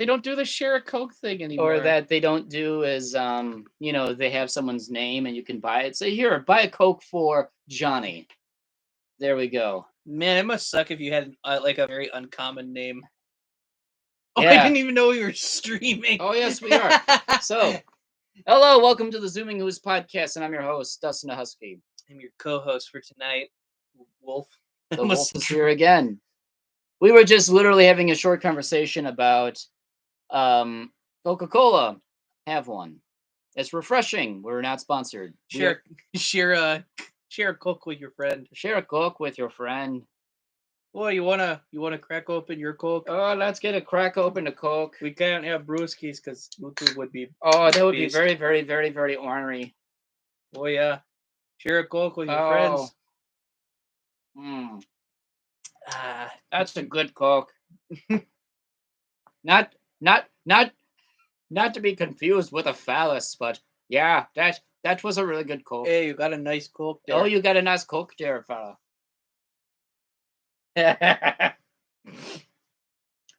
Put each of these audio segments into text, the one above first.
They don't do the share a Coke thing anymore. Or that they don't do is, they have someone's name and you can buy it. Say, here, buy a Coke for Johnny. There we go. Man, it must suck if you had like a very uncommon name. Oh, Yeah. I didn't even know we were streaming. Oh, yes, we are. So, hello, welcome to the Zooming Who's podcast, and I'm your host, Dustin the Husky. I'm your co-host for tonight, Wolf. The Wolf is here again. We were just literally having a short conversation about Coca-Cola. Have one. It's refreshing. We're not sponsored. Share a Coke with your friend. Share a Coke with your friend. Well, you wanna crack open your Coke? Oh, let's get a crack open a Coke. We can't have brewskis because Bluetooth would be. Oh, that would be very, very, very, very ornery. Oh yeah, share a Coke with your friends. That's a good Coke. not to be confused with a phallus, but yeah, that was a really good Coke. Hey, you got a nice Coke there. Oh, you got a nice Coke there, fella.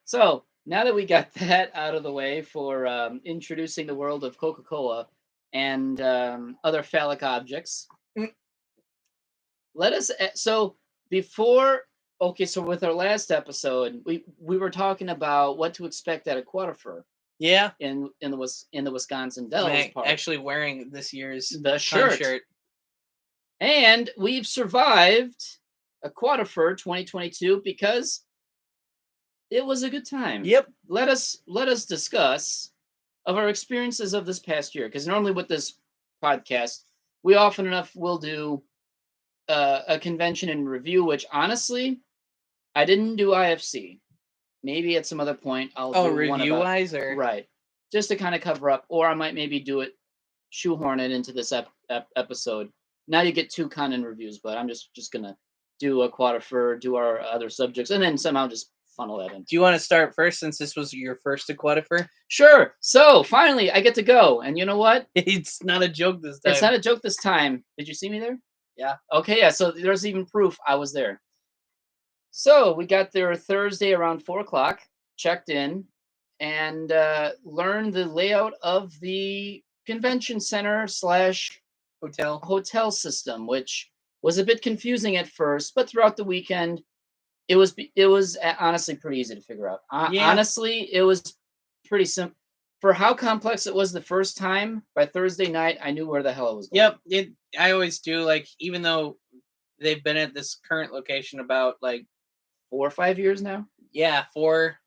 So, now that we got that out of the way for introducing the world of Coca-Cola and other phallic objects, let us... So, before... Okay, so with our last episode, we were talking about what to expect at AquatiFur. Yeah. In the Wisconsin Dells Park. Actually wearing this year's the shirt. And we've survived AquatiFur 2022 because it was a good time. Yep. Let us discuss of our experiences of this past year, because normally with this podcast, we often enough will do a convention and review, which honestly, I didn't do IFC. Maybe at some other point I'll do review wise, or right, just to kind of cover up, or I might maybe do it, shoehorn it into this episode. Now you get two Conan reviews, but I'm just gonna do AquatiFur, do our other subjects, and then somehow just funnel that in. Do you want to start first, since this was your first AquatiFur? Sure. So finally, I get to go, and you know what? It's not a joke this time. It's not a joke this time. Did you see me there? Yeah. Okay. Yeah. So there's even proof I was there. So we got there Thursday around 4:00, checked in, and learned the layout of the convention center / hotel system, which was a bit confusing at first, but throughout the weekend, it was honestly pretty easy to figure out. Honestly, it was pretty simple. For how complex it was the first time, by Thursday night, I knew where the hell it was going. Yep, I always do. Like, even though they've been at this current location about like 4 or 5 years now. Yeah, four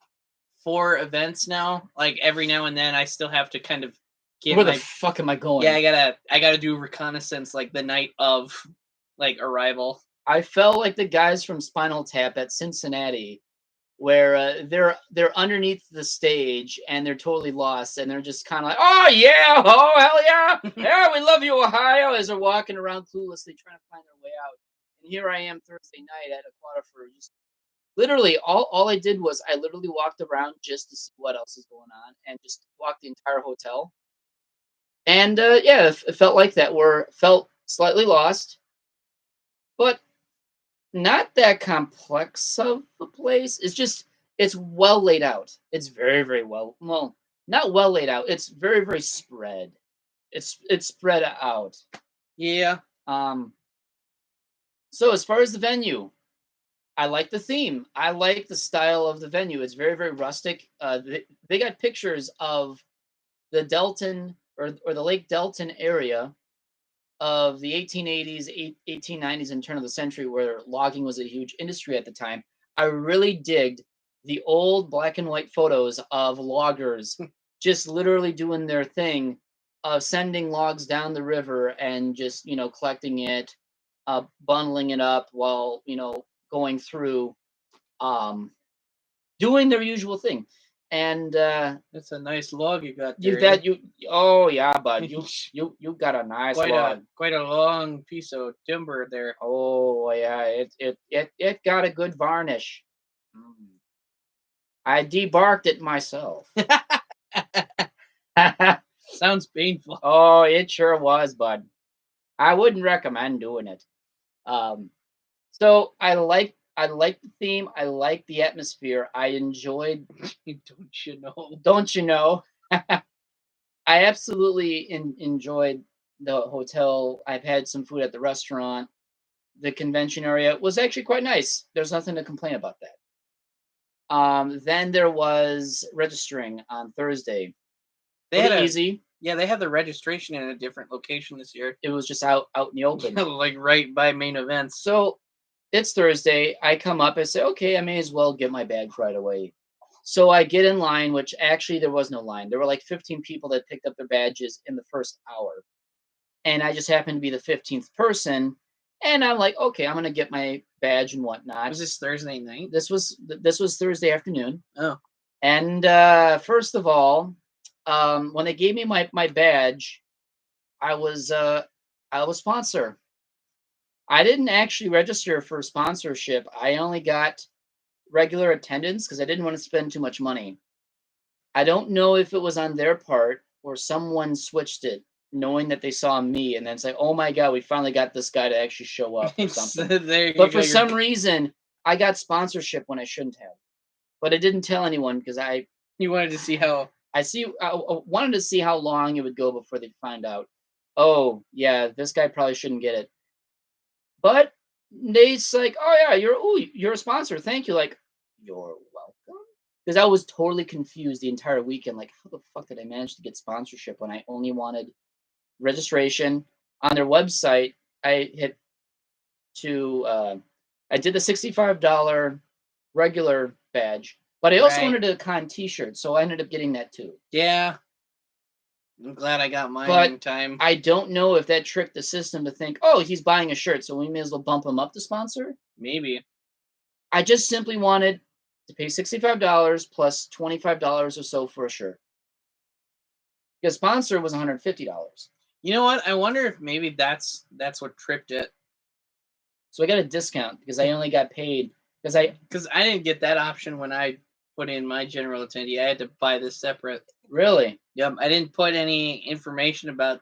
events now. Like, every now and then, I still have to kind of get where the fuck am I going? Yeah, I gotta do reconnaissance like the night of like arrival. I felt like the guys from Spinal Tap at Cincinnati, where they're underneath the stage and they're totally lost, and they're just kind of like, oh yeah, oh hell yeah, yeah, we love you, Ohio, as they're walking around cluelessly trying to find their way out. And here I am Thursday night at AquatiFur, just literally all I did was I literally walked around just to see what else is going on, and just walked the entire hotel. And yeah, it felt like that. Felt slightly lost, but not that complex of a place. It's well laid out. It's very, very well not well laid out. It's very, very spread. It's spread out. Yeah. So as far as the venue, I like the theme. I like the style of the venue. It's very, very rustic. They got pictures of the Delton or the Lake Delton area of the 1880s, 1890s, and turn of the century, where logging was a huge industry at the time. I really digged the old black and white photos of loggers just literally doing their thing of sending logs down the river and just, collecting it, bundling it up while, going through, doing their usual thing. And that's a nice log you got there. Oh yeah, bud. You got a nice log. Quite a long piece of timber there. Oh yeah, it got a good varnish. I debarked it myself. Sounds painful. Oh, it sure was, bud. I wouldn't recommend doing it. So I like I like the theme. I like the atmosphere. I enjoyed. Don't you know? Don't you know? I absolutely enjoyed the hotel. I've had some food at the restaurant. The convention area was actually quite nice. There's nothing to complain about that. Then there was registering on Thursday. They had Pretty a easy. Yeah, they had the registration in a different location this year. It was just out in the open. Like right by main events. So it's Thursday. I come up. I say, okay, I may as well get my badge right away. So I get in line, which actually there was no line. There were like 15 people that picked up their badges in the first hour. And I just happened to be the 15th person. And I'm like, okay, I'm going to get my badge and whatnot. Was this Thursday night? This was Thursday afternoon. Oh. And first of all, when they gave me my badge, I was sponsor. I didn't actually register for sponsorship. I only got regular attendance because I didn't want to spend too much money. I don't know if it was on their part or someone switched it, knowing that they saw me and then say, "Oh my God, we finally got this guy to actually show up," or something. But for some reason, I got sponsorship when I shouldn't have. But I didn't tell anyone because You wanted to see how. I wanted to see how long it would go before they find out. Oh yeah, this guy probably shouldn't get it. But they's like, "Oh yeah, you're a sponsor. Thank you." Like, you're welcome. Because I was totally confused the entire weekend. Like, how the fuck did I manage to get sponsorship when I only wanted registration on their website? I hit to I did the $65 regular badge, but I also wanted a con T-shirt, so I ended up getting that too. Yeah, I'm glad I got mine in time. I don't know if that tricked the system to think, oh, he's buying a shirt, so we may as well bump him up to sponsor. Maybe. I just simply wanted to pay $65 plus $25 or so for a shirt. Because sponsor was $150. You know what? I wonder if maybe that's what tripped it. So I got a discount because I only got paid because I didn't get that option when I put in my general attendee. I had to buy this separate. Really? Yep. I didn't put any information about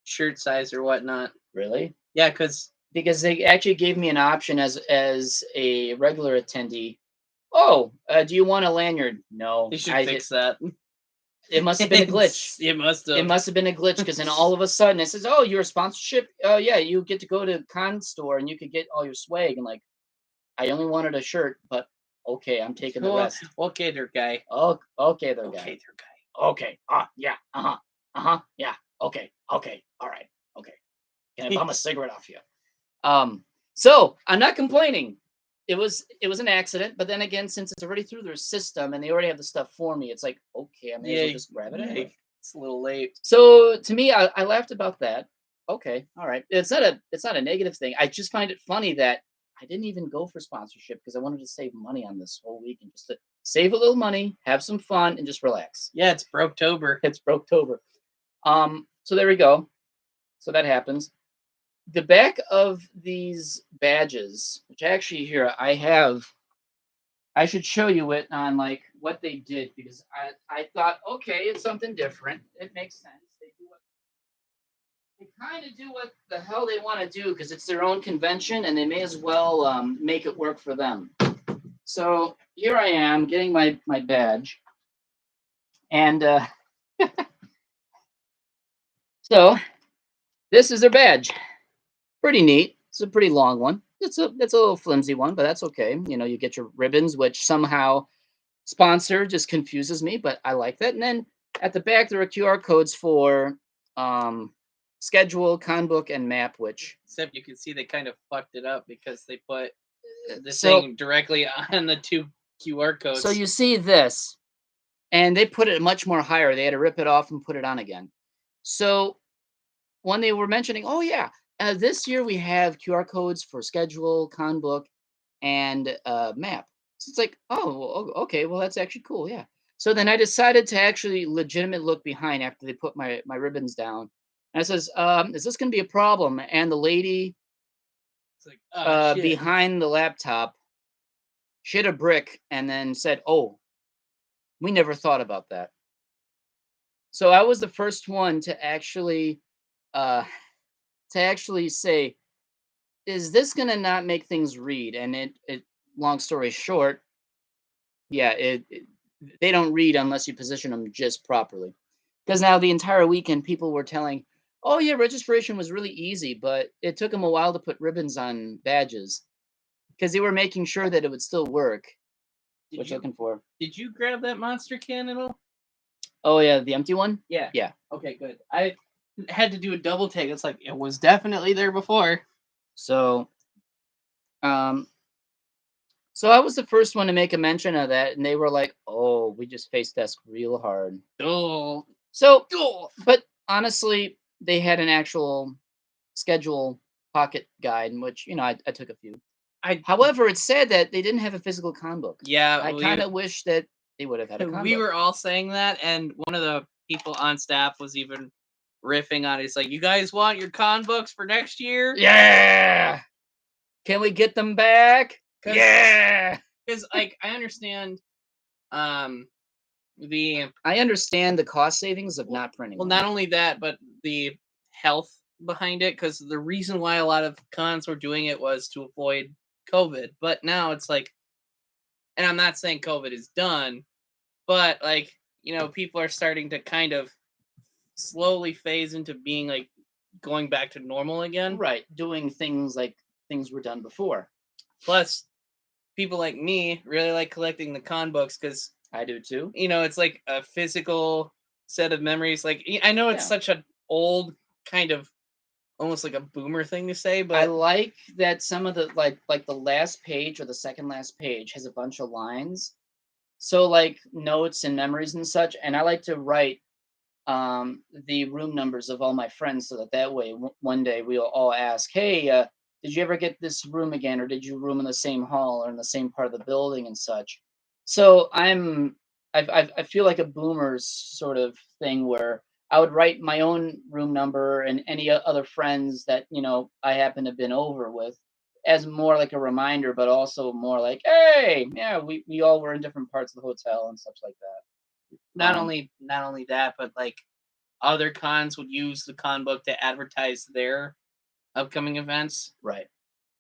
shirt size or whatnot. Really? Yeah, because they actually gave me an option as a regular attendee. Oh, do you want a lanyard? No. They should fix that. It must have been a glitch. It must have. It must have been a glitch because then all of a sudden it says, "Oh, you're a sponsorship. Yeah, you get to go to con store and you could get all your swag." And like, I only wanted a shirt, but okay, I'm taking the rest. Okay, there, guy. Oh, okay, there, guy. Okay, there, guy. Okay. Yeah. Yeah. Okay. All right. Okay. Can I bum a cigarette off you? So I'm not complaining. It was an accident, but then again, since it's already through their system and they already have the stuff for me, it's like, okay, I may as well just grab it anyway. It's a little late. So to me, I laughed about that. Okay, all right. It's not a negative thing. I just find it funny that I didn't even go for sponsorship because I wanted to save money on this whole week and just to save a little money, have some fun, and just relax. Yeah, it's Broketober. It's Broketober. So there we go. So that happens. The back of these badges, which actually here I have, I should show you it on like what they did because I thought, okay, it's something different. It makes sense. They kind of do what the hell they want to do because it's their own convention and they may as well make it work for them. So here I am getting my badge, and so this is their badge. Pretty neat. It's a pretty long one. It's a little flimsy one, but that's okay. You get your ribbons, which somehow sponsor just confuses me, but I like that. And then at the back there are QR codes for schedule, con book, and map. Which except you can see they kind of fucked it up because they put the thing directly on the two QR codes. So you see this, and they put it much more higher. They had to rip it off and put it on again. So when they were mentioning, oh yeah, this year we have QR codes for schedule, con book, and map. So it's like, oh, okay, well that's actually cool, yeah. So then I decided to actually legitimate look behind after they put my ribbons down. And I says, is this going to be a problem? And the lady behind the laptop shit a brick and then said, oh, we never thought about that. So I was the first one to actually say, is this gonna not make things read? And it long story short, yeah, they don't read unless you position them just properly. Because now the entire weekend, people were telling, "Oh yeah, registration was really easy, but it took them a while to put ribbons on badges because they were making sure that it would still work." What you looking for? Did you grab that monster can at all? Oh yeah, the empty one. Yeah. Yeah. Okay, good. I had to do a double take. It's like it was definitely there before. So, um, so I was the first one to make a mention of that, and they were like, "Oh, we just faced desk real hard." Oh. So, Oh. but honestly, they had an actual schedule pocket guide, in which I took a few. However, it's sad that they didn't have a physical con book. Yeah, I kind of wish that they would have had a con we book. were all saying that, and one of the people on staff was even riffing on it. It's like, you guys want your con books for next year? Yeah. Can we get them back? Yeah. Because like I understand, I understand the cost savings of not printing. well, them. not only that, but the health behind it. Because the reason why a lot of cons were doing it was to avoid COVID. But now it's like, and I'm not saying COVID is done, but like people are starting to kind of slowly phase into being like going back to normal again. Right, doing things like things were done before. Plus, people like me really like collecting the con books because I do too. It's like a physical set of memories. Like I know it's such an old kind of almost like a boomer thing to say, but I like that some of the like the last page or the second last page has a bunch of lines. So like notes and memories and such, and I like to write the room numbers of all my friends so that way one day we'll all ask, "Hey, did you ever get this room again, or did you room in the same hall or in the same part of the building and such?" So I feel like a boomer's sort of thing where I would write my own room number and any other friends that I happen to have been over with as more like a reminder, but also more like, "Hey, yeah, we all were in different parts of the hotel and such like that." not only that, but like other cons would use the con book to advertise their upcoming events. Right.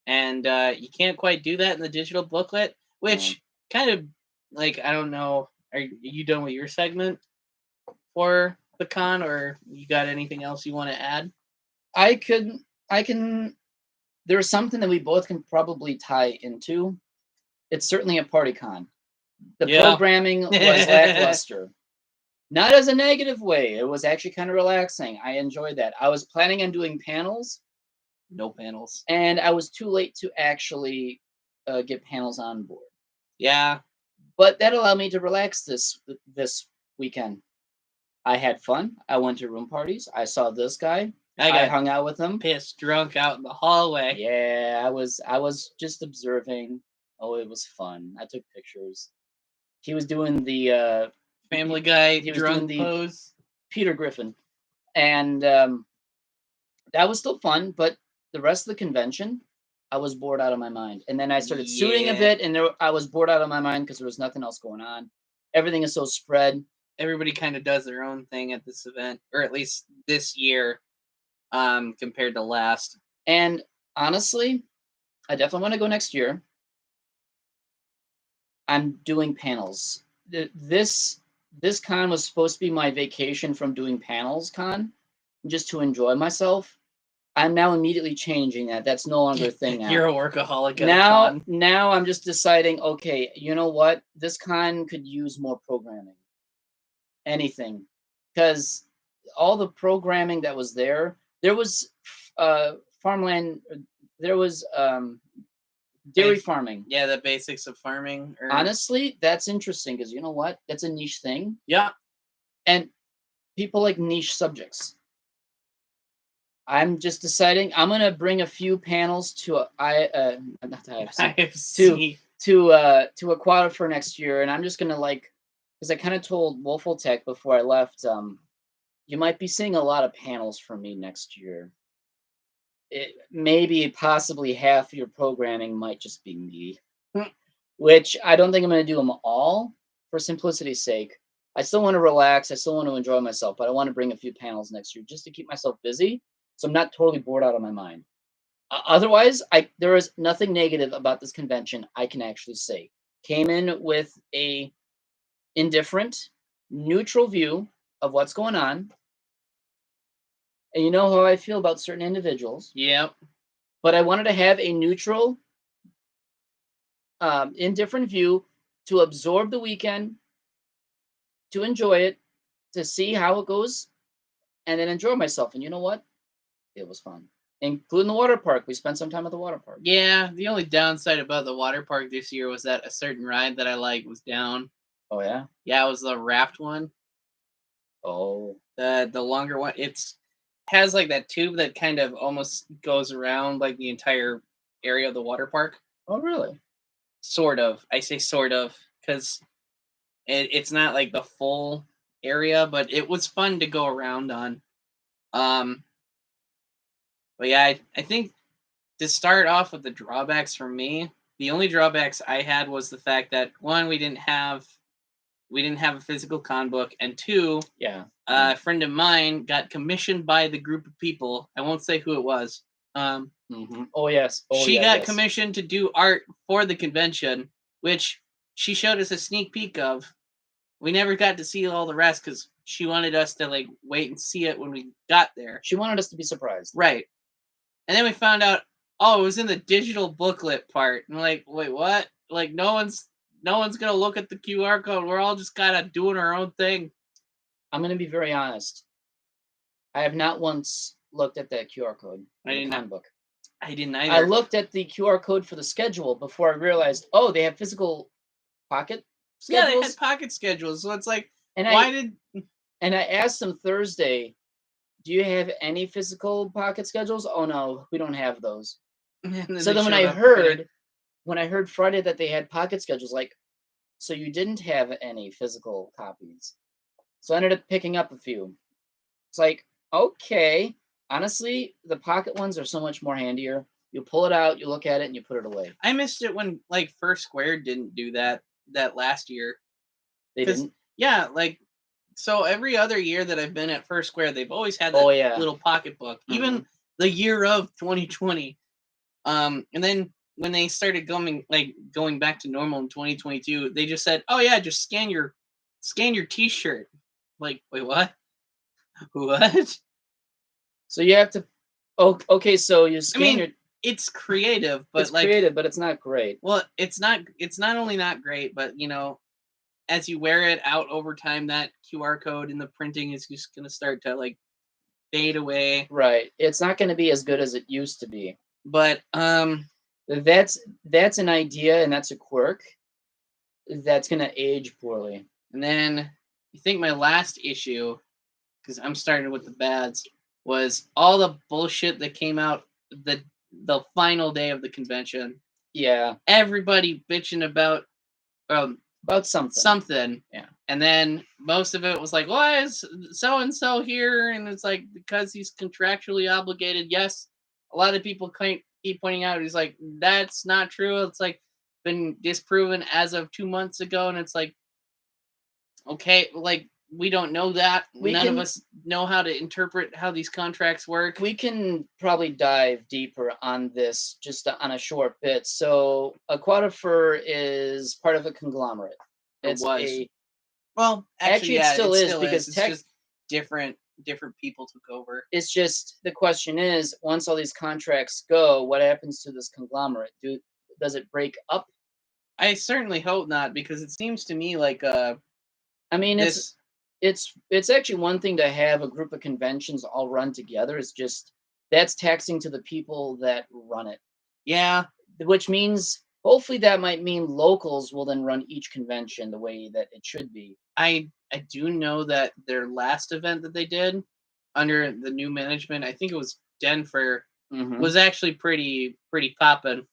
And you can't quite do that in the digital booklet, which kind of like, I don't know, are you done with your segment for the con, or you got anything else you want to add? I can there's something that we both can probably tie into. It's certainly a party con. The programming was lackluster. Not as a negative way. It was actually kind of relaxing. I enjoyed that. I was planning on doing panels. No panels. And I was too late to actually get panels on board. Yeah. But that allowed me to relax this weekend. I had fun. I went to room parties. I saw this guy. I hung out with him. Pissed drunk out in the hallway. Yeah, I was just observing. Oh, it was fun. I took pictures. He was doing the Family Guy he was drunk doing the pose. Peter Griffin. And that was still fun, but the rest of the convention, I was bored out of my mind. And then I started suiting a bit, and I was bored out of my mind because there was nothing else going on. Everything is so spread. Everybody kind of does their own thing at this event, or at least this year, compared to last. And honestly, I definitely want to go next year. I'm doing panels. This con was supposed to be my vacation from doing panels con, just to enjoy myself. I'm now immediately changing that. That's no longer a thing now. You're a workaholic. Now I'm just deciding, okay, you know what? This con could use more programming. Anything. Because all the programming that was there was farmland, there was dairy farming. Yeah, the basics of farming. Honestly, that's interesting because you know what? That's a niche thing. Yeah. And people like niche subjects. I'm just deciding I'm gonna bring a few panels to to AquatiFur next year, and I'm just gonna because I kind of told Wolfeltech before I left, you might be seeing a lot of panels from me next year. Maybe possibly half your programming might just be me, which I don't think I'm gonna do them all for simplicity's sake. I still want to relax. I still want to enjoy myself, but I want to bring a few panels next year just to keep myself busy. So I'm not totally bored out of my mind. Otherwise, there is nothing negative about this convention I can actually say. Came in with a indifferent, neutral view of what's going on. And you know how I feel about certain individuals. Yep. But I wanted to have a neutral, indifferent view to absorb the weekend, to enjoy it, to see how it goes, and then enjoy myself. And you know what? It was fun, including the water park. We spent some time at the water park. Yeah, the only downside about the water park this year was that a certain ride that I liked was down. Oh yeah. Yeah, it was the raft one. Oh. The longer one. It's has like that tube that kind of almost goes around like the entire area of the water park. Oh really? Sort of. I say sort of because it's not like the full area, but it was fun to go around on. Um, but yeah, I think to start off with the drawbacks for me, the only drawbacks I had was the fact that one, we didn't have a physical con book, and two, Yeah. a friend of mine got commissioned by the group of people. I won't say who it was. Oh yes. Oh She yeah. got Yes. commissioned to do art for the convention, which she showed us a sneak peek of. We never got to see all the rest because she wanted us to like wait and see it when we got there. She wanted us to be surprised. Right. And then we found out, oh, it was in the digital booklet part. And we're like, wait, what? Like no one's gonna look at the QR code. We're all just kind of doing our own thing. I'm gonna be very honest. I have not once looked at that QR code in the con book. I didn't either. I looked at the QR code for the schedule before I realized, oh, they have physical pocket schedules. Yeah, they had pocket schedules. So it's like, and I asked them Thursday, do you have any physical pocket schedules? Oh no, we don't have those. So then when I heard Friday that they had pocket schedules, like, so you didn't have any physical copies. So I ended up picking up a few. It's like, okay, honestly, the pocket ones are so much more handier. You pull it out, you look at it, and you put it away. I missed it when like First Square didn't do that last year. They didn't? Yeah, like so every other year that I've been at First Square, they've always had that little pocket book. Even the year of 2020. And then when they started going back to normal in 2022, they just said, "Oh yeah, just scan your T-shirt." Like, wait, what? What? So you have to. Oh, okay. So you scan your. It's creative, but it's creative, but it's not great. Well, it's not only not great, but you know, as you wear it out over time, that QR code in the printing is just going to start to like fade away. Right. It's not going to be as good as it used to be. But that's an idea, and that's a quirk that's going to age poorly. And then I think my last issue, because I'm starting with the bads, was all the bullshit that came out the final day of the convention. Yeah. Everybody bitching about something. Yeah. And then most of it was like, why is so and so here? And it's like, because he's contractually obligated. Yes, a lot of people keep pointing out, he's like, that's not true. It's like been disproven as of 2 months ago, and it's like, okay, like we don't know that. None of us know how to interpret how these contracts work. We can probably dive deeper on this just on a short bit. So AquatiFur is part of a conglomerate. It still is because it's just different people took over. It's just the question is, once all these contracts go, what happens to this conglomerate? Does it break up? I certainly hope not, because it seems to me like it's actually one thing to have a group of conventions all run together. It's just that's taxing to the people that run it. Yeah, which means hopefully that might mean locals will then run each convention the way that it should be. I do know that their last event that they did under the new management, I think it was Denver, was actually pretty poppin'.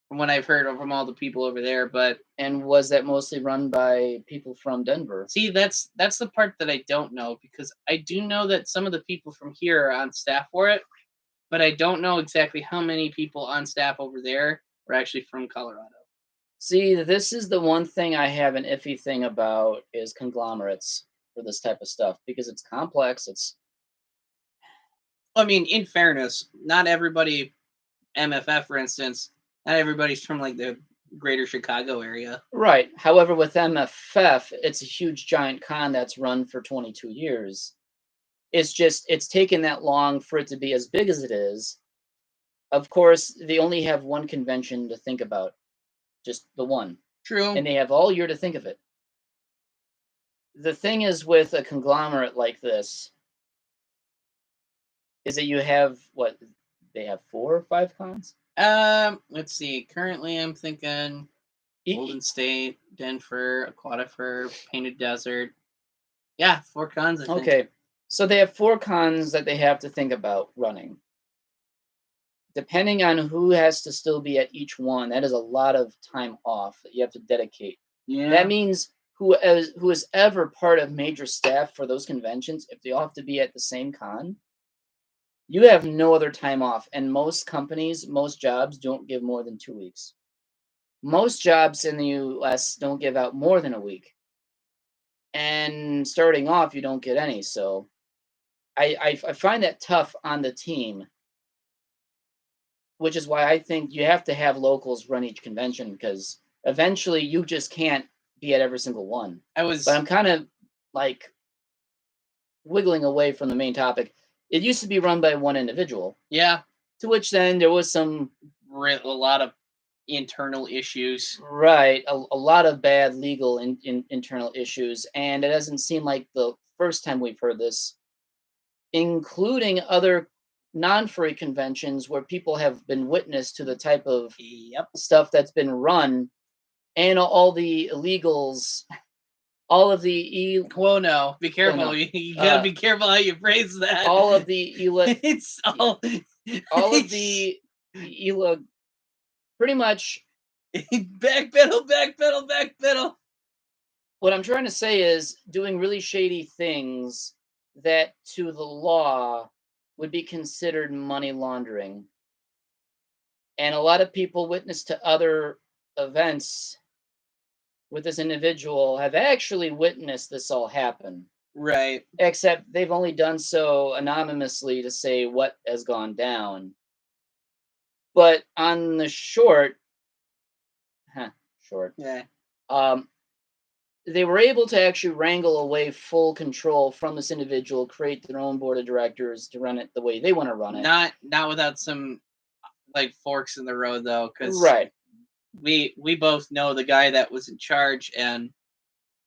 From what I've heard from all the people over there. And was that mostly run by people from Denver? See, that's the part that I don't know, because I do know that some of the people from here are on staff for it, but I don't know exactly how many people on staff over there are actually from Colorado. See, this is the one thing I have an iffy thing about is conglomerates for this type of stuff, because it's complex. I mean, in fairness, not everybody MFF, for instance, not everybody's from like the greater Chicago area. Right. However, with MFF, it's a huge giant con that's run for 22 years. It's just it's taken that long for it to be as big as it is. Of course, they only have one convention to think about, just the one, True. and they have all year to think of it. The thing is with a conglomerate like this is that you have what they have 4 or 5 cons. Let's see. Currently, I'm thinking E- Golden State, Denver, AquatiFur, Painted Desert. Yeah, 4 cons. I think. Okay, so they have 4 cons that they have to think about running. Depending on who has to still be at each one, that is a lot of time off that you have to dedicate. Yeah. That means who is ever part of major staff for those conventions, if they all have to be at the same con, you have no other time off. And most companies, most jobs don't give more than 2 weeks. Most jobs in the US don't give out more than a week. And starting off, you don't get any. So I find that tough on the team, which is why I think you have to have locals run each convention, because eventually you just can't be at every single one. But I'm kind of like wiggling away from the main topic. It used to be run by one individual. Yeah. To which then there was a lot of internal issues. Right, a lot of bad legal internal issues, and it doesn't seem like the first time we've heard this, including other non-furry conventions where people have been witness to the type of stuff that's been run, and all the illegals, all of the Well, no, be careful. no. You gotta be careful how you phrase that. All of the it's all of the pretty much backpedal. What I'm trying to say is doing really shady things that to the law would be considered money laundering. And a lot of people witness to other events with this individual have actually witnessed this all happen. Right. Except they've only done so anonymously to say what has gone down. But on the short, yeah, they were able to actually wrangle away full control from this individual, create their own board of directors to run it the way they want to run it. Not without some like forks in the road, though, because right, we both know the guy that was in charge, and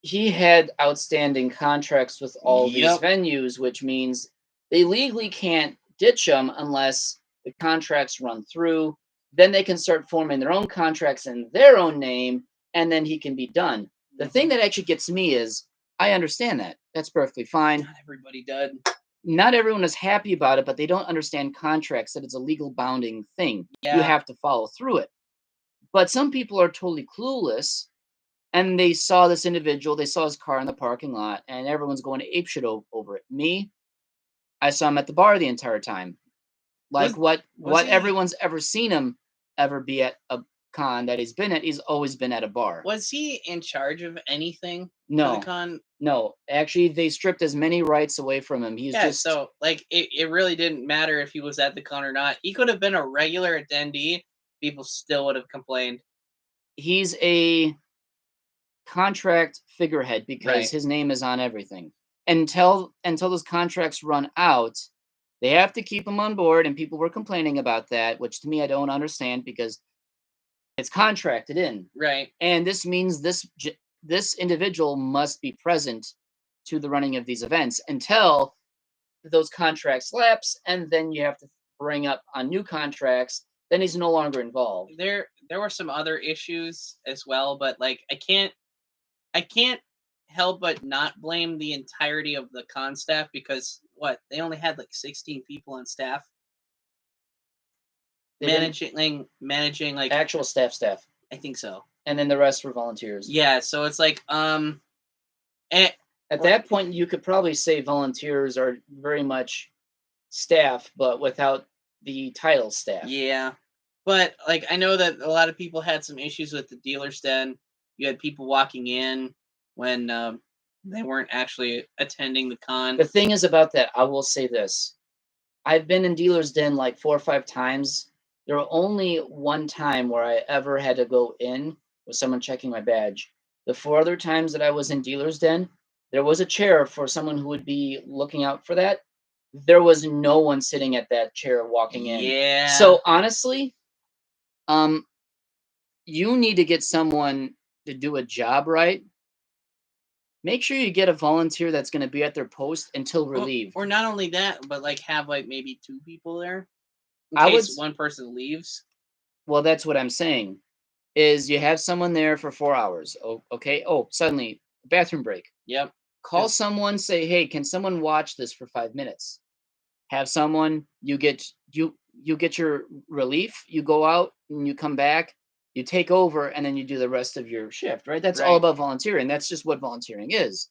he had outstanding contracts with all these venues, which means they legally can't ditch them unless the contracts run through. Then they can start forming their own contracts in their own name, and then he can be done. The thing that actually gets me is I understand that. That's perfectly fine. Not everybody did. Not everyone is happy about it, but they don't understand contracts, that it's a legal bounding thing. Yeah. You have to follow through it. But some people are totally clueless, and they saw this individual, they saw his car in the parking lot, and everyone's going apeshit over it. Me, I saw him at the bar the entire time. Like what everyone's ever seen him ever be at a con that he's been at, he's always been at a bar. Was he in charge of anything? No. For the con? No. Actually, they stripped as many rights away from him. He's just so like it really didn't matter if he was at the con or not. He could have been a regular attendee. People still would have complained. He's a contract figurehead because his name is on everything. Until those contracts run out, they have to keep him on board, and people were complaining about that, which to me I don't understand because it's contracted in. Right. And this means this individual must be present to the running of these events until those contracts lapse, and then you have to bring up on new contracts. Then he's no longer involved. There were some other issues as well, but like I can't help but not blame the entirety of the con staff, because they only had like 16 people on staff. Managing like actual staff. I think so. And then the rest were volunteers. Yeah, so it's like at that point you could probably say volunteers are very much staff, but without the title staff. Yeah. But like I know that a lot of people had some issues with the dealer's den. You had people walking in when they weren't actually attending the con. The thing is about that, I will say this. I've been in dealer's den like 4 or 5 times. There were only one time where I ever had to go in with someone checking my badge. The 4 other times that I was in dealer's den, there was a chair for someone who would be looking out for that. There was no one sitting at that chair walking in. Yeah. So honestly, you need to get someone to do a job right. Make sure you get a volunteer that's going to be at their post until relieved. Or not only that, but like have like maybe 2 people there in I would case one person leaves. Well, that's what I'm saying. Is you have someone there for 4 hours. Oh, okay. Oh, suddenly bathroom break. Yep. Call 'Cause- someone. Say, hey, can someone watch this for 5 minutes? Have someone. You get your relief. You go out and you come back. You take over and then you do the rest of your shift. Right. That's all Right. about volunteering. That's just what volunteering is.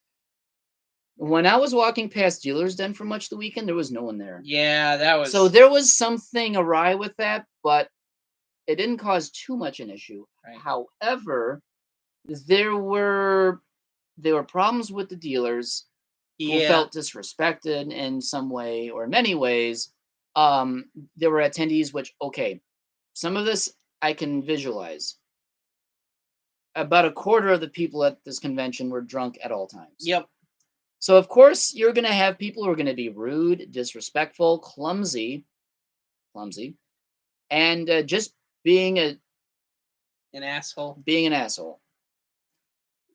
When I was walking past dealer's den for much of the weekend, there was no one there. Yeah, that was So there was something awry with that, but it didn't cause too much an issue. right. However, there were problems with the dealers who Yeah. felt disrespected in some way or in many ways. There were attendees which, okay, some of this I can visualize. About a quarter of the people at this convention were drunk at all times. Yep. So of course you're going to have people who are going to be rude, disrespectful, clumsy, and just being An asshole. an asshole.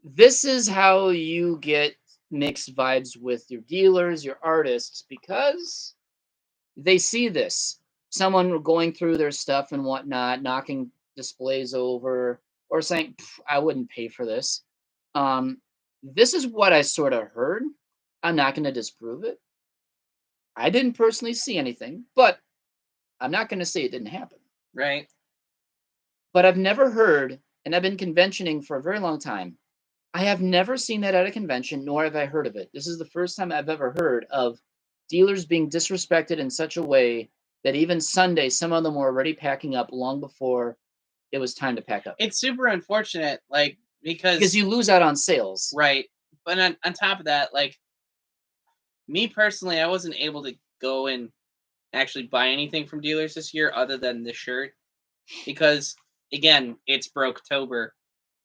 This is how you get mixed vibes with your dealers, your artists, because they see this. Someone going through their stuff and whatnot, knocking displays over, or saying, I wouldn't pay for this. This is what I sort of heard. I'm not going to disprove it. I didn't personally see anything, but I'm not going to say it didn't happen. Right. But I've never heard, and I've been conventioning for a very long time. I have never seen that at a convention, nor have I heard of it. This is the first time I've ever heard of dealers being disrespected in such a way that even Sunday, some of them were already packing up long before it was time to pack up. It's super unfortunate, like Because you lose out on sales. right. But on top of that, like me personally, I wasn't able to go and actually buy anything from dealers this year other than the shirt because again, it's Broketober.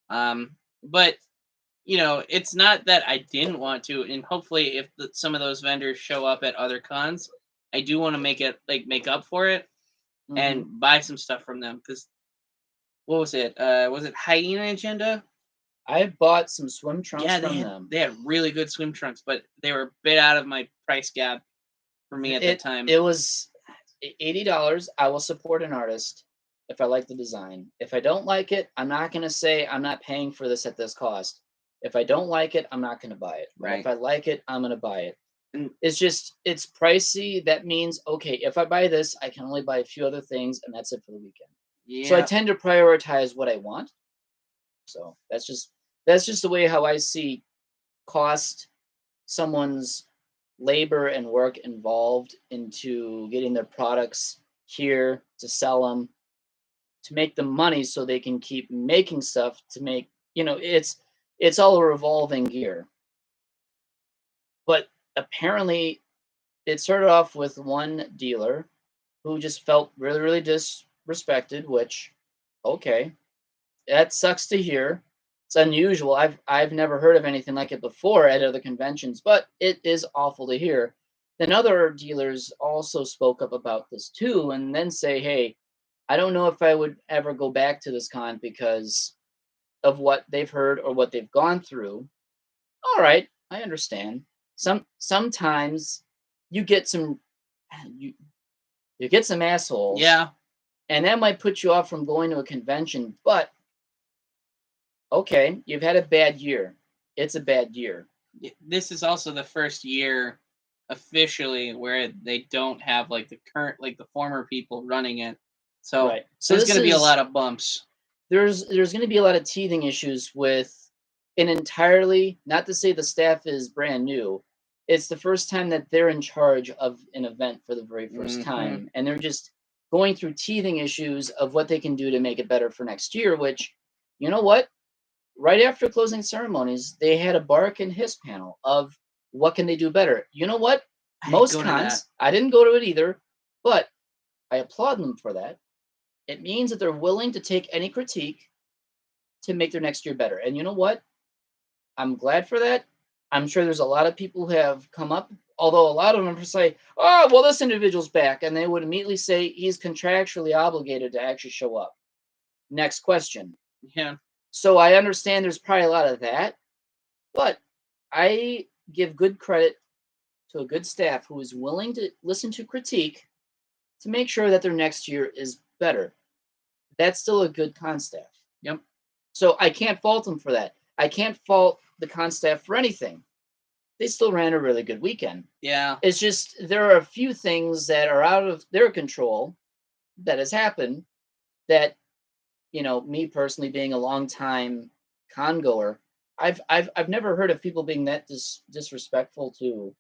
But it's not that I didn't want to, and hopefully, if some of those vendors show up at other cons, I do want to make up for it and buy some stuff from them. Because what was it? Was it Hyena Agenda? I bought some swim trunks from them. They had really good swim trunks, but they were a bit out of my price gap for me at that time. It was $80. I will support an artist if I like the design. If I don't like it, I'm not going to say I'm not paying for this at this cost. If I don't like it, I'm not going to buy it. Right. If I like it, I'm going to buy it. And it's pricey. That means, okay, if I buy this, I can only buy a few other things, and that's it for the weekend. Yeah. So I tend to prioritize what I want. So that's just the way how I see cost, someone's labor and work involved into getting their products here to sell them, to make them money so they can keep making stuff to make, it's all a revolving gear. But apparently it started off with one dealer who just felt really, really disrespected, which, okay, that sucks to hear. It's unusual. I've never heard of anything like it before at other conventions, but it is awful to hear. Then other dealers also spoke up about this too, and then say, hey, I don't know if I would ever go back to this con because of what they've heard or what they've gone through. All right, I understand. Sometimes you get some you get some assholes. Yeah. And that might put you off from going to a convention, but okay, you've had a bad year. It's a bad year. This is also the first year officially where they don't have like the former people running it. So, right. So there's going to be a lot of bumps. There's going to be a lot of teething issues with an entirely, not to say the staff is brand new. It's the first time that they're in charge of an event for the very first time. And they're just going through teething issues of what they can do to make it better for next year, which, you know what? Right after closing ceremonies, they had a bark and hiss panel of what can they do better. You know what? Most cons, I didn't go to it either, but I applaud them for that. It means that they're willing to take any critique to make their next year better. And you know what? I'm glad for that. I'm sure there's a lot of people who have come up, although a lot of them say, oh, well, this individual's back. And they would immediately say he's contractually obligated to actually show up. Next question. Yeah. So I understand there's probably a lot of that, but I give good credit to a good staff who is willing to listen to critique to make sure that their next year is better. That's still a good con staff. Yep. So I can't fault them for that. I can't fault the con staff for anything. They still ran a really good weekend. Yeah. It's just there are a few things that are out of their control that has happened that, you know, me personally being a long time con goer, I've never heard of people being that disrespectful to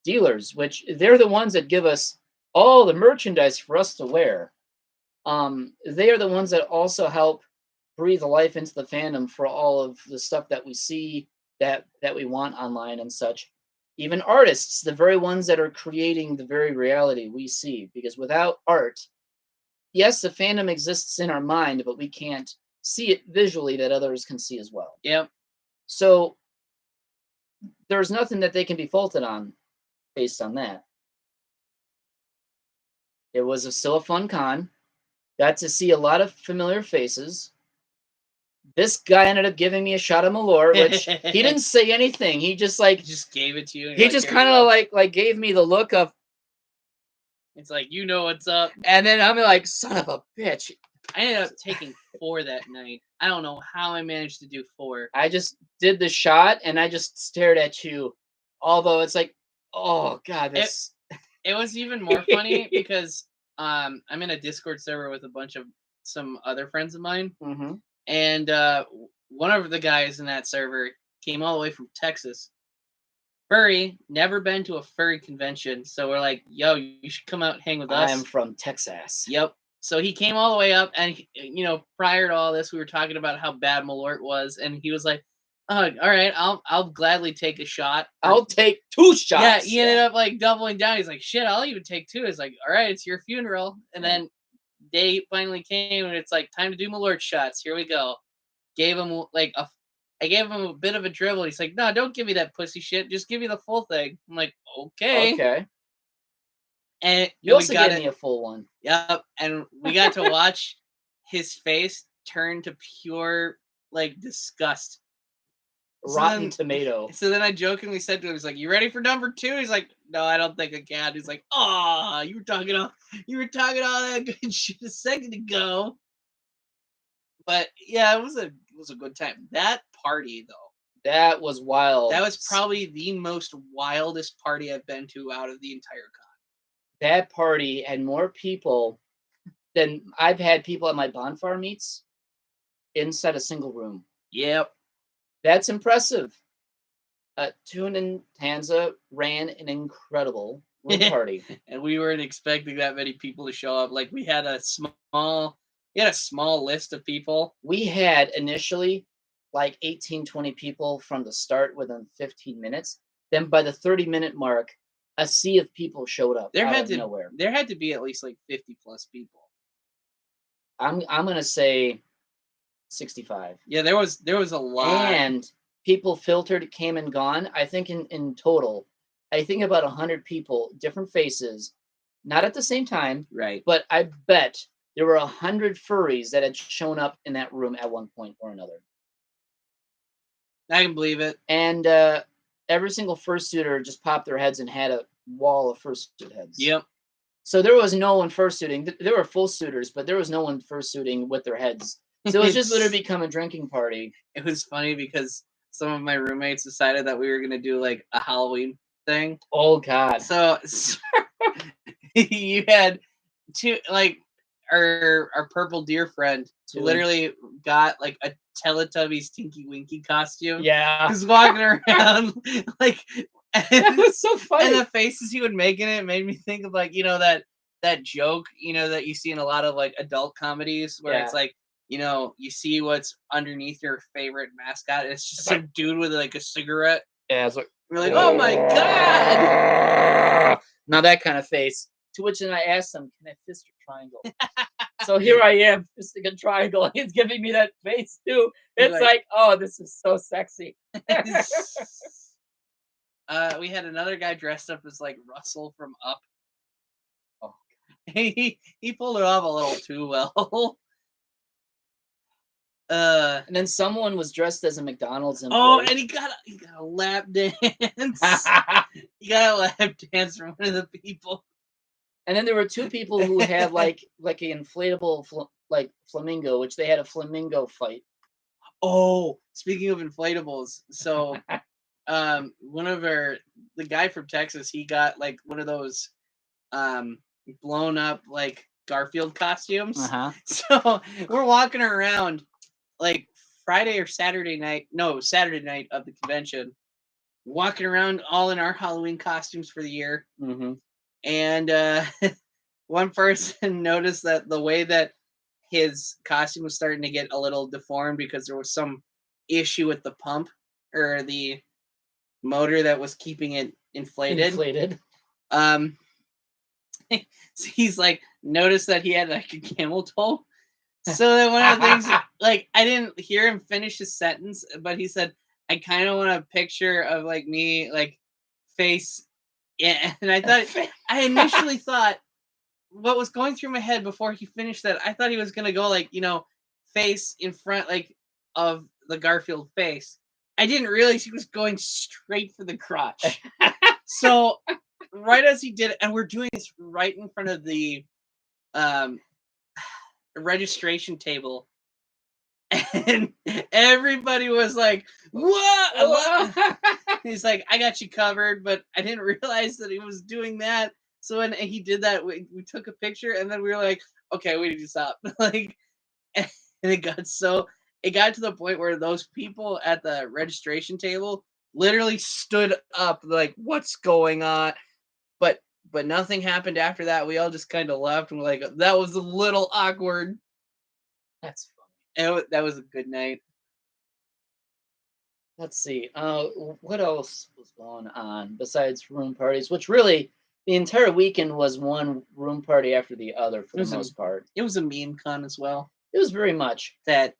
dealers, which they're the ones that give us all the merchandise for us to wear. They are the ones that also help breathe life into the fandom for all of the stuff that we see that we want online and such. Even artists, the very ones that are creating the very reality we see, because without art, yes, the fandom exists in our mind, but we can't see it visually that others can see as well. Yep. So there's nothing that they can be faulted on based on that. It was still a fun con. Got to see a lot of familiar faces. This guy ended up giving me a shot of Malort, which he didn't say anything. He just He just gave it to you. And he just kind of like gave me the look of. It's like, you know what's up. And then I'm like, son of a bitch. I ended up taking 4 that night. I don't know how I managed to do 4. I just did the shot and I just stared at you. Although it's like, oh god, this. It was even more funny because I'm in a Discord server with a bunch of some other friends of mine, Mm-hmm. and one of the guys in that server came all the way from Texas. Furry, never been to a furry convention, so we're like, yo, you should come out and hang with us. I am from Texas. Yep. So he came all the way up, and you know, prior to all this, we were talking about how bad Malort was, and he was like, "Oh, all right, I'll gladly take a shot. I'll take 2 shots." Yeah, he ended up like doubling down. He's like, "Shit, I'll even take 2." It's like, "All right, it's your funeral." And then day finally came, and it's like time to do Malort shots. Here we go. Gave him I gave him a bit of a dribble. He's like, "No, don't give me that pussy shit. Just give me the full thing." I'm like, "Okay." Okay. And You also gave me a full one. Yep, and we got to watch his face turn to pure like disgust. Rotten tomato. So then I jokingly said to him, "He's like, you ready for number 2?" He's like, "No, I don't think I can." He's like, "Oh, you were talking all that good shit a second ago." But yeah, it was a good time. That party though. That was wild. That was probably the most wildest party I've been to out of the entire con. That party had more people than I've had people at my bonfire meets inside a single room. Yep. That's impressive. Toon and Tanza ran an incredible room party. And we weren't expecting that many people to show up. Like we had a small list of people. We had initially like 18, 20 people from the start within 15 minutes. Then by the 30-minute mark, a sea of people showed up out of nowhere. There had to be at least like 50 plus people. I'm gonna say 65. Yeah, there was a lot. And people filtered, came and gone. I think in total, I think about 100 people, different faces, not at the same time. Right. But I bet there were 100 furries that had shown up in that room at one point or another. I can believe it. And every single fursuiter just popped their heads and had a wall of fursuit heads. Yep. So there was no one fursuiting. There were full suitors, but there was no one fursuiting with their heads. So it was just literally become a drinking party. It was funny because some of my roommates decided that we were gonna do like a Halloween thing. Oh God! So you had two, like our purple deer friend who literally got like a Teletubbies Tinky Winky costume. Yeah, he's walking around like. That was so funny. And the faces he would make in it made me think of like, you know, that joke, you know, that you see in a lot of like adult comedies where it's like, you know, you see what's underneath your favorite mascot. It's just some dude with like a cigarette. Yeah, it's like, you're like, oh my God. Now that kind of face. To which then I asked him, can I fist your triangle? So here I am, fisting a triangle. He's giving me that face too. It's like, oh, this is so sexy. We had another guy dressed up as like Russell from Up. Oh. He pulled it off a little too well. And then someone was dressed as a McDonald's employee. Oh, and he got a lap dance. He got a lap dance from one of the people. And then there were two people who had like an inflatable flamingo, which they had a flamingo fight. Oh, speaking of inflatables, so one of the guy from Texas, he got like one of those blown up like Garfield costumes. So we're walking around like Friday or Saturday night of the convention, walking around all in our Halloween costumes for the year. And one person noticed that the way that his costume was starting to get a little deformed because there was some issue with the pump or the motor that was keeping it inflated. So he's like noticed that he had like a camel toe. So then one of the things, like, I didn't hear him finish his sentence, but he said, I kind of want a picture of like me, like face. Yeah. And I initially thought what was going through my head before he finished that, I thought he was going to go like, face in front, like of the Garfield face. I didn't realize he was going straight for the crotch. So right as he did it, and we're doing this right in front of the registration table, and everybody was like, what? He's like, I got you covered, but I didn't realize that he was doing that. So when he did that, we took a picture, and then we were like, okay, we need to stop. Like, and it got to the point where those people at the registration table literally stood up like, what's going on? But nothing happened after that. We all just kind of left, and we're like, that was a little awkward. That's funny. And that was a good night. Let's see. What else was going on besides room parties? Which really, the entire weekend was one room party after the other for the most part. It was a meme con as well. It was very much that.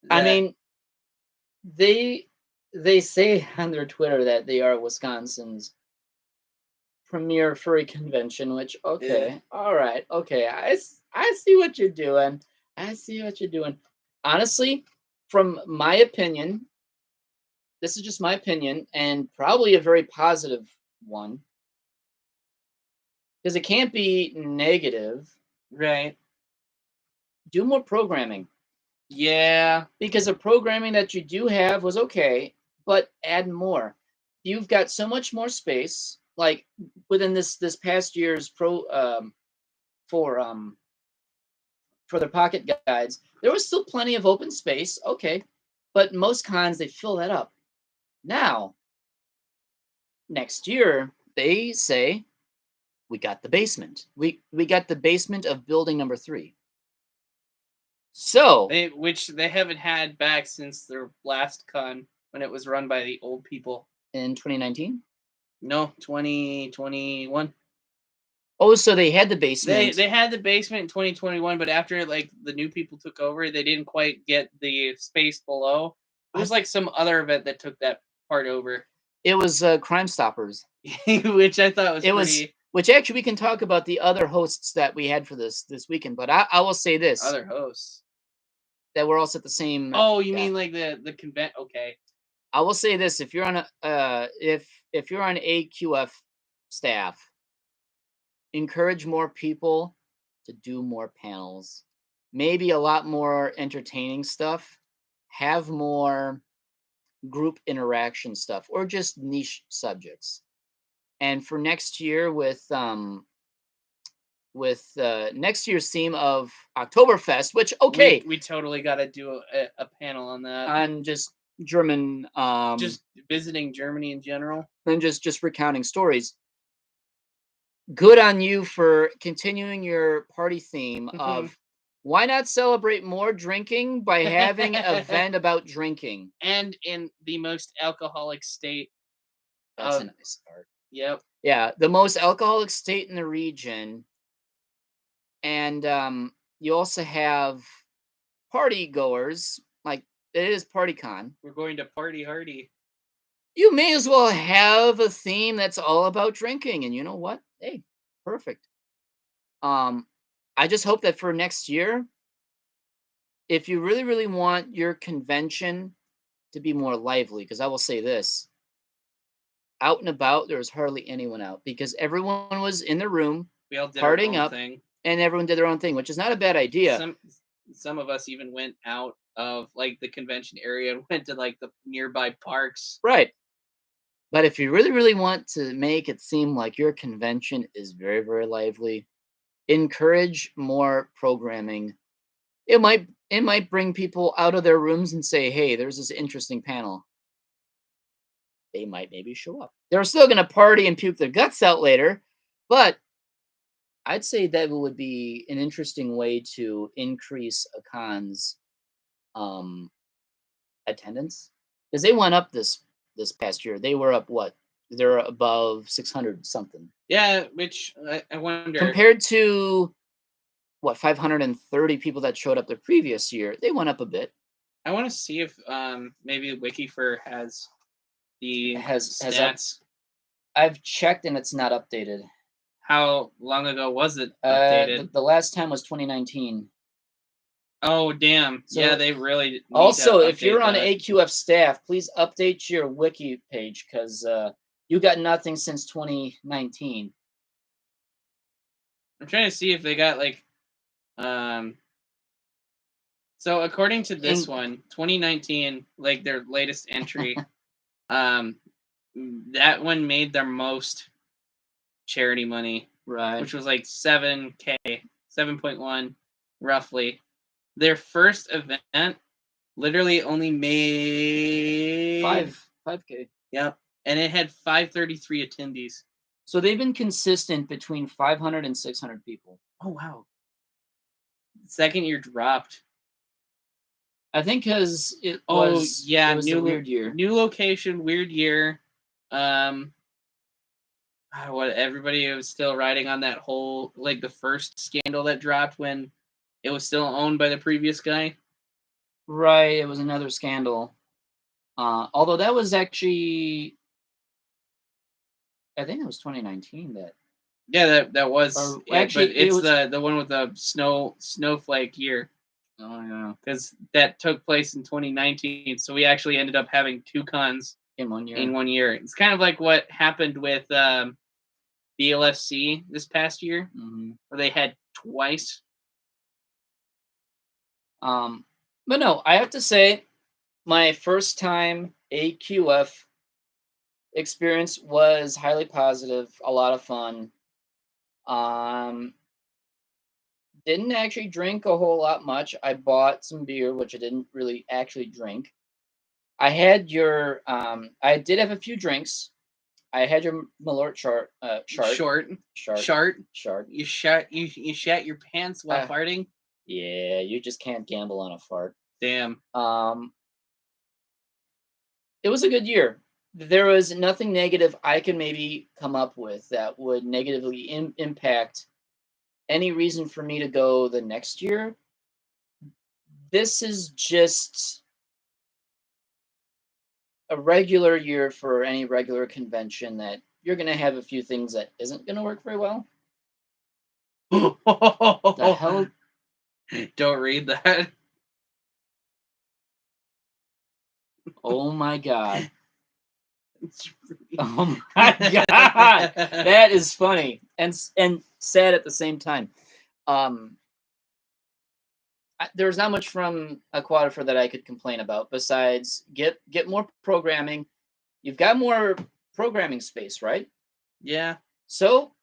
I mean, they say on their Twitter that they are Wisconsin's premier furry convention. Which all right, okay, I see what you're doing. Honestly, from my opinion. This is just my opinion, and probably a very positive one, because it can't be negative. Right. Do more programming. Yeah. Because the programming that you do have was okay, but add more. You've got so much more space. Like within this past year's for the pocket guides, there was still plenty of open space. Okay, but most cons, they fill that up. Now, next year, they say, we got the basement. We got the basement of building number 3. So, which they haven't had back since their last con when it was run by the old people. In 2019? No, 2021. Oh, so they had the basement. They had the basement in 2021, but after like the new people took over, they didn't quite get the space below. It was like some other event that took that part over. It was Crime Stoppers, which I thought was which actually we can talk about the other hosts that we had for this weekend. But I will say this: other hosts that were also at the same. Oh, you mean like the convent? Okay. I will say this: if you're on if you're on AQF staff, encourage more people to do more panels, maybe a lot more entertaining stuff, have more group interaction stuff, or just niche subjects. And for next year, with next year's theme of Oktoberfest, which we totally got to do a panel on that, on just German, just visiting Germany in general, and just recounting stories. Good on you for continuing your party theme of why not celebrate more drinking by having an event about drinking, and in the most alcoholic state. That's a nice start. Yep. Yeah, the most alcoholic state in the region, and you also have party goers, like it is party con. We're going to party hardy. You may as well have a theme that's all about drinking. And you know what? Hey, perfect. I just hope that for next year, if you really, really want your convention to be more lively, because I will say this, out and about, there was hardly anyone out because everyone was in their room We all did our partying own up, thing. and everyone did their own thing, which is not a bad idea. Some of us even went out of like the convention area and went to like the nearby parks. Right. But if you really, really want to make it seem like your convention is very, very lively, encourage more programming. It might bring people out of their rooms and say, "Hey, there's this interesting panel." They might maybe show up. They're still going to party and puke their guts out later, but I'd say that would be an interesting way to increase a con's um, attendance because they went up this past year. They were up what? They're above 600 something. Yeah, which I wonder Compared to what 530 people that showed up the previous year, they went up a bit. I want to see if maybe AquatiFur has the stats. I've checked and it's not updated. How long ago was it updated? The last time was 2019. Oh damn! So yeah, they really need also, to if you're update on that. AQF staff, please update your wiki page because you got nothing since 2019. I'm trying to see if they got like so according to this one, 2019, like their latest entry, that one made their most charity money, Right. which was like 7K, 7.1 roughly. Their first event literally only made 5K. Yep. And it had 533 attendees. So they've been consistent between 500 and 600 people. Oh wow. Second year dropped. I think because it was a weird year. New location, weird year. What everybody was still riding on that whole like the first scandal that dropped when it was still owned by the previous guy. Right, it was another scandal. Although that was actually, I think it was 2019 that. Yeah, that was. Actually, but it's the one with the snowflake year. Oh yeah, because that took place in 2019. So we actually ended up having two cons in 1 year. It's kind of like what happened with BLFC this past year, where they had twice. But no, I have to say, my first time AQF experience was highly positive, a lot of fun. Didn't actually drink a whole lot much. I bought some beer, which I didn't really actually drink. I had your I did have a few drinks. I had your Malort shart. You shat your pants while farting. Yeah, you just can't gamble on a fart. Damn. It was a good year. There was nothing negative I can maybe come up with that would negatively impact any reason for me to go the next year. This is just a regular year for any regular convention that you're going to have a few things that isn't going to work very well. The hell? Don't read that. Oh my god. Oh my god. That is funny and sad at the same time. There's not much from AquatiFur that I could complain about besides get more programming. You've got more programming space, right? Yeah. So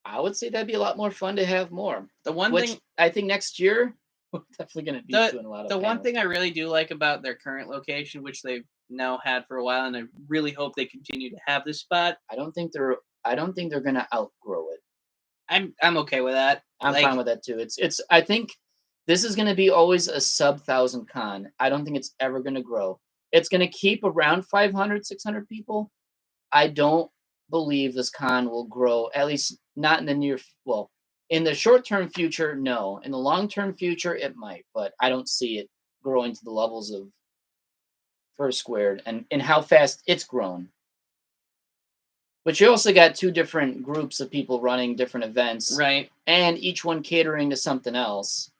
I would say that'd be a lot more fun to have more. The one thing I think next year we're definitely going to be doing a lot of the panels. one thing I really do like about their current location, which they've now had for a while, and I really hope they continue to have this spot. I don't think they're going to outgrow it. I'm okay with that. I'm fine with that too. It's I think this is going to be always a sub 1,000 con. I don't think it's ever going to grow. It's going to keep around 500, 600 people. I don't believe this con will grow, at least not in the In the short-term future, no. In the long-term future, it might, but I don't see it growing to the levels of Fur Squared and how fast it's grown. But you also got two different groups of people running different events, Right. and each one catering to something else.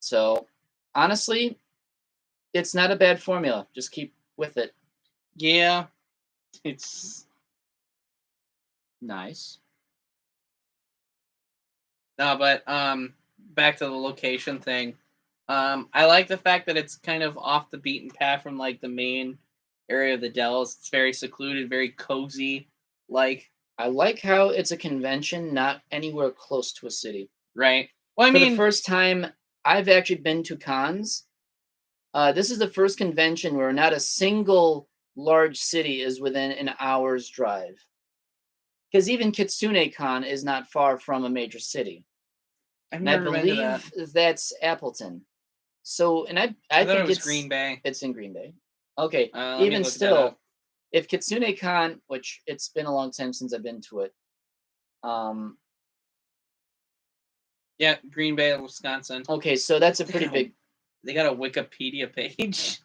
So honestly, it's not a bad formula. Just keep with it. Yeah. It's Nice. no, but back to the location thing. I like the fact that it's kind of off the beaten path from like the main area of the Dells. It's very secluded, very cozy. Like, I like how it's a convention, not anywhere close to a city. right? Well, I For the mean, first time I've actually been to cons, this is the first convention where not a single large city is within an hour's drive. Because even Kitsune Con is not far from a major city. I've And I never been to that. believe that's Appleton. So, and I I thought it think was Green Bay. it's in Green Bay. Okay, Let me even look that still, up. if Kitsune Con, which it's been a long time since I've been to it, Yeah, Green Bay, Wisconsin. okay, so that's a pretty big. They got a Wikipedia page.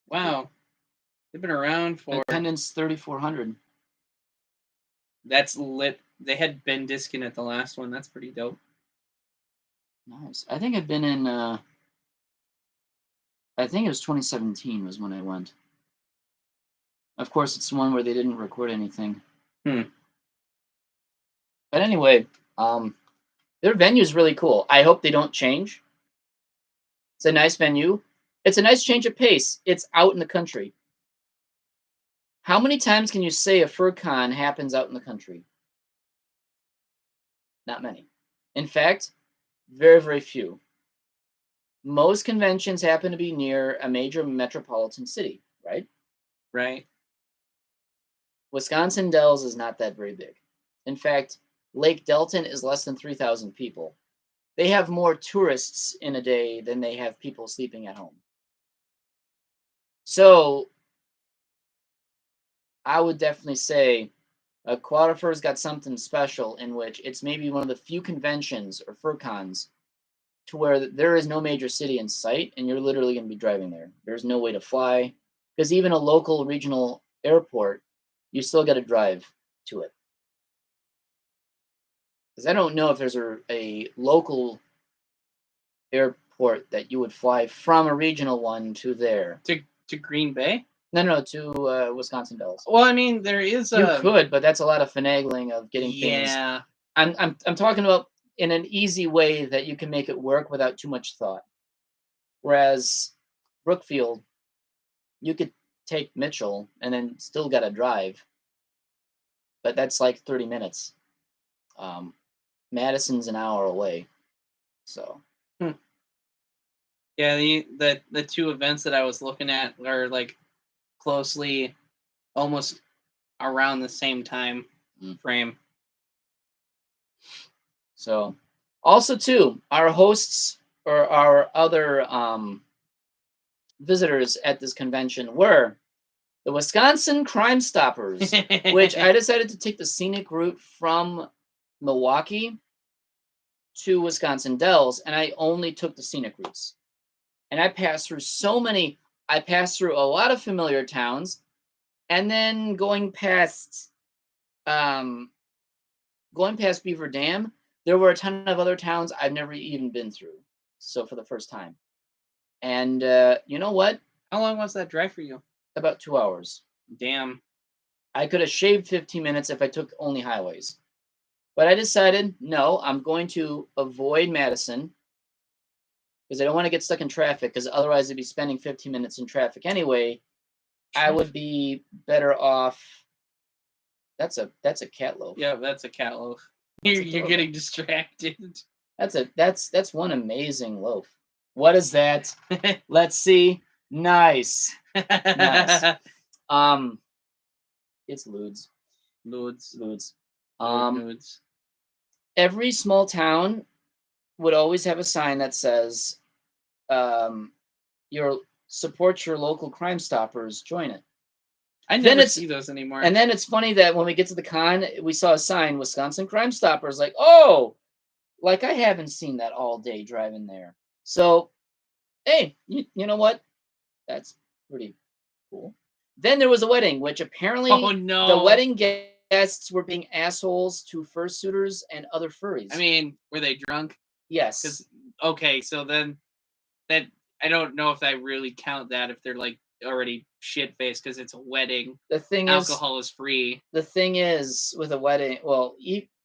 Wow, they've been around for. Attendance 3,400. That's lit. They had Ben Diskin at the last one. That's pretty dope. Nice. I think I've been in. I think it was 2017 was when I went. Of course, it's the one where they didn't record anything. But anyway, their venue is really cool. I hope they don't change. It's a nice venue. It's a nice change of pace. It's out in the country. How many times can you say a FurCon happens out in the country? Not many. In fact, very, very few. Most conventions happen to be near a major metropolitan city, right? Right. Wisconsin Dells is not that very big. In fact, Lake Delton is less than 3,000 people. They have more tourists in a day than they have people sleeping at home. So I would definitely say AquatiFur's got something special in which it's maybe one of the few conventions or FurCons to where there is no major city in sight and you're literally going to be driving there. There's no way to fly because even a local regional airport, you still got to drive to it. Because I don't know if there's a local airport that you would fly from a regional one to there. To Green Bay? No, to Wisconsin Dells. Well, I mean, there is You could, but that's a lot of finagling of getting things. Yeah. I'm talking about in an easy way that you can make it work without too much thought. Whereas Brookfield, you could take Mitchell and then still got to drive, but that's like 30 minutes. Madison's an hour away, so. Yeah, the two events that I was looking at are like closely, almost around the same time frame. So, also too, our hosts or our other visitors at this convention were the Wisconsin Crime Stoppers, which I decided to take the scenic route from Milwaukee to Wisconsin Dells, and I only took the scenic routes. And I passed through I passed through a lot of familiar towns, and then going past Beaver Dam, there were a ton of other towns I've never even been through. So for the first time. And you know what? How long was that drive for you? About 2 hours. Damn. I could have shaved 15 minutes if I took only highways. But I decided, no, I'm going to avoid Madison because I don't want to get stuck in traffic because otherwise I'd be spending 15 minutes in traffic anyway. I would be better off. That's a cat loaf. Yeah, that's a cat loaf. You're getting distracted. That's one amazing loaf. What is that? Let's see. Nice. Nice. It's Ludes. Ludes. Every small town would always have a sign that says, support your local Crime Stoppers, join it. I Then never see those anymore. And then it's funny that when we get to the con, we saw a sign, Wisconsin Crime Stoppers. Like, oh, like I haven't seen that all day driving there. So, hey, you know what? That's pretty cool. Then there was a wedding, which apparently Oh the no. wedding guests were being assholes to fursuiters and other furries. I mean, were they drunk? Yes. Okay, so then that I don't know if I really count that if they're like already shit faced because it's a wedding. The thing Alcohol is free. The thing is, with a wedding, well,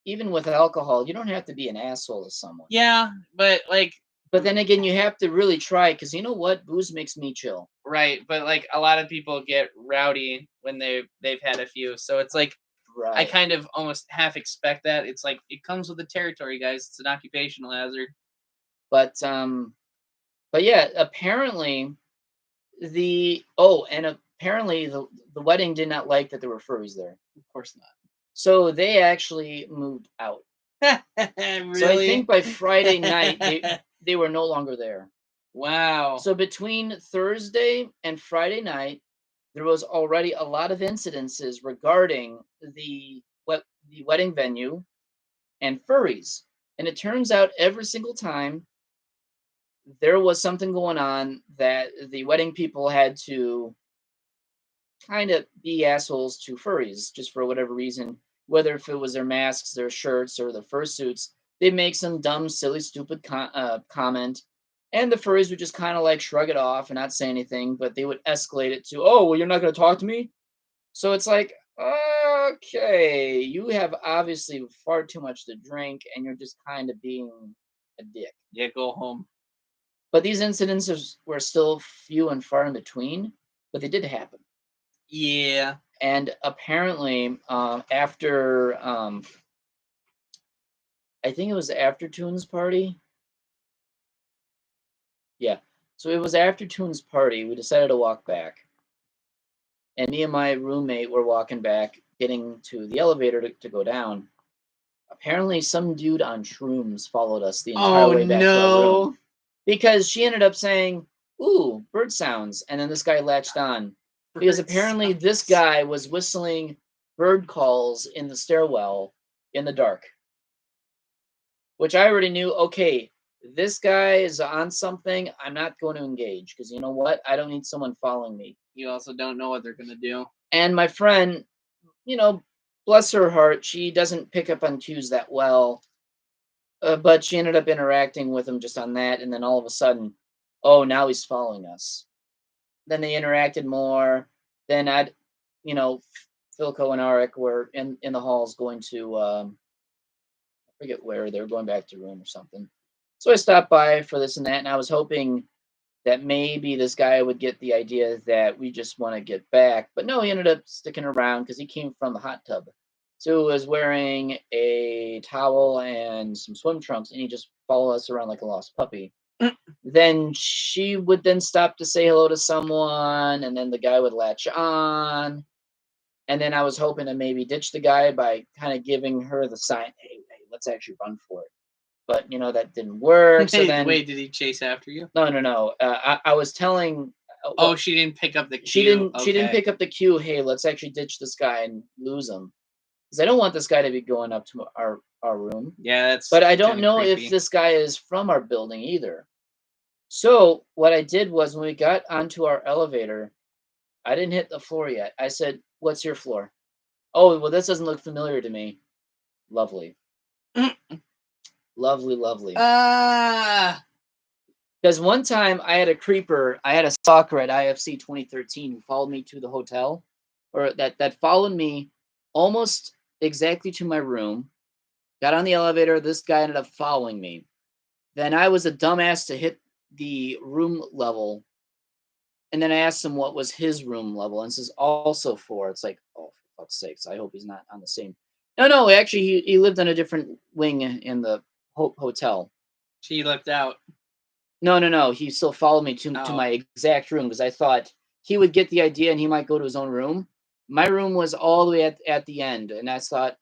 even with alcohol, you don't have to be an asshole to someone. Yeah, but like. But then again, you have to really try because you know what? Booze makes me chill. Right, but like a lot of people get rowdy when they've had a few, so it's like Right. I kind of almost half expect that. It's like it comes with the territory, guys. It's an occupational hazard. But yeah, apparently apparently the wedding did not like that there were furries there. Of course not. So they actually moved out. Really? So I think by Friday night they were no longer there. Wow. So between Thursday and Friday night, there was already a lot of incidences regarding the wedding venue and furries. And it turns out every single time there was something going on that the wedding people had to kind of be assholes to furries just for whatever reason, whether if it was their masks, their shirts, or their fursuits. They'd make some dumb, silly, stupid comment, and the furries would just kind of like shrug it off and not say anything, but they would escalate it to, oh, well, you're not going to talk to me? So it's like, okay, you have obviously far too much to drink, and you're just kind of being a dick. Yeah, go home. But these incidents were still few and far in between, but they did happen. Yeah. And apparently, after I think it was after Toon's party. Yeah. So it was after Toon's party. We decided to walk back. And me and my roommate were walking back, getting to the elevator to go down. Apparently, some dude on shrooms followed us the entire way back to our room. Because she ended up saying, ooh, bird sounds. And then this guy latched on. Because apparently this guy was whistling bird calls in the stairwell in the dark. Which I already knew, okay, this guy is on something. I'm not going to engage because you know what? I don't need someone following me. You also don't know what they're going to do. And my friend, bless her heart, she doesn't pick up on cues that well. But she ended up interacting with him just on that. And then all of a sudden, oh, now he's following us. Then they interacted more. Then Philco and Arik were in the halls going to I forget where they were going back to room or something. So I stopped by for this and that, and I was hoping that maybe this guy would get the idea that we just want to get back. But no, he ended up sticking around because he came from the hot tub. So he was wearing a towel and some swim trunks, and he just followed us around like a lost puppy. Then she would then stop to say hello to someone, and then the guy would latch on. And then I was hoping to maybe ditch the guy by kind of giving her the sign, hey, let's actually run for it. But, that didn't work. So then, wait, did he chase after you? No. I was telling. Oh, she didn't pick up the cue. She didn't pick up the cue. Hey, let's actually ditch this guy and lose him. Because I don't want this guy to be going up to our room. Yeah, that's. But I don't know creepy. if this guy is from our building either. So what I did was when we got onto our elevator, I didn't hit the floor yet. I said, "What's your floor?" Oh, well, this doesn't look familiar to me. Lovely. Lovely. Because one time I had a stalker at IFC 2013 who followed me to the hotel, or that followed me almost exactly to my room, got on the elevator, this guy ended up following me. Then I was a dumbass to hit the room level, and then I asked him what was his room level, and this is also 4. It's like, oh, for fuck's sakes, I hope he's not on the same. No, actually, he lived on a different wing in the hotel. She left out. No. He still followed me to my exact room because I thought he would get the idea and he might go to his own room. My room was all the way at the end, and I thought,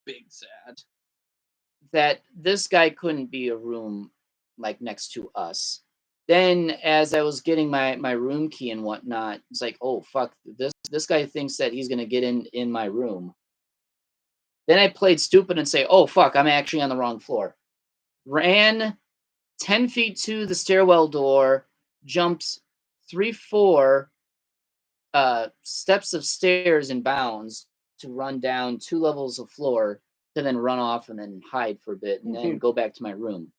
big sad, that this guy couldn't be a room like next to us. Then as I was getting my room key and whatnot, it's like, oh fuck, this guy thinks that he's gonna get in my room. Then I played stupid and say, oh fuck, I'm actually on the wrong floor. Ran 10 feet to the stairwell door, jumped 3, 4 steps of stairs in bounds to run down 2 levels of floor to then run off and then hide for a bit and then go back to my room.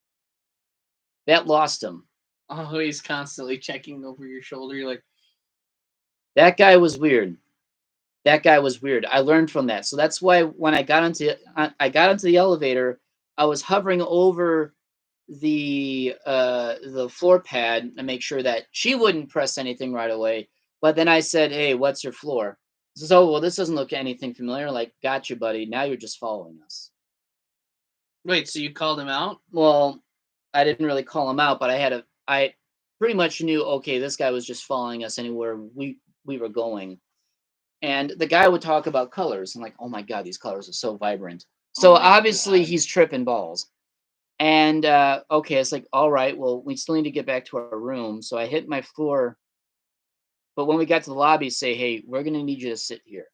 That lost him. Oh, he's constantly checking over your shoulder. You're like, that guy was weird. That guy was weird. I learned from that. So that's why when I got into the elevator, I was hovering over the floor pad to make sure that she wouldn't press anything right away. But then I said, "Hey, what's your floor?" So, well, this doesn't look anything familiar. Like, gotcha, buddy. Now you're just following us. wait, so you called him out? Well, I didn't really call him out, but I pretty much knew, okay, this guy was just following us anywhere we were going. And the guy would talk about colors. I'm like, oh my God, these colors are so vibrant. So obviously he's tripping balls. And okay, it's like, all right, well, we still need to get back to our room. So I hit my floor. But when we got to the lobby, say, hey, we're gonna need you to sit here.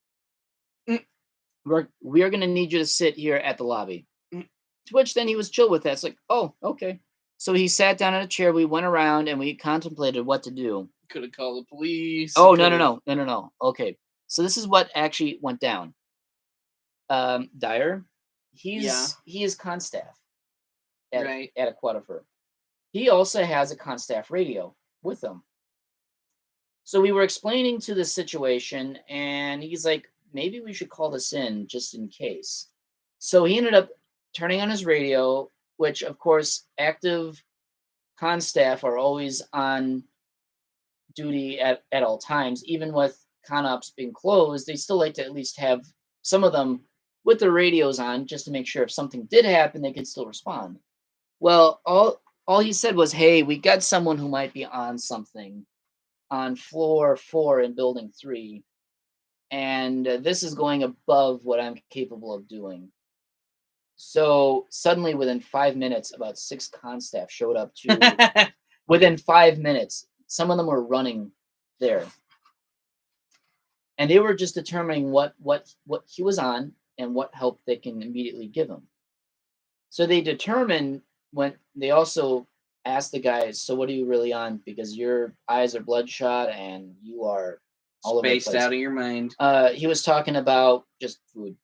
We are gonna need you to sit here at the lobby. To which then he was chill with that. It's like, oh, okay. So he sat down in a chair. We went around and we contemplated what to do. Could have called the police. Oh, no. Okay. So this is what actually went down. Dyer, he is constaff at AquatiFur. He also has a constaff radio with him. So we were explaining to the situation, and he's like, maybe we should call this in just in case. So he ended up turning on his radio, which of course active constaff are always on duty at all times. Even with con-ops being closed, they still like to at least have some of them with their radios on just to make sure if something did happen, they could still respond. Well, all he said was, hey, we got someone who might be on something on floor 4 in building 3, and this is going above what I'm capable of doing. So suddenly within 5 minutes, about 6 constaff showed up to within 5 minutes. Some of them were running there. And they were just determining what he was on and what help they can immediately give him. So they determined when they also asked the guys, so what are you really on? Because your eyes are bloodshot and you are all spaced over the place. Out of your mind. He was talking about just food.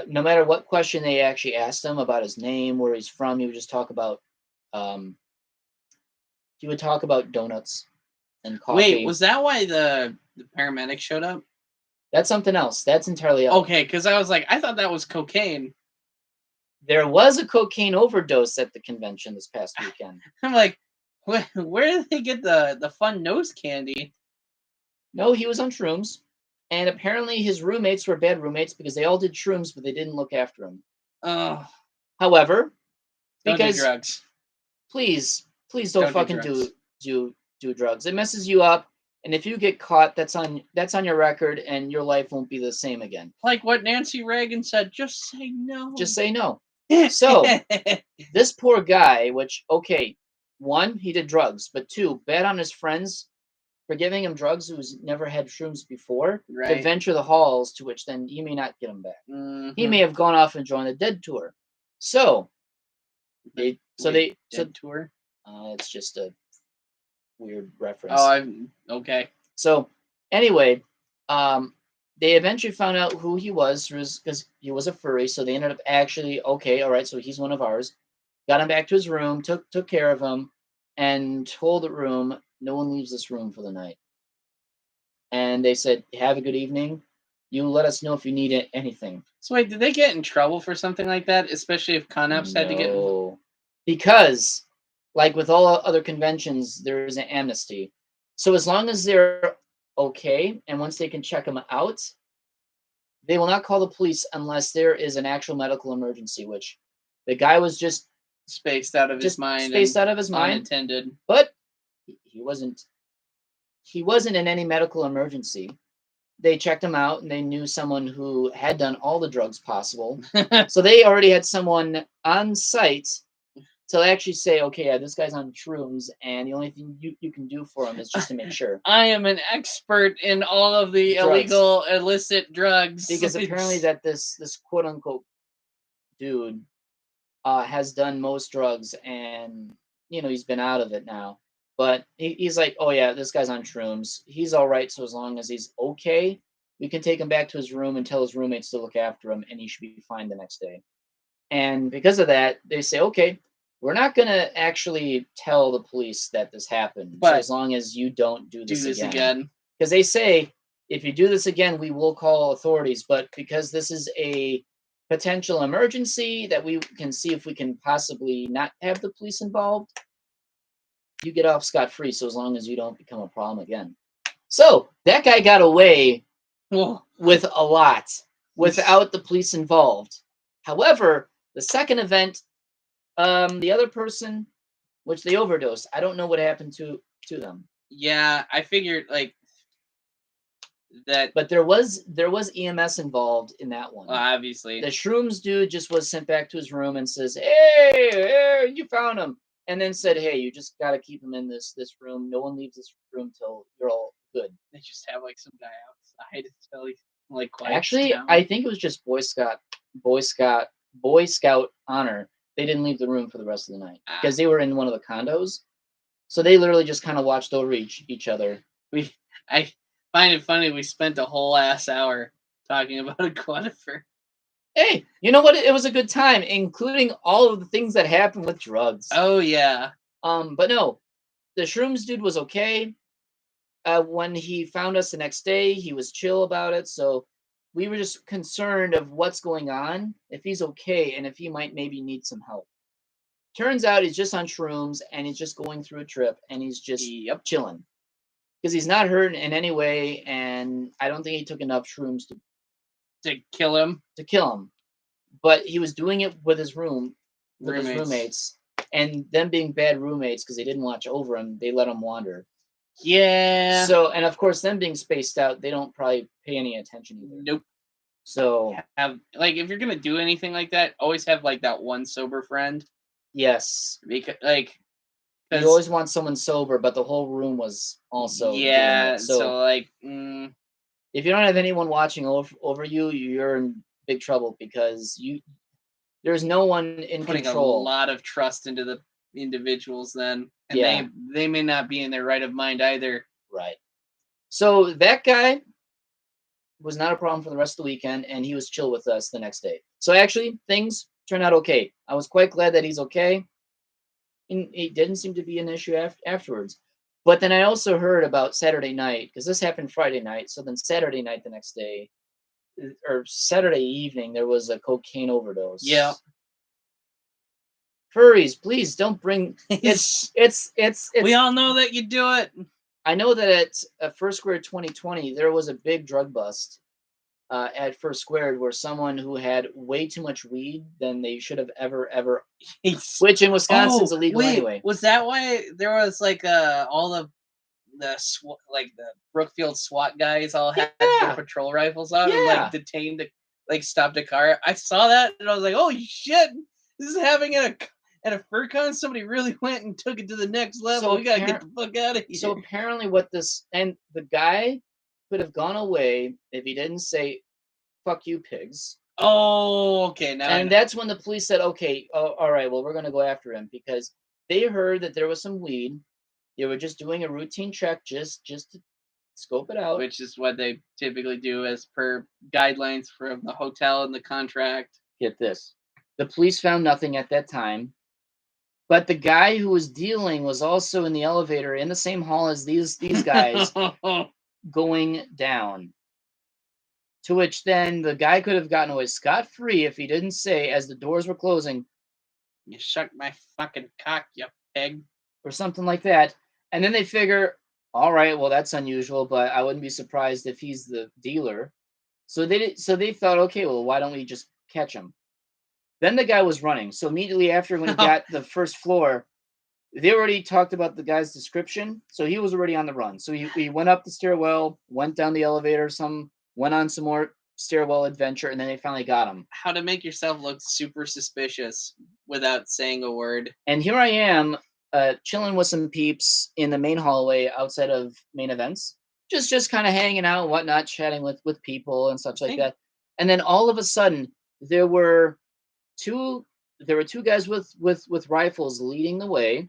No matter what question they actually asked him about his name, where he's from, he would just talk about donuts and coffee. Wait, was that why the paramedics showed up? That's something else. That's entirely else. Okay, because I was like, I thought that was cocaine. There was a cocaine overdose at the convention this past weekend. I'm like, where did they get the fun nose candy? No, he was on shrooms. And apparently his roommates were bad roommates because they all did shrooms, but they didn't look after him. Oh. However, don't because do drugs. Please don't fucking do drugs. It messes you up, and if you get caught, that's on your record, and your life won't be the same again. Like what Nancy Reagan said, just say no. Just say no. So this poor guy, which okay, 1, he did drugs, but 2, bad on his friends for giving him drugs who's never had shrooms before to venture the halls, to which then he may not get them back. Mm-hmm. He may have gone off and joined the Dead Tour. So tour. It's just a weird reference. Okay. So anyway, they eventually found out who he was because he was a furry. So they ended up actually, okay, all right, so he's one of ours. Got him back to his room, took care of him, and told the room, no one leaves this room for the night. And they said, have a good evening. You let us know if you need anything. So wait, did they get in trouble for something like that? Especially if con-ops had to get... Because, like with all other conventions, there is an amnesty. So as long as they're okay, and once they can check them out, they will not call the police unless there is an actual medical emergency, which the guy was just spaced out of his mind. Unattended. But he wasn't in any medical emergency. They checked him out, and they knew someone who had done all the drugs possible. So they already had someone on site till they actually say, okay, yeah, this guy's on shrooms, and the only thing you can do for him is just to make sure. I am an expert in all of the Drugs. illegal illicit drugs. Because apparently that this quote unquote dude has done most drugs, and he's been out of it now. But he's like, oh yeah, this guy's on shrooms. He's all right, so as long as he's okay, we can take him back to his room and tell his roommates to look after him, and he should be fine the next day. And because of that, they say, okay, we're not going to actually tell the police that this happened, so as long as you don't do this again. Because they say, if you do this again, we will call authorities. But because this is a potential emergency that we can see if we can possibly not have the police involved, you get off scot-free, so as long as you don't become a problem again. So that guy got away with a lot without the police involved. However, the second event, the other person, which they overdosed, I don't know what happened to them. Yeah, I figured like that. But there was EMS involved in that one. Obviously. The shrooms dude just was sent back to his room and says, hey, you found him. And then said, hey, you just got to keep him in this room. No one leaves this room till you're all good. They just have like some guy outside until he like quiets Actually, down. I think it was just Boy Scout honor. They didn't leave the room for the rest of the night because they were in one of the condos. So they literally just kind of watched over each other. I find it funny we spent a whole ass hour talking about AquatiFur. Hey, you know what? It was a good time, including all of the things that happened with drugs. Oh yeah. But no, the shrooms dude was okay. When he found us the next day, he was chill about it. So we were just concerned of what's going on, if he's okay, and if he might maybe need some help. Turns out he's just on shrooms, and he's just going through a trip, and he's just chilling. Because he's not hurt in any way, and I don't think he took enough shrooms to kill him. But he was doing it with his roommates, and them being bad roommates because they didn't watch over him, they let him wander. Yeah. So, and of course, them being spaced out, they don't probably pay any attention either. Nope. So, if you're gonna do anything like that, always have like that one sober friend. Yes. Because you always want someone sober, but the whole room was also doing it. So if you don't have anyone watching over you, you're in big trouble because there's no one in putting control. A lot of trust into the individuals then, and they may not be in their right of mind either. Right. So that guy was not a problem for the rest of the weekend, and he was chill with us the next day. So actually, things turned out okay. I was quite glad that he's okay. And it didn't seem to be an issue afterwards. But then I also heard about Saturday night, because this happened Friday night. So then Saturday night the next day, or Saturday evening, there was a cocaine overdose. Yeah. Furries, please don't bring it's we all know that you do it. I know that at First Square 2020 there was a big drug bust at First Square where someone who had way too much weed than they should have ever which in Wisconsin's illegal anyway. Was that why there was like all the Brookfield SWAT guys all had their patrol rifles out and like detained stopped a car? I saw that and I was like, oh shit, this is happening at a FurCon. Somebody really went and took it to the next level. So we gotta get the fuck out of here. So apparently the guy could have gone away if he didn't say, fuck you pigs. Oh, okay. Now and that's when the police said, okay, all right, well, we're going to go after him because they heard that there was some weed. They were just doing a routine check just to scope it out. Which is what they typically do as per guidelines from the hotel and the contract. Get this. The police found nothing at that time. But the guy who was dealing was also in the elevator in the same hall as these guys going down. To which then the guy could have gotten away scot-free if he didn't say, as the doors were closing, you sucked my fucking cock, you pig. Or something like that. And then they figure, all right, well, that's unusual, but I wouldn't be surprised if he's the dealer. So they thought, okay, well, why don't we just catch him? Then the guy was running. So immediately after when he got the first floor, they already talked about the guy's description. So he was already on the run. So he went up the stairwell, went down the elevator, went on some more stairwell adventure, and then they finally got him. How to make yourself look super suspicious without saying a word. And here I am, chilling with some peeps in the main hallway outside of main events, just kind of hanging out and whatnot, chatting with people and such like that. And then all of a sudden, there were two guys with rifles leading the way,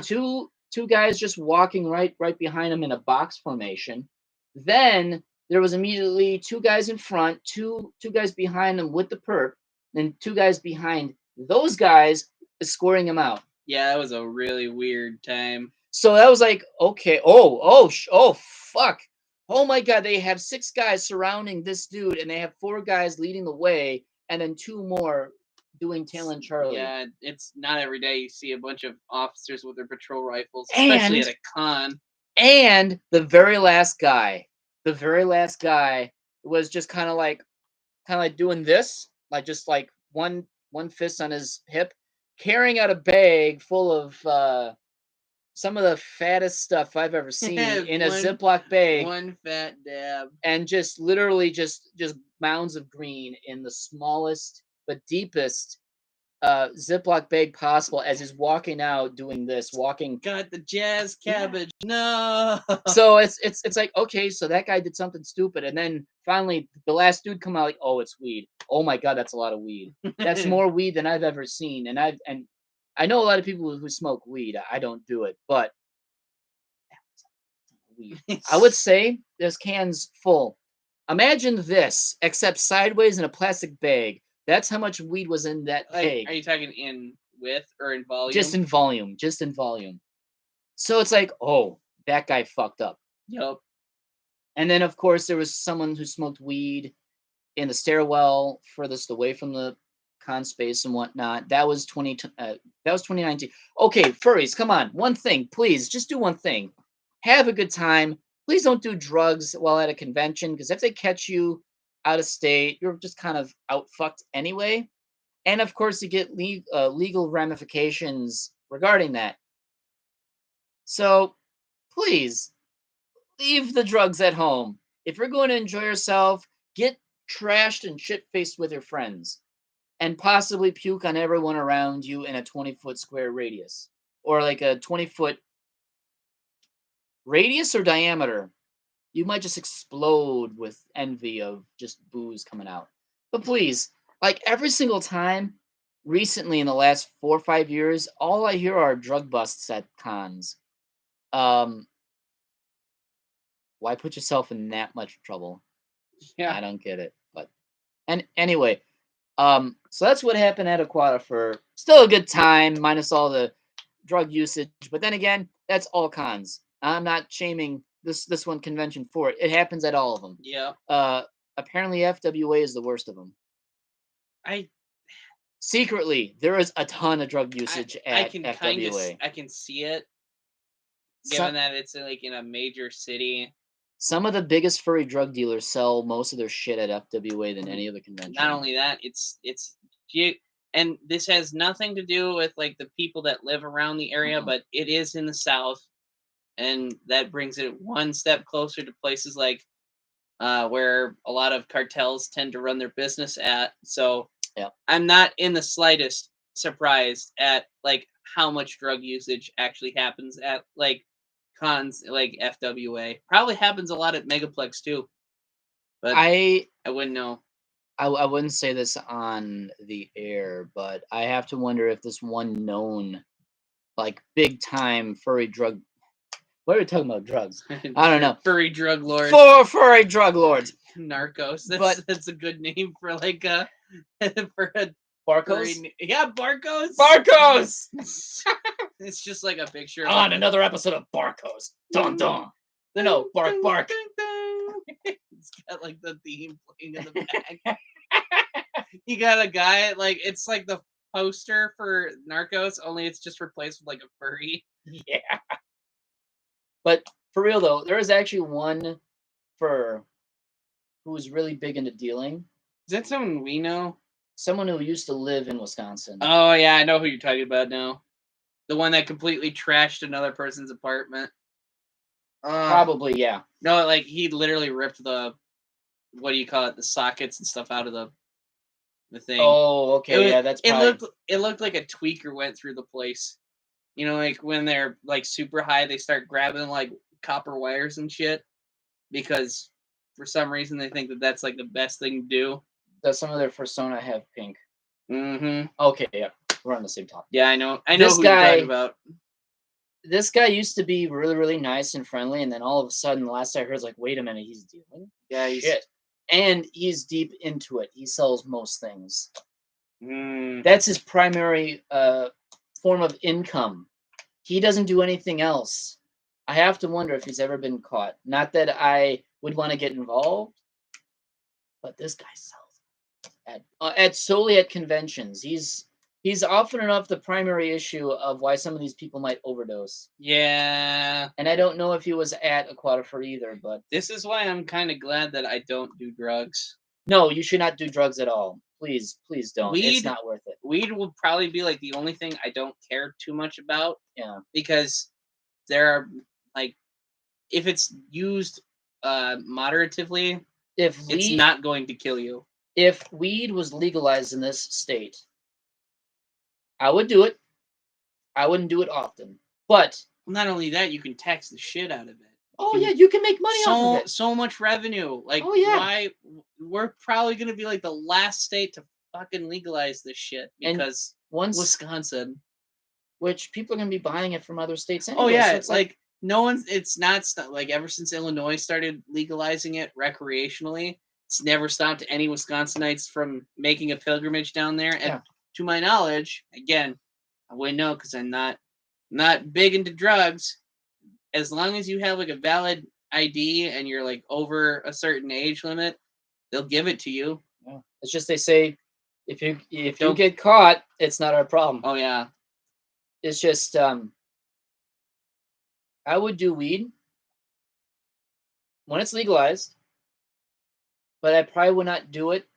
two guys just walking right behind them in a box formation. Then there was immediately two guys in front, two guys behind them with the perp, then two guys behind those guys escorting him out. Yeah, that was a really weird time. So that was like, okay, fuck. Oh my god, they have 6 guys surrounding this dude, and they have 4 guys leading the way, and then 2 more doing Talon Charlie. Yeah, it's not every day you see a bunch of officers with their patrol rifles, especially at a con. And the very last guy was just kind of like doing this, like just like one fist on his hip, carrying out a bag full of some of the fattest stuff I've ever seen in a Ziploc bag. One fat dab. And just literally just mounds of green in the smallest but deepest Ziploc bag possible as he's walking out doing this, Got the jazz cabbage. Yeah. No. So it's like, okay, so that guy did something stupid, and then finally the last dude come out like, oh, it's weed. Oh my god, that's a lot of weed. That's more weed than I've ever seen. And I know a lot of people who smoke weed. I don't do it, but weed. I would say there's cans full. Imagine this, except sideways in a plastic bag. That's how much weed was in that bag. Are you talking in width or in volume? Just in volume. So it's like, oh, that guy fucked up. Yep. And then, of course, there was someone who smoked weed in the stairwell furthest away from the con space and whatnot. That was 2019. Okay, furries, come on. One thing, please. Just do one thing. Have a good time. Please don't do drugs while at a convention, because if they catch you out of state, you're just kind of out fucked anyway. And of course, you get legal ramifications regarding that. So please leave the drugs at home. If you're going to enjoy yourself, get trashed and shit-faced with your friends, and possibly puke on everyone around you in a 20-foot square radius, or like a 20-foot radius or diameter. You might just explode with envy of just booze coming out. But please, like every single time recently in the last 4 or 5 years, all I hear are drug busts at cons. Why put yourself in that much trouble? Yeah, I don't get it. But anyway, so that's what happened at AquatiFur. Still a good time, minus all the drug usage. But then again, that's all cons. I'm not shaming this one convention for it. It happens at all of them. Yeah. Apparently FWA is the worst of them. Secretly, there is a ton of drug usage at FWA. I can see it, given that it's like in a major city. Some of the biggest furry drug dealers sell most of their shit at FWA than any other convention. Not only that, and this has nothing to do with like the people that live around the area, but it is in the South. And that brings it one step closer to places like where a lot of cartels tend to run their business at. So yeah. I'm not in the slightest surprised at like how much drug usage actually happens at like cons like FWA. Probably happens a lot at Megaplex too. But I wouldn't know. I wouldn't say this on the air, but I have to wonder if this one known like big time furry drug. What are we talking about? Drugs? I don't know. Furry drug lords. Furry drug lords. Narcos. That's a good name for like for a Barcos. Yeah, Barcos. Barcos. It's just like a picture. On another episode of Barcos. Dun dun. No, bark. It's got like the theme playing in the back. You got a guy like it's like the poster for Narcos, only it's just replaced with like a furry. Yeah. But for real though, there is actually one fur who is really big into dealing. Is that someone we know? Someone who used to live in Wisconsin. Oh yeah, I know who you're talking about now. The one that completely trashed another person's apartment. Probably, yeah. No, like he literally ripped the what do you call it, the sockets and stuff out of the thing. Oh, okay, yeah, that's probably... It looked like a tweaker went through the place. You know, like when they're like super high, they start grabbing like copper wires and shit because for some reason they think that that's like the best thing to do. Does some of their fursona have pink? Mm-hmm. Okay, yeah, we're on the same topic. Yeah, I know This who guy- you're talking about. This guy used to be really, really nice and friendly, and then all of a sudden, the last I heard, is like, wait a minute, he's dealing? Yeah, Shit. And he's deep into it. He sells most things. Mm. That's his primary form of income. He doesn't do anything else. I have to wonder if he's ever been caught. Not that I would want to get involved, but this guy sells at solely at conventions. He's often enough the primary issue of why some of these people might overdose. Yeah. And I don't know if he was at AquatiFur either, but this is why I'm kind of glad that I don't do drugs. No, you should not do drugs at all. Please don't. It's Weed- not worth it. Weed will probably be like the only thing I don't care too much about. Yeah. Because there are like, if it's used moderatively, If it's not going to kill you. If weed was legalized in this state, I would do it. I wouldn't do it often. But Not only that, you can tax the shit out of it. oh yeah, you can make money off of it. So much revenue. Like, Oh, yeah. why? We're probably gonna be like the last state to fucking legalize this shit And because Once, Wisconsin. which people are gonna be buying it from other states anyway. Oh yeah, so it's like no one's. It's not like ever since Illinois started legalizing it recreationally, it's never stopped any Wisconsinites from making a pilgrimage down there. And Yeah. to my knowledge, again, I wouldn't know because I'm not big into drugs. As long as you have like a valid ID and you're like over a certain age limit, they'll give it to you. yeah. It's just they say if you Don't- get caught, it's not our problem. Oh yeah. It's just I would do weed when it's legalized, but I probably would not do it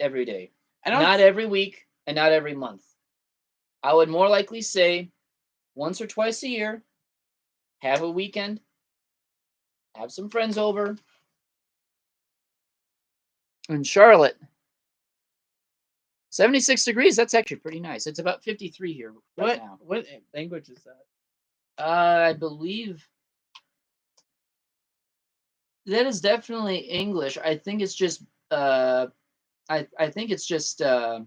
every day. Not every week and not every month. I would more likely say once or twice a year, have a weekend, have some friends over. In Charlotte, 76 degrees, that's actually pretty nice. It's about 53 here right now. What language is that? I believe that is definitely English. I think it's just I think it's just the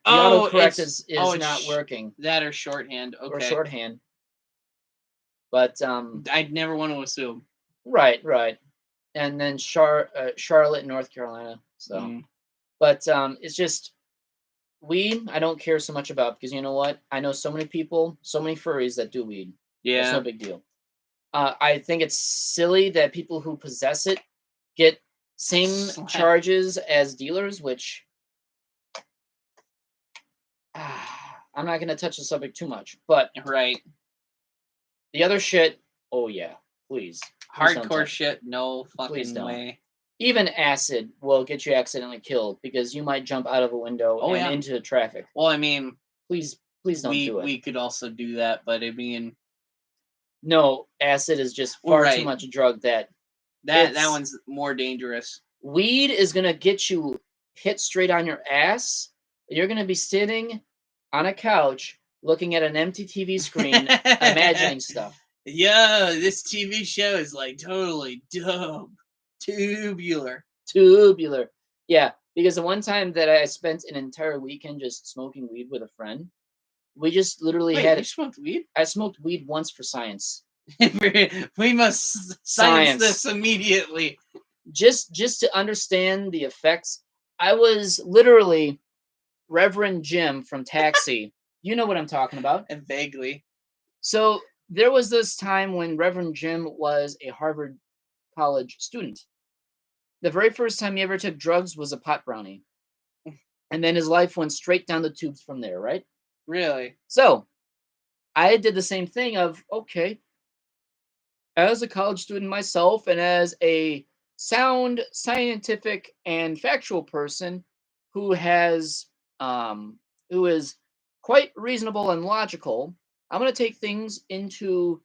autocorrect is not working. That or shorthand. Okay. Or shorthand. But I'd never want to assume. Right. And then Charlotte, North Carolina. So but it's just weed I don't care so much about because you know what? I know so many people, so many furries that do weed. Yeah. It's no big deal. I think it's silly that people who possess it get same charges as dealers, which I'm not going to touch the subject too much. But right. The other shit, oh yeah, please. Hardcore shit, no fucking don't. way. Even acid will get you accidentally killed because you might jump out of a window into the traffic. Well, I mean, please don't do it. We could also do that, but I mean, no, acid is just far too much drug that one's more dangerous. Weed is gonna get you hit straight on your ass. You're gonna be sitting on a couch looking at an empty TV screen, imagining stuff. Yeah, this TV show is like totally dumb. Tubular. Yeah, because the one time that I spent an entire weekend just smoking weed with a friend, we just literally you smoked weed? I smoked weed once for science. We must science this immediately. Just to understand the effects. I was literally Reverend Jim from Taxi. You know what I'm talking about. And vaguely. So there was this time when Reverend Jim was a Harvard College student. The very first time he ever took drugs was a pot brownie. And then his life went straight down the tubes from there, right? Really? So I did the same thing of, okay, as a college student myself and as a sound, scientific, and factual person who is quite reasonable and logical, I'm going to take things into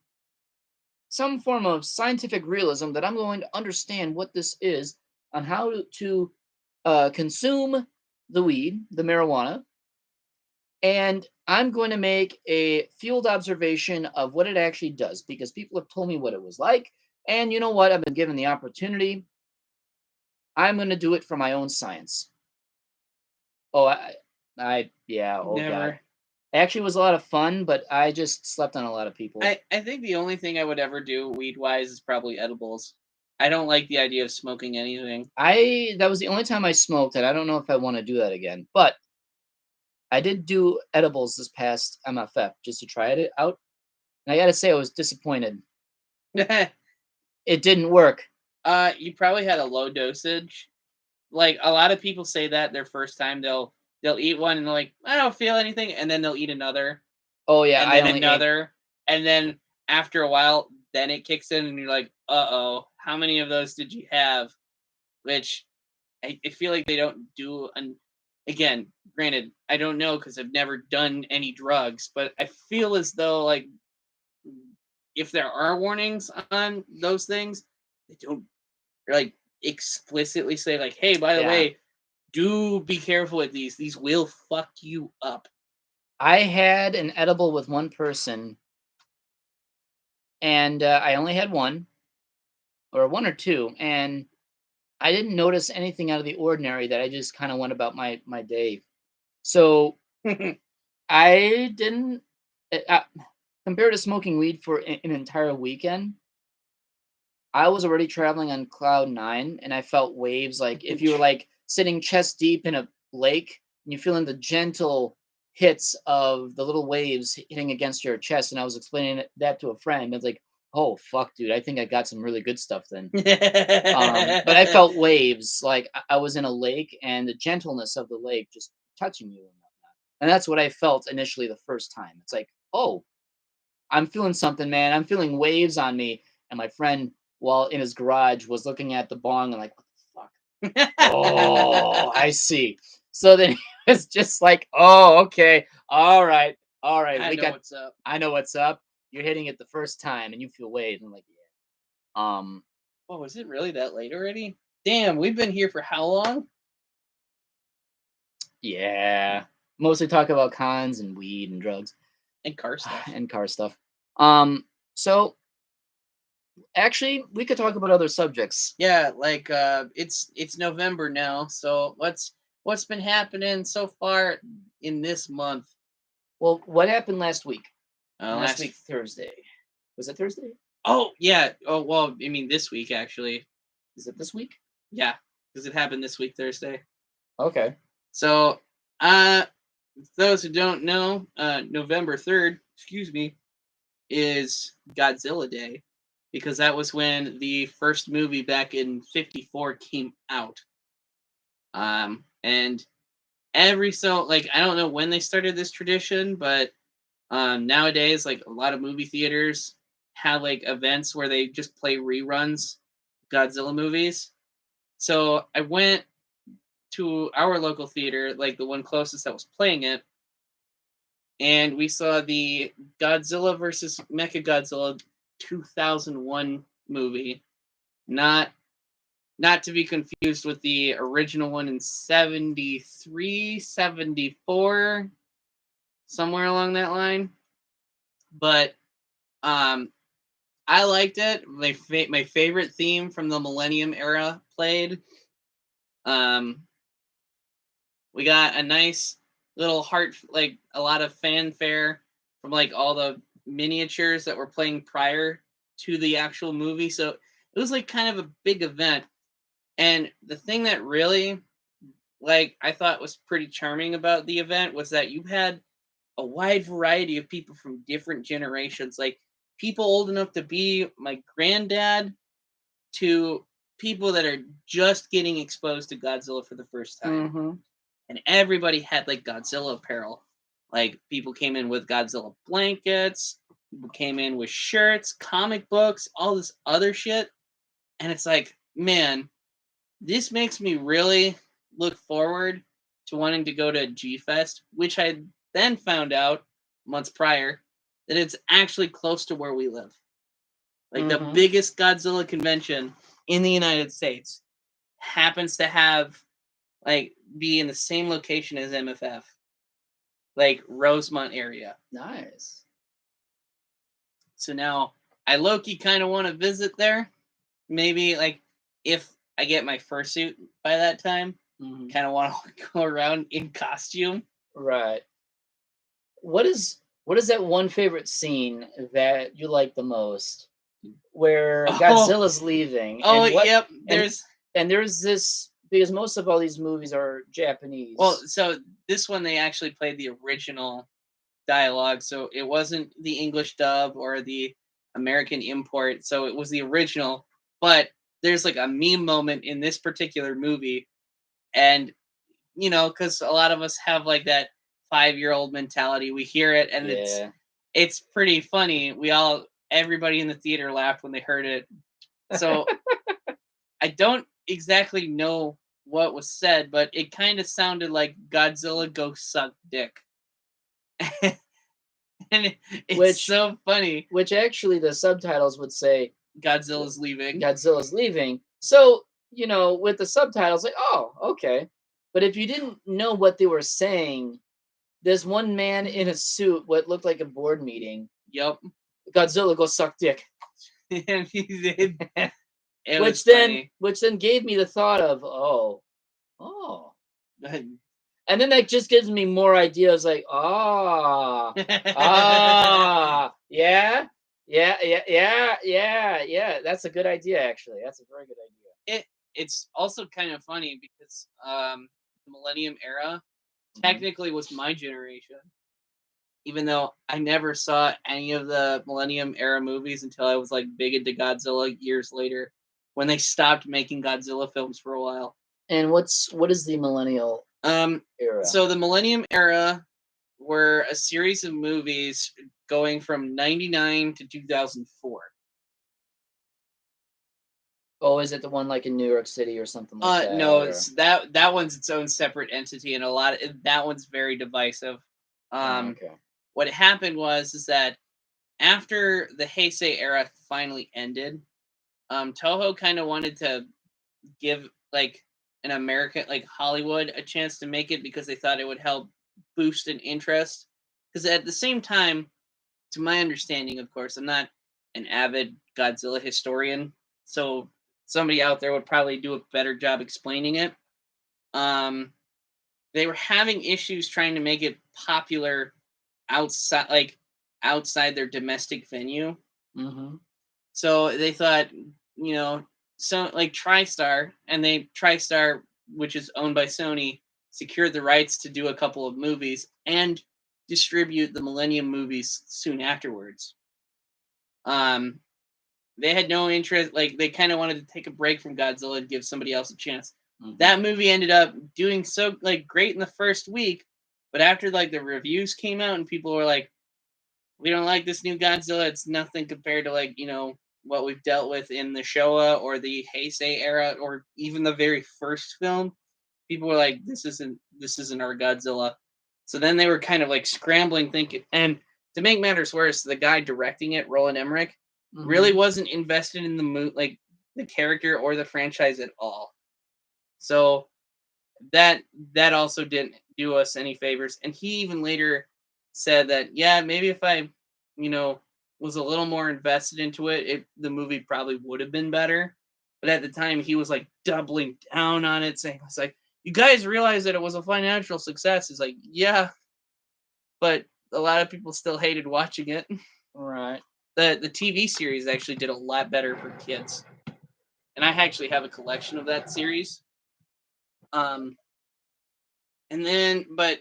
some form of scientific realism that I'm going to understand what this is. on how to consume the weed, the marijuana, and I'm going to make a field observation of what it actually does because people have told me what it was like. And you know what? I've been given the opportunity. I'm going to do it for my own science. Oh, yeah. Oh, God. Never. Actually, it was a lot of fun, but I just slept on a lot of people. I think the only thing I would ever do weed wise is probably edibles. I don't like the idea of smoking anything. That was the only time I smoked, and I don't know if I want to do that again. But I did do edibles this past MFF just to try it out. And I got to say, I was disappointed. It didn't work. You probably had a low dosage. Like a lot of people say that their first time they'll eat one and they're like, I don't feel anything, and then they'll eat another, Oh, yeah. and I then only ate. another, and then after a while, then it kicks in, and you're like, oh, how many of those did you have? Which I feel like they don't do. Again, granted, I don't know because I've never done any drugs, but I feel as though like if there are warnings on those things, they don't like explicitly say like, hey, by the Yeah. way, do be careful with these. These will fuck you up. I had an edible with one person, and I only had one or two, and I didn't notice anything out of the ordinary. That I just kind of went about my day. So I didn't compared to smoking weed for an entire weekend. I was already traveling on cloud nine, and I felt waves. Like if you were like sitting chest deep in a lake, and you're feeling the gentle hits of the little waves hitting against your chest. And I was explaining that to a friend. It's like, oh fuck, dude, I think I got some really good stuff then. But I felt waves, like I was in a lake, and the gentleness of the lake just touching you and whatnot. And that's what I felt initially the first time. It's like, oh, I'm feeling something, man. I'm feeling waves on me. And my friend, while in his garage, was looking at the bong and like, what the fuck? Oh, I see. So then he was just like, oh, okay. All right. All right. I know what's up. I know what's up. You're hitting it the first time and you feel waves. And I'm like, yeah. Oh, is it really that late already? Damn, we've been here for how long? Yeah. Mostly talk about cons and weed and drugs. And car stuff. And car stuff. So actually we could talk about other subjects. Yeah, like it's November now, so what's been happening so far in this month? Well, what happened last week? Last week Thursday. Was it Thursday? Oh yeah. Oh well, I mean this week actually. Is it this week? Yeah, because it happened this week Thursday. Okay. So those who don't know, November 3rd, excuse me, is Godzilla Day, because that was when the first movie back in '54 came out. And every so like I don't know when they started this tradition, but nowadays like a lot of movie theaters have like events where they just play reruns Godzilla movies. So I went to our local theater, like the one closest that was playing it, and we saw the Godzilla versus Mechagodzilla 2001 movie. Not to be confused with the original one in 73, 74, somewhere along that line. But I liked it. My favorite theme from the Millennium era played. We got a nice little heart, like a lot of fanfare from like all the miniatures that were playing prior to the actual movie. So it was like kind of a big event. And the thing that really like I thought was pretty charming about the event was that you had a wide variety of people from different generations, like people old enough to be my granddad to people that are just getting exposed to Godzilla for the first time. Mm-hmm. And everybody had like Godzilla apparel. Like people came in with Godzilla blankets, people came in with shirts, comic books, all this other shit. And it's like, man, this makes me really look forward to wanting to go to G Fest, which I then found out months prior that it's actually close to where we live. Like the biggest Godzilla convention in the United States happens to have like be in the same location as MFF, like Rosemont area. Nice. So now I low-key kind of want to visit there. Maybe like if I get my fursuit by that time, kind of want to go around in costume. Right. What is that one favorite scene that you like the most? Where Godzilla's leaving. Oh, and what, yep. There's this, because most of all these movies are Japanese. Well, so this one they actually played the original dialogue, so it wasn't the English dub or the American import, so it was the original. But there's like a meme moment in this particular movie, and you know, because a lot of us have like that 5-year-old mentality. We hear it, and it's pretty funny. Everybody in the theater laughed when they heard it. So I don't exactly know what was said, but it kind of sounded like Godzilla go suck dick. And it's so funny. Which actually the subtitles would say Godzilla's leaving. Godzilla's leaving. So, you know, with the subtitles, like, oh, okay. But if you didn't know what they were saying, there's one man in a suit, what looked like a board meeting. Yep. Godzilla go suck dick. And he did. Which then gave me the thought of, oh. And then that just gives me more ideas, like, yeah. That's a good idea, actually. That's a very good idea. It's also kind of funny because the Millennium Era technically was my generation, even though I never saw any of the Millennium Era movies until I was like big into Godzilla years later, when they stopped making Godzilla films for a while. And what is the Millennial Era? So the Millennium Era were a series of movies going from 99 to 2004. Oh, is it the one like in New York City or something like that? No, it's that one's its own separate entity, and that one's very divisive. Okay. What happened was that after the Heisei era finally ended, Toho kind of wanted to give like an American, like Hollywood, a chance to make it because they thought it would help boost an interest. Because at the same time, to my understanding, of course, I'm not an avid Godzilla historian, so somebody out there would probably do a better job explaining it. They were having issues trying to make it popular outside their domestic venue. So they thought, you know, so like TriStar, which is owned by Sony, secured the rights to do a couple of movies and distribute the Millennium movies soon afterwards. They had no interest, like they kind of wanted to take a break from Godzilla and give somebody else a chance. That movie ended up doing so like great in the first week, but after like the reviews came out and people were like, we don't like this new Godzilla, it's nothing compared to like, you know, what we've dealt with in the Showa or the Heisei era or even the very first film. People were like, this isn't our Godzilla. So then they were kind of like scrambling thinking, and to make matters worse, the guy directing it, Roland Emmerich, really wasn't invested in the character or the franchise at all. So that also didn't do us any favors. And he even later said that, yeah, maybe if I, you know, was a little more invested into it, the movie probably would have been better. But at the time, he was like doubling down on it, saying, "It's like, you guys realize that it was a financial success." It's like, yeah, but a lot of people still hated watching it. Right. The TV series actually did a lot better for kids, and I actually have a collection of that series. And then, but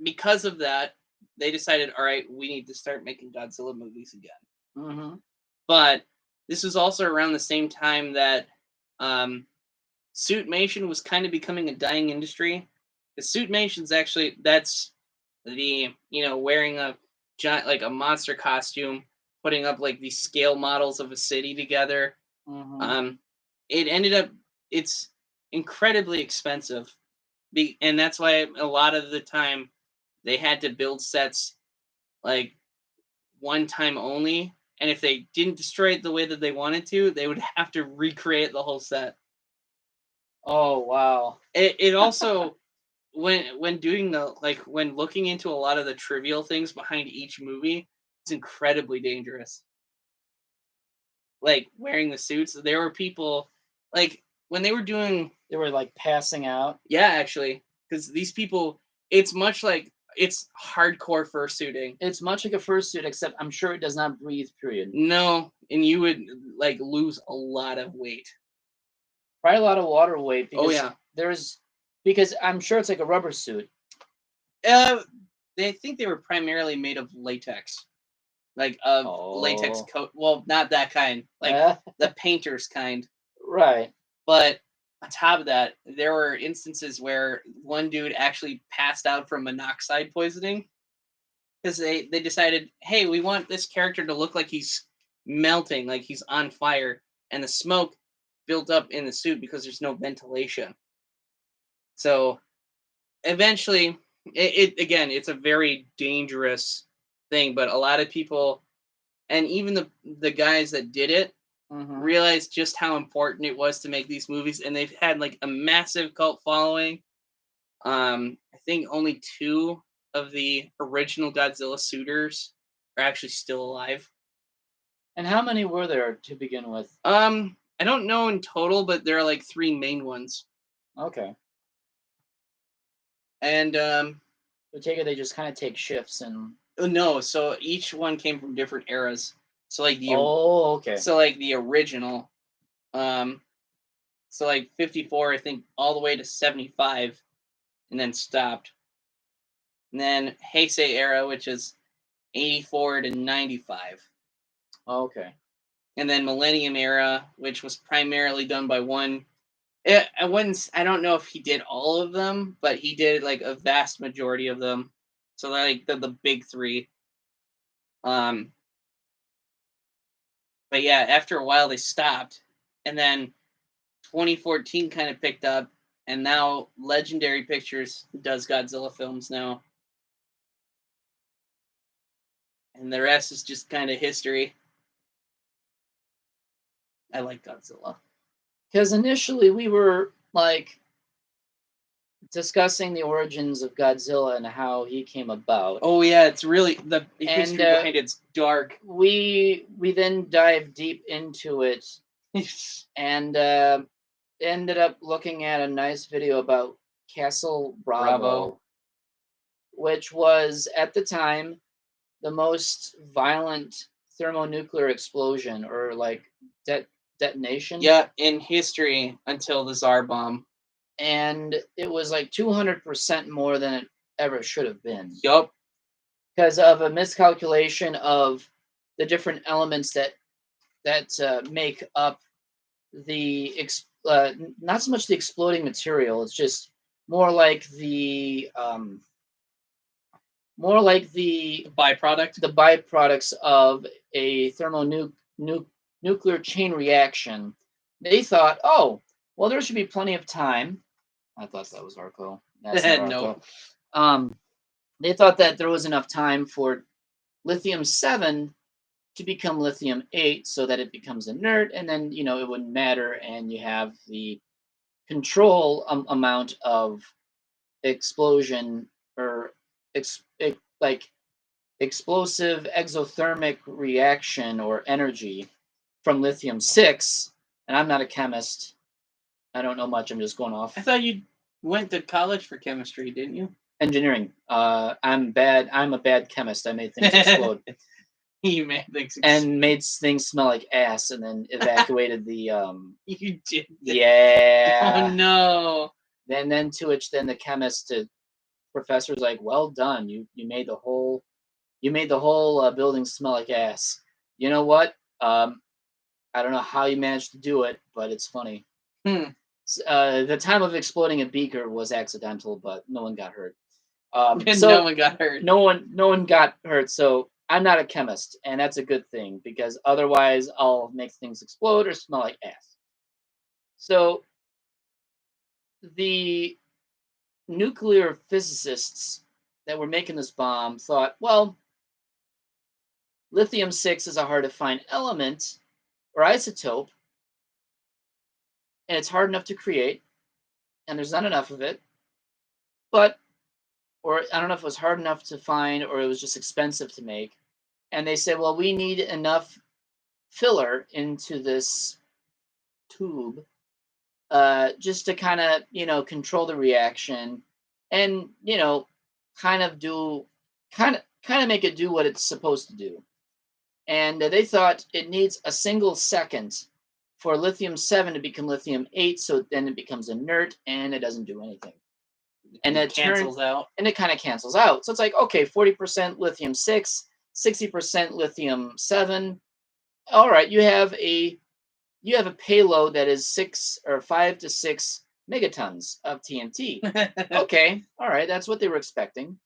because of that, they decided, all right, we need to start making Godzilla movies again. But this was also around the same time that Suitmation was kind of becoming a dying industry. Because Suitmation's actually, that's the, you know, wearing a giant, like a monster costume, putting up like these scale models of a city together. It ended up, it's incredibly expensive. And that's why a lot of the time they had to build sets like one time only. And if they didn't destroy it the way that they wanted to, they would have to recreate the whole set. Oh wow. It also when doing the when looking into a lot of the trivial things behind each movie, it's incredibly dangerous. Like wearing the suits, there were people like when they were doing They were like passing out. yeah, actually, because these people, it's much like it's hardcore fursuiting. It's much like a fursuit, except I'm sure it does not breathe. Period. No, and you would like lose a lot of weight. Probably a lot of water weight Oh because yeah. because I'm sure it's like a rubber suit. Uh, they think they were primarily made of latex, like of latex Oh. coat. Well, not that kind, like the painter's kind. Right. But on top of that, there were instances where one dude actually passed out from monoxide poisoning because they decided, hey, we want this character to look like he's melting, like he's on fire, and the smoke built up in the suit because there's no ventilation. So eventually, it again, it's a very dangerous thing, but a lot of people, and even the guys that did it, realized just how important it was to make these movies, and they've had like a massive cult following. I think only 2 of the original Godzilla suitors are actually still alive. And how many were there to begin with? I don't know in total, but there are like 3 main ones. Okay. And I take it they just kind of take shifts and. no, so each one came from different eras. So like Oh, okay. the original, um, so like 54, I think, all the way to 75, and then stopped. And then Heisei era, which is 84 to 95. Okay. And then Millennium era, which was primarily done by one. I don't know if he did all of them, but he did like a vast majority of them. So like the big 3. Um, but yeah, after a while they stopped, and then 2014 kind of picked up, and now Legendary Pictures does Godzilla films now, and the rest is just kind of history. I like Godzilla. Because initially we were like discussing the origins of Godzilla and how he came about. Oh yeah, it's really the history behind it's dark. We then dived deep into it and ended up looking at a nice video about Castle Bravo, which was at the time the most violent thermonuclear explosion or like detonation. Yeah, in history until the Tsar bomb. And it was like 200% more than it ever should have been. Yup. Because of a miscalculation of the different elements that make up the not so much the exploding material. It's just more like the byproduct. The byproducts of a nuclear chain reaction. They thought, oh, well, there should be plenty of time. I thought that was Arco. That's not Arco. No. They thought that there was enough time for lithium-7 to become lithium-8 so that it becomes inert, and then it wouldn't matter, and you have the control amount of explosion or like explosive exothermic reaction or energy from lithium-6. And I'm not a chemist. I don't know much. I'm just going off. I thought you went to college for chemistry, didn't you? Engineering. I'm bad. I'm a bad chemist. I made things explode. You made things and made things smell like ass, and then evacuated the. You did. Yeah. Oh no. Then to which then the chemist professor's like, well done. You made the whole building smell like ass. You know what? I don't know how you managed to do it, but it's funny. The time of exploding a beaker was accidental, but no one got hurt. So no one got hurt. No one got hurt. So I'm not a chemist, and that's a good thing because otherwise I'll make things explode or smell like ass. So the nuclear physicists that were making this bomb thought, well, lithium-6 is a hard to find element or isotope, and it's hard enough to create. and there's not enough of it. But, or I don't know if it was hard enough to find or it was just expensive to make. And they said, well, we need enough filler into this tube just to kind of, control the reaction and, kind of make it do what it's supposed to do. And they thought it needs a single second for lithium-7 to become lithium-8, so then it becomes inert and it doesn't do anything. And it cancels out. And it kind of cancels out. So it's like, okay, 40% lithium-6, 60% lithium-7. All right, you have a payload that is 5 to 6 megatons of TNT. Okay, all right, that's what they were expecting.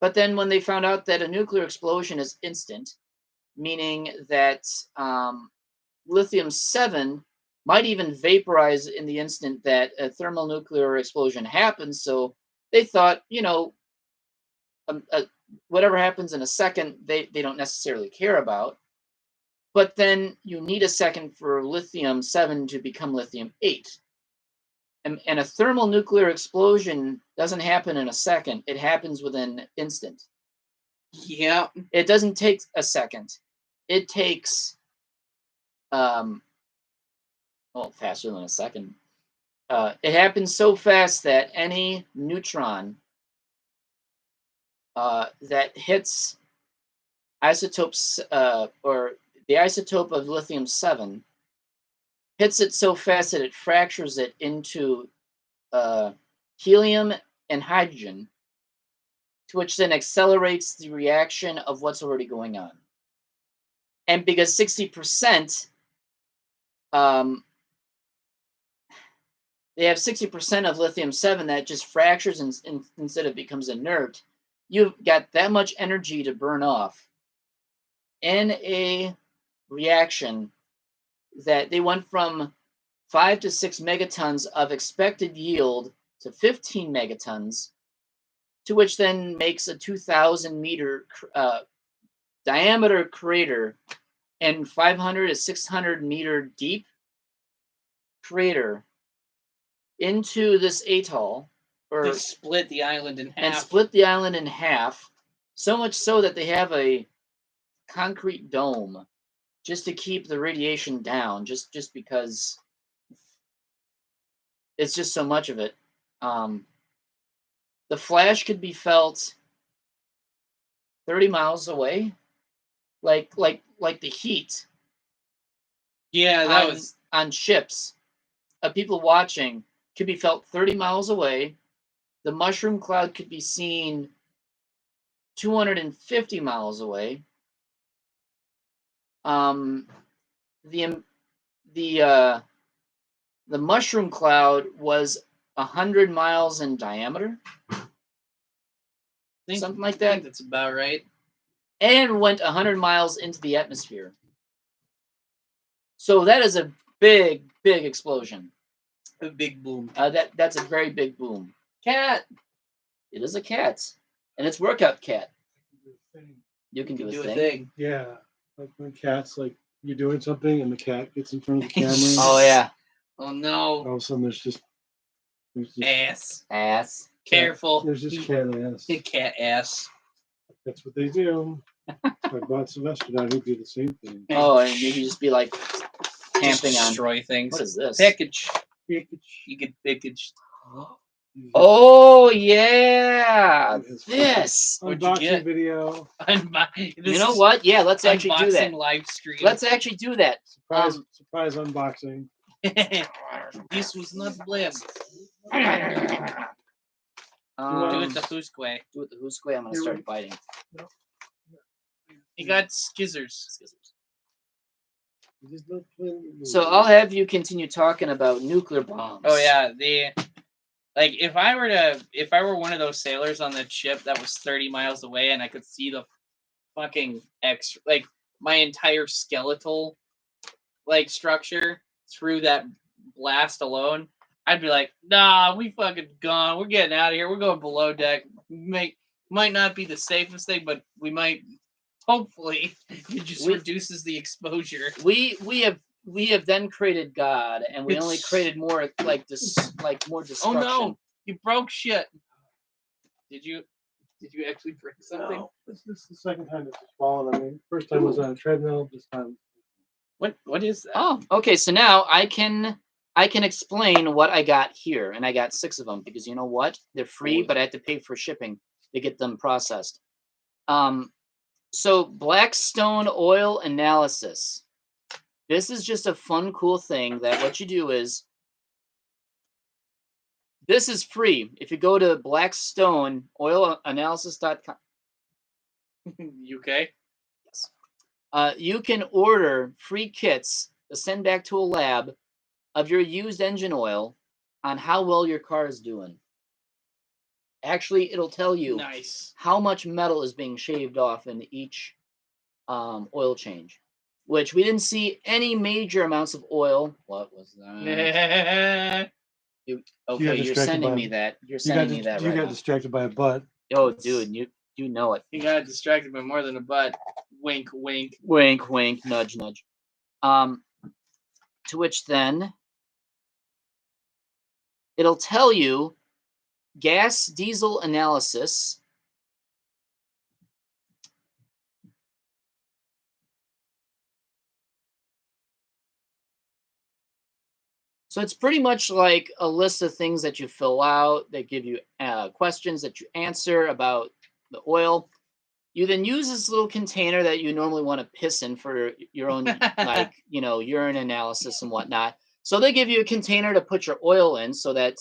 But then when they found out that a nuclear explosion is instant, meaning that lithium-7 might even vaporize in the instant that a thermonuclear explosion happens. So they thought, whatever happens in a second, they don't necessarily care about. But then you need a second for lithium-7 to become lithium-8. And a thermonuclear explosion doesn't happen in a second. It happens within an instant. Yeah. It doesn't take a second. It takes, faster than a second. It happens so fast that any neutron that hits isotopes, or the isotope of lithium-7, hits it so fast that it fractures it into helium and hydrogen, to which then accelerates the reaction of what's already going on. And because 60%, they have 60% of lithium-7 that just fractures instead of becomes inert, you've got that much energy to burn off in a reaction that they went from 5 to 6 megatons of expected yield to 15 megatons, to which then makes a 2,000 meter diameter crater and 500 to 600 meter deep crater into this atoll, to split the island in half. And split the island in half, so much so that they have a concrete dome just to keep the radiation down, just because it's just so much of it. The flash could be felt 30 miles away, like the heat. Yeah, that was on ships. People watching could be felt 30 miles away. The mushroom cloud could be seen 250 miles away. The mushroom cloud was 100 miles in diameter. Something like that. I think that's about right. And went 100 miles into the atmosphere. So that is a big, big explosion. A big boom. That's a very big boom. Cat. It is a cat. And it's workout cat. You can do a thing. Yeah. Like when cats, like, you're doing something and the cat gets in front of the camera. Oh, yeah. Oh, no. All of a sudden there's just ass. Careful. There's just cat ass. Cat ass. That's what they do. I bought Sylvester down. He'd do the same thing. Oh, and you can just be like camping on. Destroy things. What is this? Package. You get packaged. Oh, yeah. This. Unboxing video. You know what? Yeah, let's actually do that. Live stream. Let's actually do that. Surprise unboxing. This was not planned. Do it the Hoosk way. Do it the Hoosk way. I'm going to start biting. You got skizzers. So I'll have you continue talking about nuclear bombs. Oh yeah, if I were one of those sailors on that ship that was 30 miles away and I could see the fucking my entire skeletal structure through that blast alone, I'd be like, nah, we fucking gone. We're getting out of here. We're going below deck. Might not be the safest thing, but we might. Hopefully, it just reduces the exposure. We have we have then created God, and we only It's- created more like more Oh destruction. no! You broke shit. Did you actually break something? No, this is the second time it's fallen. I mean, first time was on a treadmill. This time, What is that? Oh, okay. So now I can explain what I got here, and I got 6 of them because you know what? They're free, but I have to pay for shipping to get them processed. So Blackstone oil analysis. This is just a fun, cool thing that what you do is this is free. If you go to blackstoneoilanalysis.com, UK. yes, you can order free kits to send back to a lab of your used engine oil on how well your car is doing. Actually, it'll tell you Nice. how much metal is being shaved off in each oil change, which we didn't see any major amounts of oil. What was that? Okay, you're sending me that. You're sending me that you right got now. distracted by a butt. Oh, dude, you know it. He got distracted by more than a butt. Wink, wink. Wink, wink, nudge, nudge. To which then it'll tell you gas diesel analysis. So it's pretty much like a list of things that you fill out. They give you questions that you answer about the oil. You then use this little container that you normally want to piss in for your own, like, urine analysis and whatnot. So they give you a container to put your oil in so that,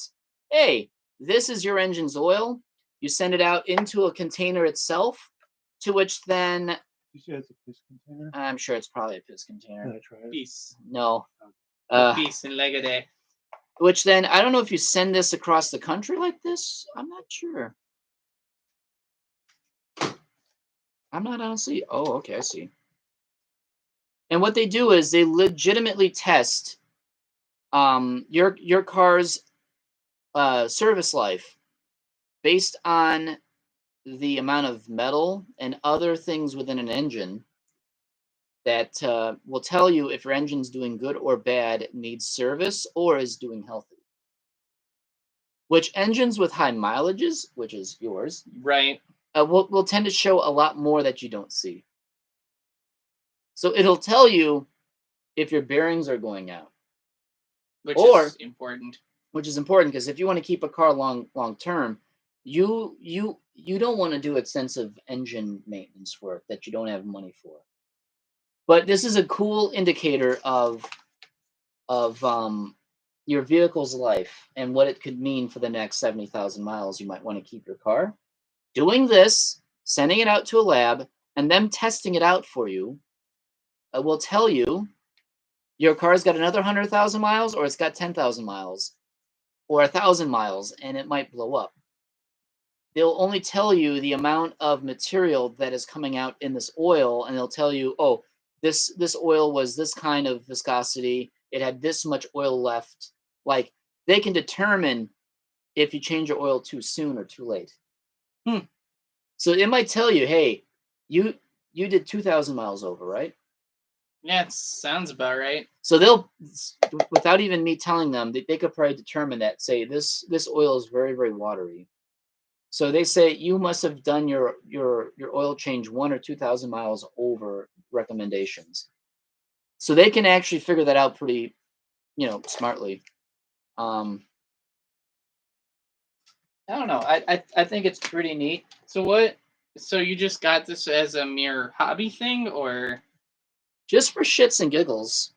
hey, this is your engine's oil. You send it out into a container itself, to which then, You say it's a piss container? I'm sure it's probably a piss container. Can I try it? Peace. No. Peace and leg a day. Which then, I don't know if you send this across the country like this. I'm not sure. I'm not honestly. Oh, okay, I see. And what they do is they legitimately test your car's service life based on the amount of metal and other things within an engine that will tell you if your engine's doing good or bad, needs service, or is doing healthy. Which engines with high mileages, which is yours, Right. will tend to show a lot more that you don't see. So it'll tell you if your bearings are going out, Which is important. Which is important because if you want to keep a car long term, you don't want to do extensive engine maintenance work that you don't have money for. But this is a cool indicator of your vehicle's life and what it could mean for the next 70,000 miles. You might want to keep your car. Doing this, sending it out to a lab, and them testing it out for you will tell you your car's got another 100,000 miles, or it's got 10,000 miles, or 1,000 miles, and it might blow up. They'll only tell you the amount of material that is coming out in this oil, and they'll tell you, oh, this oil was this kind of viscosity. It had this much oil left. Like, they can determine if you change your oil too soon or too late. So it might tell you, hey, you did 2,000 miles over, right? Yeah, it sounds about right. So they'll, without even me telling them, they could probably determine that, say, this oil is very, very watery. So they say you must have done your oil change 1,000 or 2,000 miles over recommendations. So they can actually figure that out pretty, smartly. I don't know. I think it's pretty neat. So you just got this as a mere hobby thing, or just for shits and giggles?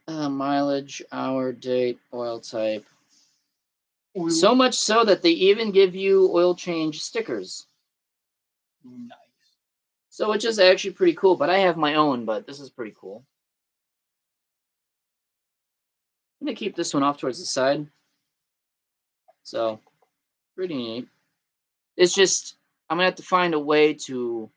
Mileage, hour, date, oil type. So much so that they even give you oil change stickers. Nice. So which is actually pretty cool. But I have my own, but this is pretty cool. I'm going to keep this one off towards the side. So, pretty neat. It's just, I'm going to have to find a way to,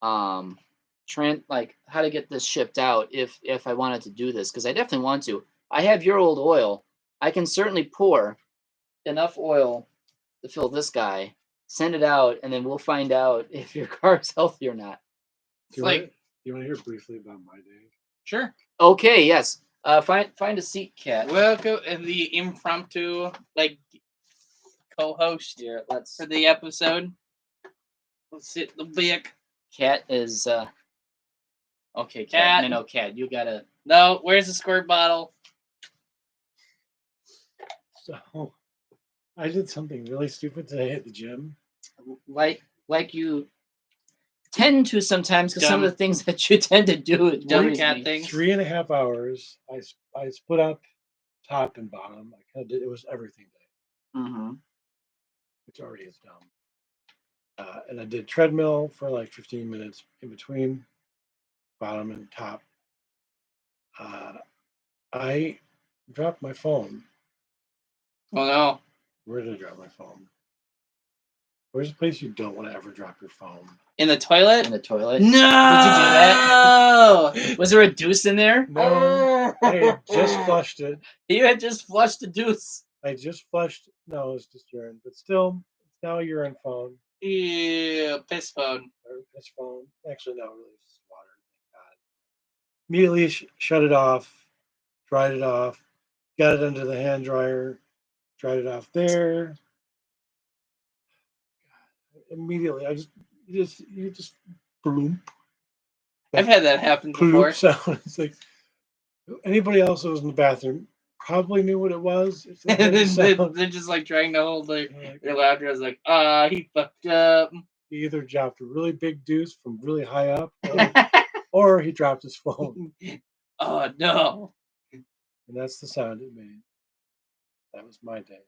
like, how to get this shipped out if I wanted to do this. Because I definitely want to. I have your old oil. I can certainly pour enough oil to fill this guy, send it out, and then we'll find out if your car is healthy or not. It's like you want to hear briefly about my day? Sure. Okay, yes. Find a seat, Cat. Welcome in the impromptu co-host Here, let's. for the episode. Let's sit the back. Cat is okay. Cat. No, Cat. You gotta. No, where's the squirt bottle? So, I did something really stupid today at the gym. Like you tend to sometimes, because some of Dumb. the things that you tend to do Dumb worries cat me. things. 3.5 hours. I split up top and bottom. I kind of did. It was everything day, Mm-hmm. which already is dumb. And I did treadmill for like 15 minutes in between bottom and top. I dropped my phone. Oh no. Where did I drop my phone? Where's the place you don't want to ever drop your phone? In the toilet? In the toilet. No. Did you do that? Was there a deuce in there? No, I had just flushed it. You had just flushed the deuce. I just flushed. No, it's just urine, but still, it's now a urine phone Yeah, piss phone. or piss phone. Actually, no, really, it's just water. Thank God. Immediately shut it off, dried it off, got it under the hand dryer, dried it off there. Immediately, you just bloop. I've had that happen before. Bloop sound. It's like anybody else that was in the bathroom probably knew what it was. It's like They're just like trying to hold their laughter. I was like, he fucked up. He either dropped a really big deuce from really high up, or he dropped his phone. Oh no. And that's the sound it made. That was my day.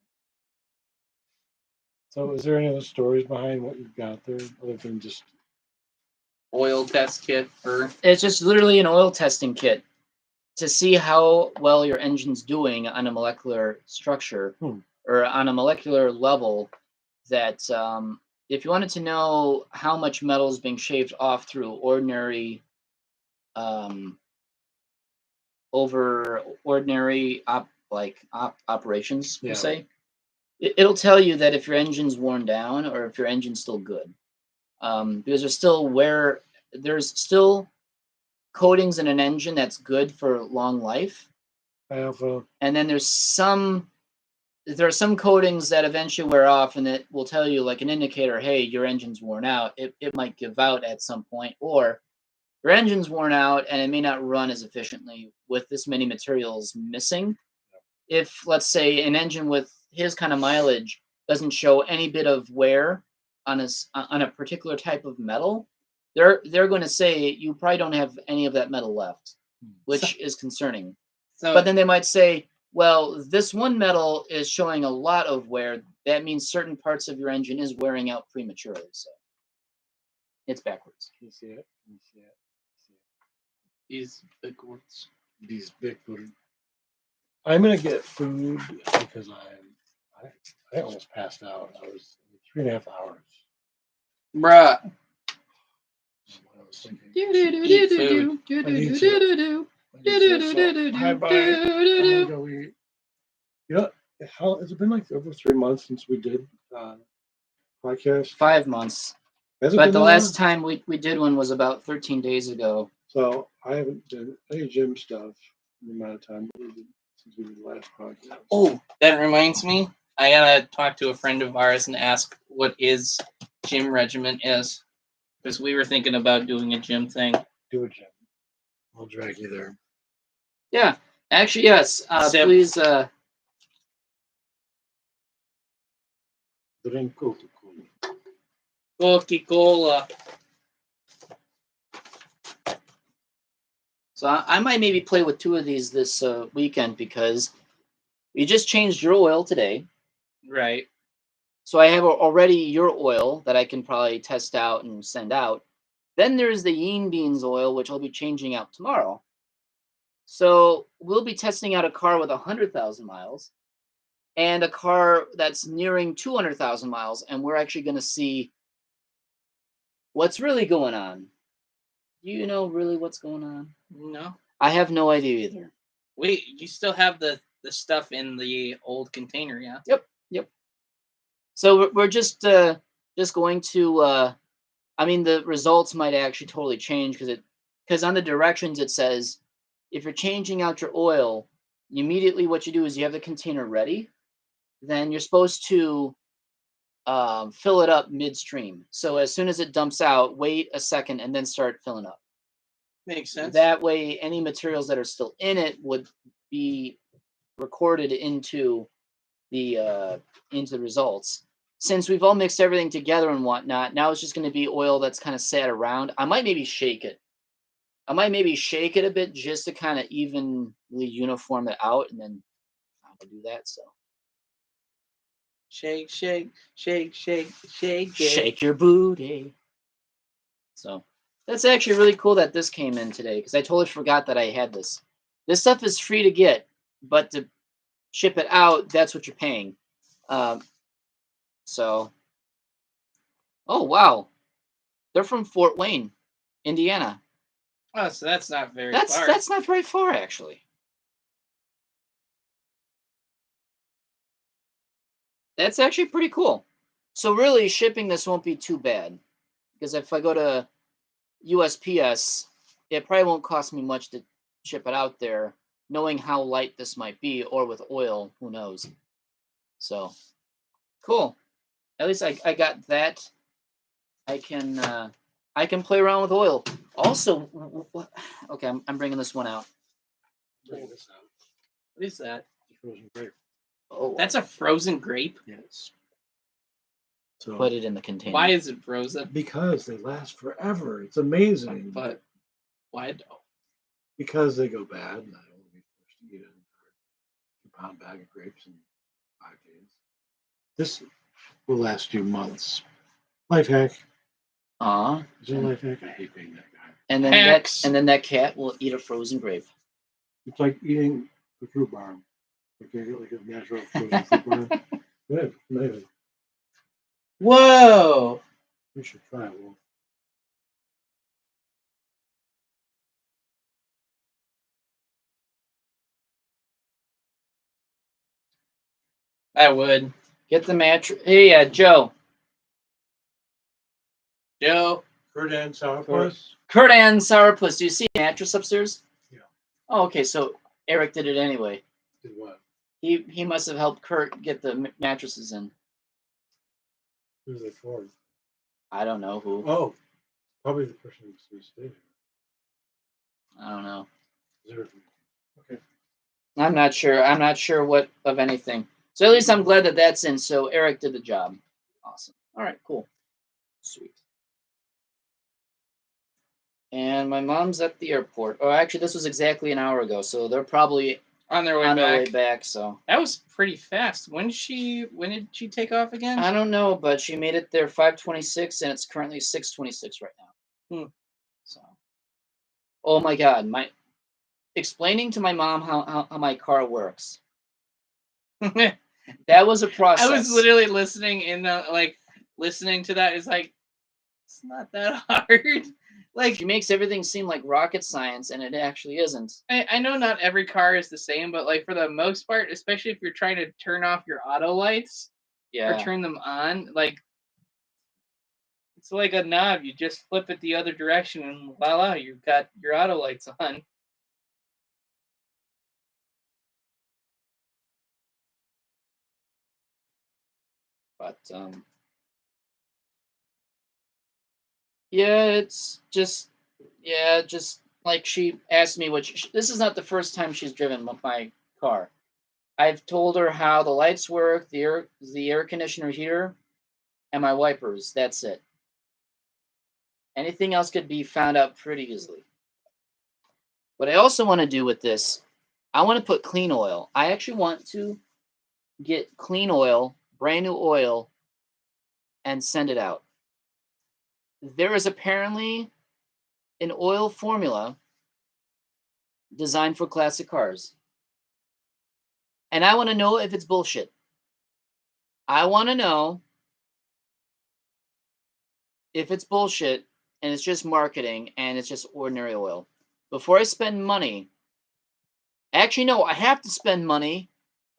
So is there any other stories behind what you've got there, other than just Oil test kit for It's just literally an oil testing kit to see how well your engine's doing on a molecular structure or on a molecular level. That if you wanted to know how much metal is being shaved off through ordinary operations, Yeah. we'll say, it'll tell you that if your engine's worn down or if your engine's still good. Because there's still coatings in an engine that's good for long life. And then there are some coatings that eventually wear off, and it will tell you, like an indicator, hey, your engine's worn out. It might give out at some point, or your engine's worn out and it may not run as efficiently with this many materials missing. If, let's say, an engine with his kind of mileage doesn't show any bit of wear on a particular type of metal, they're going to say you probably don't have any of that metal left, which is concerning. But then they might say, well, this one metal is showing a lot of wear. That means certain parts of your engine is wearing out prematurely. So it's backwards. Can you see it? these big words. These big words. I'm gonna get food because I almost passed out. I was 3.5 hours. Bruh. What I was thinking. Eat food. Hi, bye. I'm gonna go eat. You know, how has it been like over 3 months since we did podcast? 5 months. But the last time we did one was about 13 days ago. So I haven't done any gym stuff in the amount of time since we did the last podcast. Oh, that reminds me. I gotta talk to a friend of ours and ask what his gym regimen is, because we were thinking about doing a gym thing. Do a gym. I'll drag you there. Yeah, actually, yes. Please. Drink Coca-Cola. Coca-Cola. So I might maybe play with 2 of these this weekend, because we just changed your oil today. Right. So I have already your oil that I can probably test out and send out. Then there's the Yeen Beans oil, which I'll be changing out tomorrow. So we'll be testing out a car with 100,000 miles and a car that's nearing 200,000 miles. And we're actually going to see what's really going on. Do you know really what's going on? No. I have no idea either. Wait, you still have the stuff in the old container, yeah? Yep. So we're just going to. I mean, the results might actually totally change, because because on the directions it says, if you're changing out your oil, immediately what you do is you have the container ready. Then you're supposed to fill it up midstream. So as soon as it dumps out, wait a second and then start filling up. Makes sense. That way, any materials that are still in it would be recorded into the results. Since we've all mixed everything together and whatnot, now it's just going to be oil that's kind of sat around. I might maybe shake it. I might maybe shake it a bit just to kind of evenly uniform it out, and then I'll do that. So shake, shake, shake, shake, shake, shake your booty. So that's actually really cool that this came in today because I totally forgot that I had this. This stuff is free to get, but to ship it out, that's what you're paying. So, oh wow, they're from Fort Wayne, Indiana. Oh, so that's not very far. That's not very far actually. That's actually pretty cool. So really, shipping this won't be too bad because if I go to USPS, it probably won't cost me much to ship it out there, knowing how light this might be, or with oil, who knows. So, cool. At least I got that. I can play around with oil. Also, okay, I'm bringing this one out. Bring this out. What is that? Frozen grape. Oh, That's a frozen grape? Yes. So put it in the container. Why is it frozen? because they last forever. It's amazing. But why though? Because they go bad, and I don't want to be forced to eat a 2-pound bag of grapes in 5 days. This will last you months. Life hack. Aw. Is it a life hack? I hate being that guy. And then Hacks. that cat will eat a frozen grape. It's like eating a fruit bar. You can't get like a natural frozen fruit bar. Yeah, maybe. Whoa! You should try it. Wolf. I would. Get the mattress. Hey, Joe. Joe. Kurt and Sourpuss. Kurt and Sourpuss. Do you see a mattress upstairs? Yeah. Oh, okay. So Eric did it anyway. Did what? He must have helped Kurt get the mattresses in. Who's they for? I don't know who. Oh, probably the person who stayed here. I don't know. Okay. I'm not sure. I'm not sure what of anything. So at least I'm glad that that's in. So Eric did the job. Awesome. All right. Cool. Sweet. And my mom's at the airport. Oh, actually, this was exactly an hour ago. So they're probably On their way on back. their way back. So That was pretty fast. When did she take off again? I don't know, but she made it there 5:26, and it's currently 6:26 right now. So, oh my God, explaining to my mom how my car works. That was a process. I was literally listening listening to that is like, it's not that hard. Like, she makes everything seem like rocket science, and it actually isn't. I know not every car is the same, but like for the most part, especially if you're trying to turn off your auto lights or turn them on, like it's like a knob. You just flip it the other direction, and voila, you've got your auto lights on. But yeah, it's just like she asked me this is not the first time she's driven my car. I've told her how the lights work, the air conditioner heater, and my wipers. That's it. Anything else could be found out pretty easily. What I also want to do with this, I want to put clean oil. I actually want to get clean oil, brand new oil, and send it out. There is apparently an oil formula designed for classic cars. And I want to know if it's bullshit. I want to know if it's bullshit and it's just marketing and it's just ordinary oil. Before I spend money, actually, no, I have to spend money.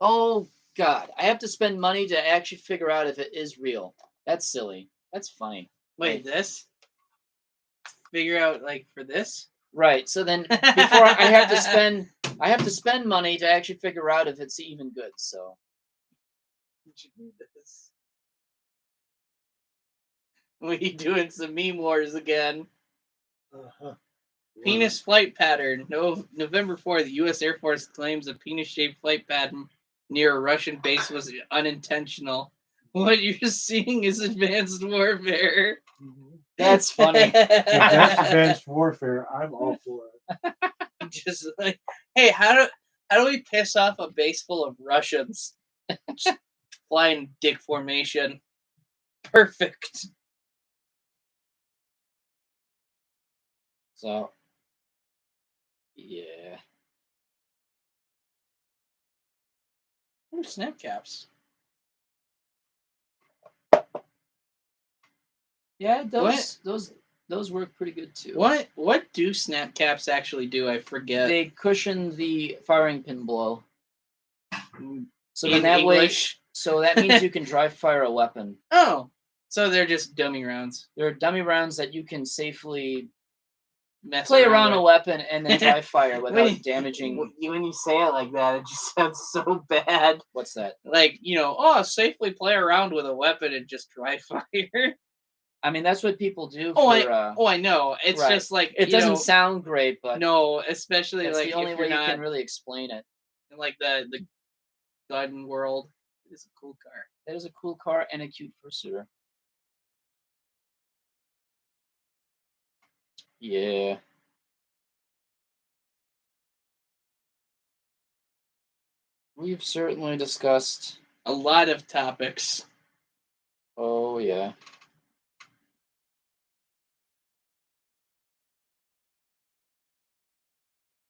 Oh, God. I have to spend money to actually figure out if it is real. That's silly. That's funny. Wait, this? Figure out, like, for this? Right. So then before I have to spend money to actually figure out if it's even good. So We doing some meme wars again. Uh-huh. Penis flight pattern. November 4th, U.S. Air Force claims a penis-shaped flight pattern near a Russian base was unintentional. What you're seeing is advanced warfare. that's funny. If that's advanced warfare, I'm all for it. Just like, hey, how do we piss off a base full of Russians? Just flying dick formation. Perfect. So yeah. Ooh, snap caps. Yeah, What? those work pretty good too. What do snap caps actually do? I forget. They cushion the firing pin blow. So then In that English? way, so that means you can dry fire a weapon. Oh, so they're just dummy rounds. They're dummy rounds that you can safely Mess play around a with. weapon and then dry fire without damaging. When you say it like that, it just sounds so bad. What's that? Like, safely play around with a weapon and just dry fire. I mean, that's what people do. I know. It's right. just like It doesn't sound great, but no, especially that's like the only if way you're you not can really explain it. in like the gun world. It's a cool car. That is a cool car and a cute fursuiter. Yeah. We've certainly discussed a lot of topics. Oh yeah.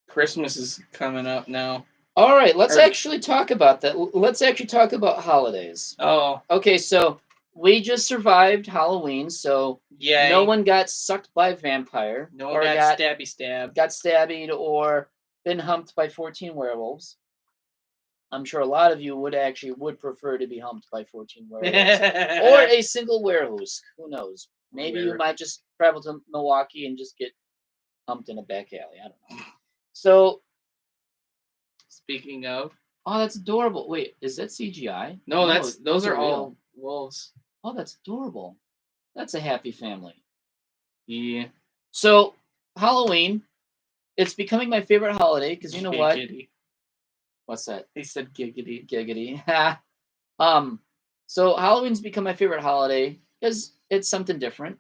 Christmas is coming up now. All right, let's actually talk about that. Let's actually talk about holidays. Oh. Okay, so we just survived Halloween, so Yay. No one got sucked by a vampire. No one got stabbed. Got stabbed or been humped by 14 werewolves. I'm sure a lot of you would prefer to be humped by 14 werewolves. Or a single werewolf. Who knows? Maybe you might just travel to Milwaukee and just get humped in a back alley. I don't know. So, speaking of, oh, that's adorable. Wait, is that CGI? No, those are all wolves. Oh, that's adorable. That's a happy family. Yeah. So, Halloween, it's becoming my favorite holiday because you know what? What's that? He said giggity. Giggity. So Halloween's become my favorite holiday because it's something different.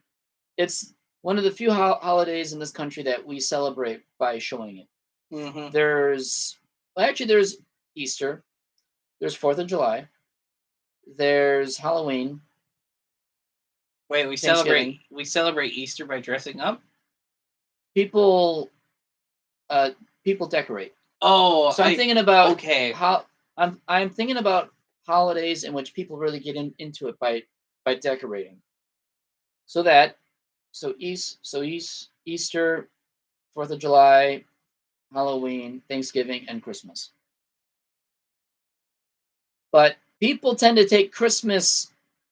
It's one of the few holidays in this country that we celebrate by showing it. Mm-hmm. There's Easter. There's 4th of July. There's Halloween. Wait, we celebrate Easter by dressing up? People decorate. Oh, so I'm thinking about how I'm thinking about holidays in which people really get into it by decorating. Easter, 4th of July, Halloween, Thanksgiving, and Christmas. But people tend to take Christmas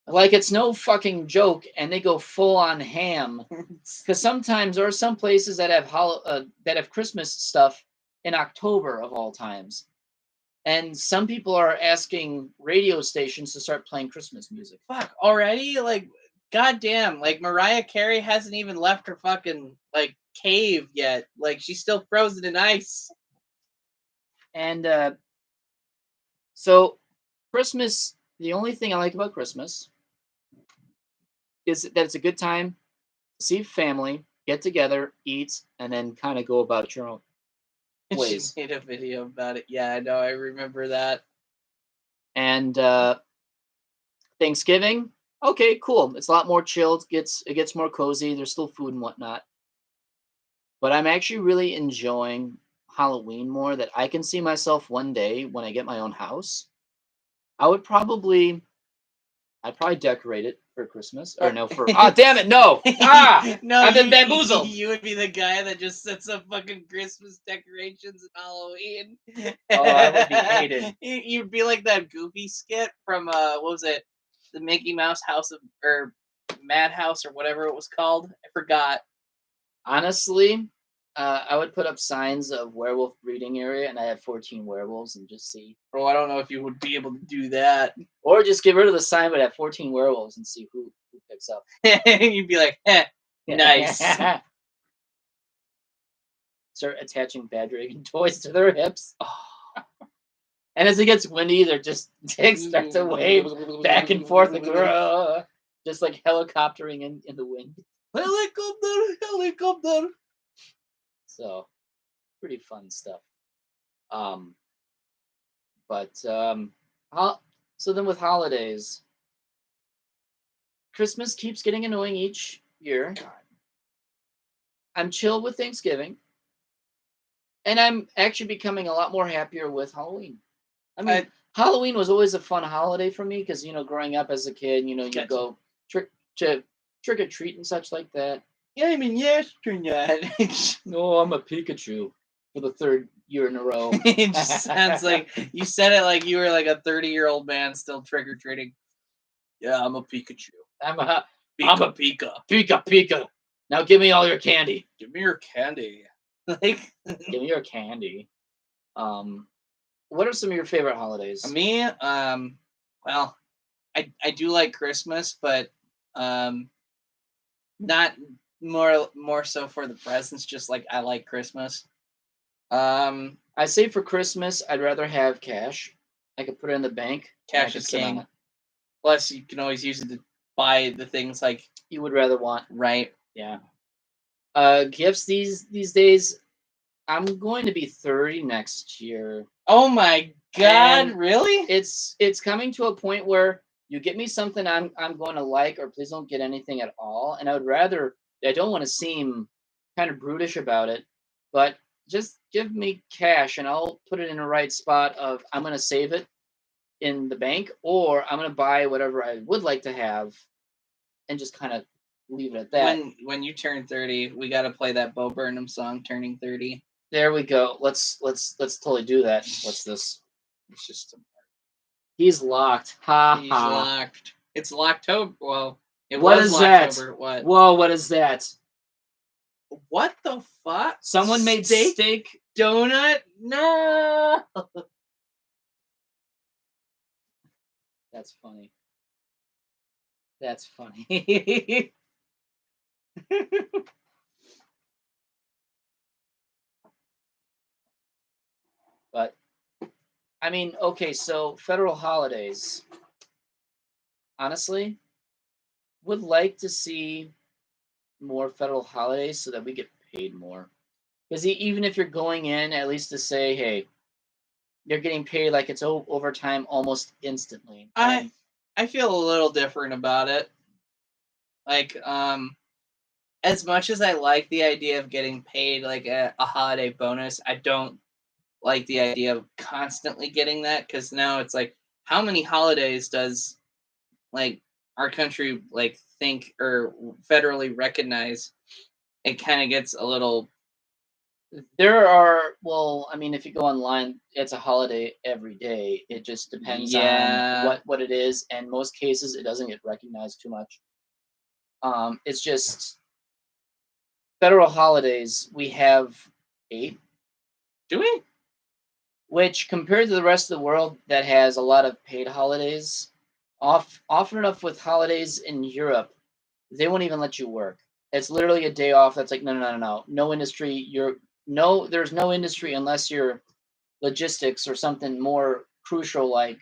like it's no fucking joke, and they go full on ham. Because sometimes there are some places that have Christmas stuff in October of all times, and some people are asking radio stations to start playing Christmas music. Fuck already, like goddamn, like Mariah Carey hasn't even left her fucking like cave yet. Like she's still frozen in ice. And so Christmas, the only thing I like about Christmas is that it's a good time to see family, get together, eat, and then kind of go about your own ways. She made a video about it. Yeah, I know. I remember that. And Thanksgiving, okay, cool. It's a lot more chilled. It gets more cozy. There's still food and whatnot. But I'm actually really enjoying Halloween more. That I can see myself one day when I get my own house. I'd probably decorate it for Christmas. Or no, for damn it, no. No, I've been bamboozled. You would be the guy that just sets up fucking Christmas decorations and Halloween. Oh, I would be hated. You'd be like that Goofy skit from what was it? The Mickey Mouse Madhouse or whatever it was called. I forgot. Honestly, I would put up signs of werewolf breeding area, and I have 14 werewolves, and just see, Bro, I don't know if you would be able to do that. or just get rid of the sign, but have 14 werewolves and see who picks up. You'd be like, nice. Start attaching Bad Dragon toys to their hips. Oh. And as it gets windy, they're just start to wave back and forth, like, just like helicoptering in the wind. Helicopter. So, pretty fun stuff. So then with holidays, Christmas keeps getting annoying each year. God. I'm chill with Thanksgiving, and I'm actually becoming a lot more happier with Halloween. I mean, Halloween was always a fun holiday for me because, growing up as a kid, you go trick or treat and such like that. Yeah, I mean, yes, No, I'm a Pikachu for the third year in a row. It just sounds like you said it like you were like a 30-year-old man still trick-or-treating. Yeah, I'm a Pikachu. I'm a Pika. Pika. Now give me all your candy. Give me your candy. Like, give me your candy. What are some of your favorite holidays? Me, well, I do like Christmas, but not more so for the presents. Just like I like Christmas. I say for Christmas, I'd rather have cash. I could put it in the bank. Cash is king. Plus, you can always use it to buy the things like you would rather want. Right. Yeah. Gifts these days. I'm going to be 30 next year. Oh my God! And really? It's coming to a point where you get me something I'm going to like, or please don't get anything at all. And I don't want to seem kind of brutish about it, but just give me cash and I'll put it in the right spot of I'm going to save it in the bank, or I'm going to buy whatever I would like to have and just kind of leave it at that. When you turn 30, we got to play that Bo Burnham song, Turning 30. There we go. Let's totally do that. What's this? It's just he's locked. He's locked. It's Locktober. Well, what is that? What? Whoa, what is that? What the fuck? Someone made steak donut? No. That's funny. That's funny. But I mean, okay, so federal holidays. Honestly, would like to see more federal holidays so that we get paid more. Because even if you're going in, at least to say, hey, you're getting paid like it's overtime almost instantly. I feel a little different about it. Like, as much as I like the idea of getting paid like a holiday bonus, I don't like the idea of constantly getting that, because now it's like, how many holidays does like our country like think or federally recognize? It kind of gets a little. There are, well, I mean, if you go online, it's a holiday every day. It just depends on what it is, and most cases it doesn't get recognized too much. It's just federal holidays. We have 8. Do we? Which, compared to the rest of the world that has a lot of paid holidays, often enough with holidays in Europe, they won't even let you work. It's literally a day off. That's like, no industry. There's no industry unless you're logistics or something more crucial like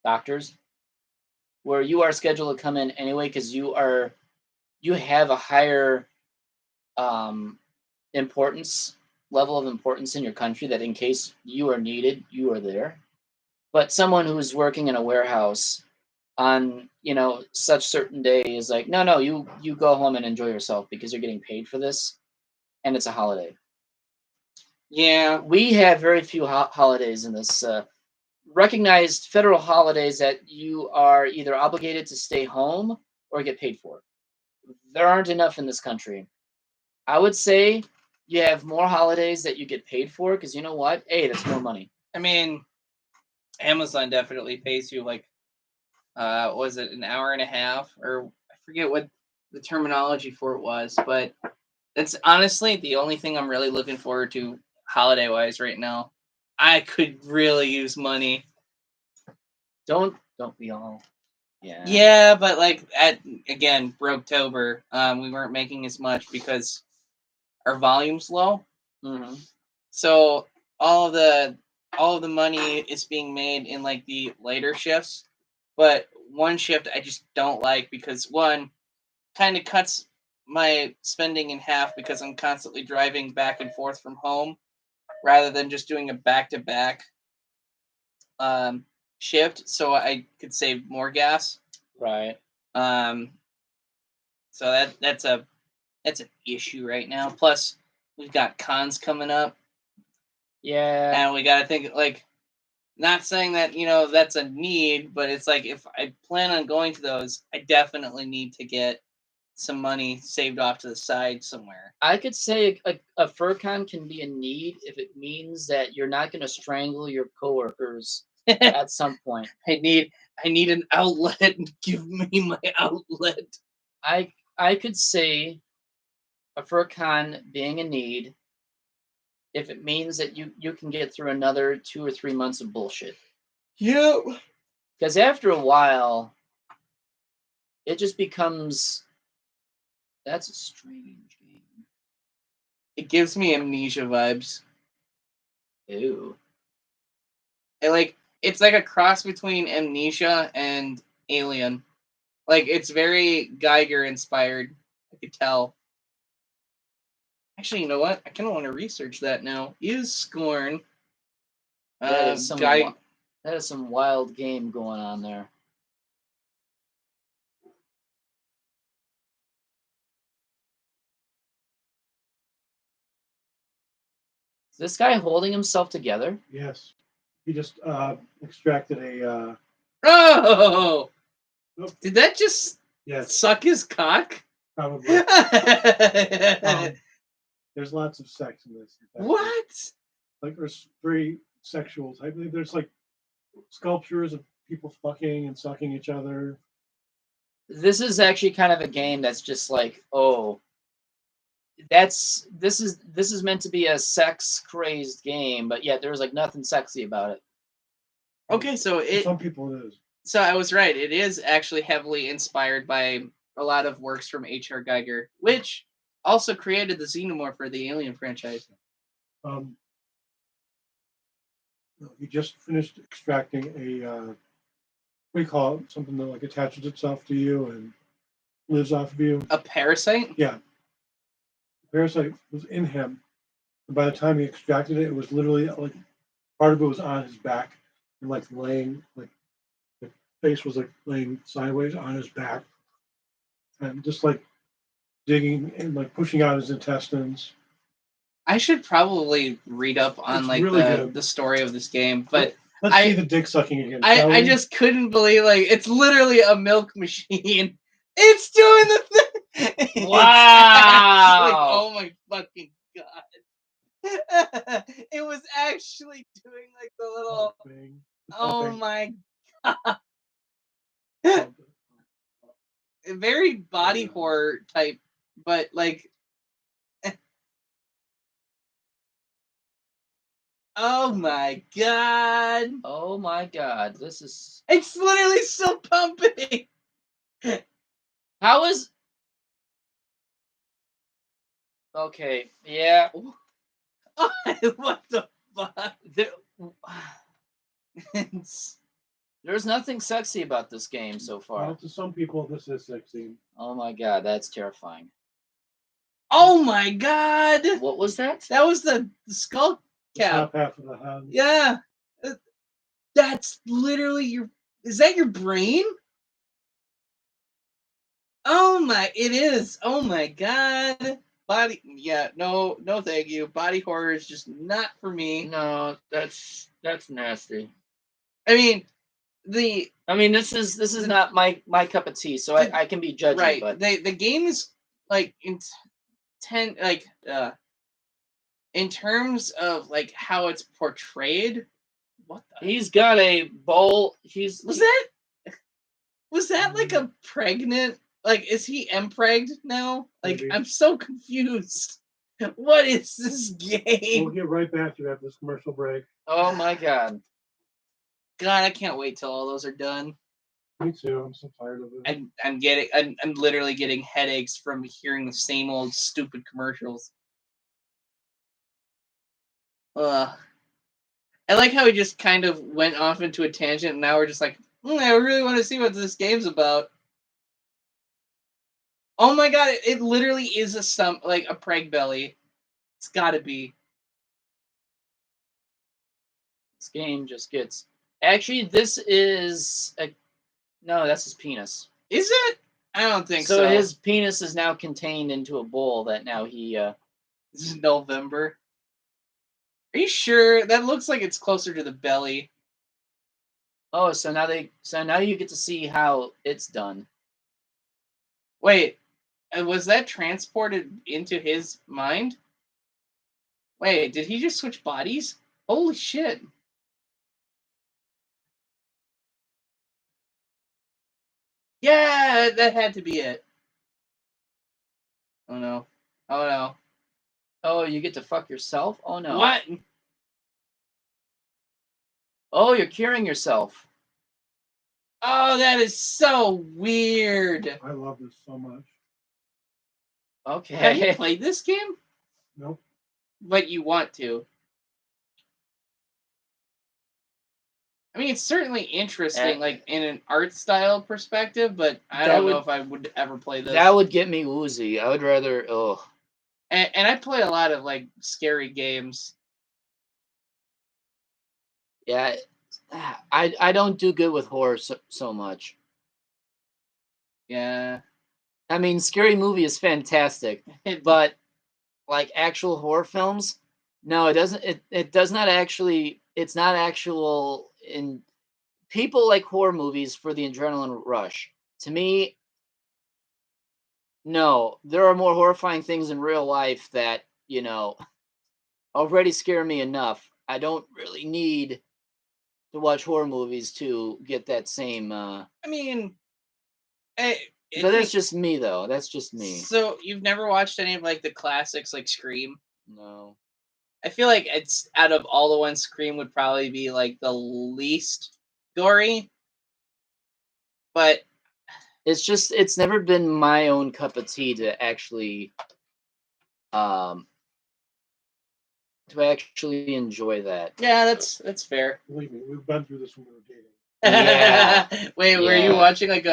doctors, where you are scheduled to come in anyway because you have a higher level of importance in your country, that in case you are needed, you are there. But someone who's working in a warehouse on such certain day is like, no, you go home and enjoy yourself because you're getting paid for this, and it's a holiday. Yeah, we have very few holidays in this recognized federal holidays that you are either obligated to stay home or get paid for. There aren't enough in this country. I would say you have more holidays that you get paid for, because you know what? Hey, that's more money. I mean, Amazon definitely pays you like, was it an hour and a half, or I forget what the terminology for it was, but That's honestly the only thing I'm really looking forward to holiday-wise right now. I could really use money. Don't we all? Yeah. Yeah, but like again, Broketober, we weren't making as much because our volume's low. Mm-hmm. So all of the money is being made in like the later shifts. But one shift I just don't like because one kind of cuts my spending in half because I'm constantly driving back and forth from home rather than just doing a back-to-back shift so I could save more gas. Right. So that's an issue right now. Plus, we've got cons coming up, Yeah. and we got to think like, not saying that that's a need, but it's like if I plan on going to those, I definitely need to get some money saved off to the side somewhere. I could say a FurCon can be a need if it means that you're not going to strangle your coworkers at some point. I need an outlet. Give me my outlet. I could say a FurCon being a need if it means that you can get through another 2 or 3 months of bullshit. Yep. Because after a while, it just becomes, that's a strange game. It gives me Amnesia vibes. Ew. It's like a cross between Amnesia and Alien. Like, it's very Geiger inspired. I could tell. Actually, you know what? I kind of want to research that now. Is Scorn That is Geiger? That is some wild game going on there. Is this guy holding himself together? Yes. He just extracted a. Oh! Nope. Did that just suck his cock? Probably. There's lots of sex in this. In fact, What? like there's very sexual type. There's like sculptures of people fucking and sucking each other. This is actually kind of a game that's just like, oh, this is meant to be a sex crazed game, but yet there's like nothing sexy about it. Okay, so For some people it is. So I was right. It is actually heavily inspired by a lot of works from H.R. Geiger, which also created the Xenomorph for the Alien franchise. He just finished extracting a what do you call it? Something that like attaches itself to you and lives off of you. A parasite? Yeah. The parasite was in him. And by the time he extracted it, it was literally like part of it was on his back and like laying, like the face was like laying sideways on his back and just like digging and like pushing out his intestines. I should probably read up on It's like really the story of this game, but let's see the dick sucking again. I just couldn't believe, like, it's literally a milk machine. It's doing the thing. Wow! Oh my fucking god! It was actually doing like the little. Oh my god! Very body horror type, but like. Oh my god! Oh my god! This is. It's literally still pumping. How is? Okay. Yeah. What the fuck? There's nothing sexy about this game so far. Well, to some people, this is sexy. Oh my god, that's terrifying. Oh my god! What was that? That was the skull cap. Top half of the head. Yeah. That's literally your. Is that your brain? Oh my! It is. Oh my god! Body. Yeah. No. No. Thank you. Body horror is just not for me. No, that's nasty. I mean, this is not my cup of tea, so I can be judgy. Right. But the game is like in terms of like how it's portrayed. What the? He's got a bowl. Was that like a pregnant Like, is he impregned now? Like, Maybe. I'm so confused. What is this We'll game? get right back to you after this commercial break. Oh my god. God, I can't wait till all those are done. Me too. I'm so tired of it. I'm literally getting headaches from hearing the same old stupid commercials. I like how we just kind of went off into a tangent, and now we're just like, I really want to see what this game's about. Oh my god, it literally is a preg belly. It's gotta be. This game just gets. Actually, this is a. No, that's his penis. Is it? I don't think so. So his penis is now contained into a bowl that now he. This is November. Are you sure? That looks like it's closer to the belly. Oh, so now you get to see how it's done. Wait, was that transported into his mind? Wait, did he just switch bodies? Holy shit. Yeah, that had to be it. Oh no. Oh no. Oh, you get to fuck yourself? Oh no. What? Oh, you're curing yourself. Oh, that is so weird. I love this so much. Okay. Have you played this game? Nope. But you want to. I mean, it's certainly interesting, like in an art style perspective, but I don't know if I would ever play this. That would get me woozy. I would rather. Oh. And I play a lot of like scary games. Yeah, I don't do good with horror so much. Yeah. I mean, Scary Movie is fantastic, but like actual horror films, no, it doesn't. It does not actually. It's not actual. In people like horror movies for the adrenaline rush. To me, no, there are more horrifying things in real life that already scare me enough. I don't really need to watch horror movies to get that same. I mean, But that's just me, though. That's just me. So you've never watched any of like the classics, like Scream? No. I feel like it's out of all the ones, Scream would probably be like the least gory. But it's never been my own cup of tea to actually enjoy that. Yeah, that's fair. Believe me, we've been through this when we were dating. Yeah. Wait, were you watching like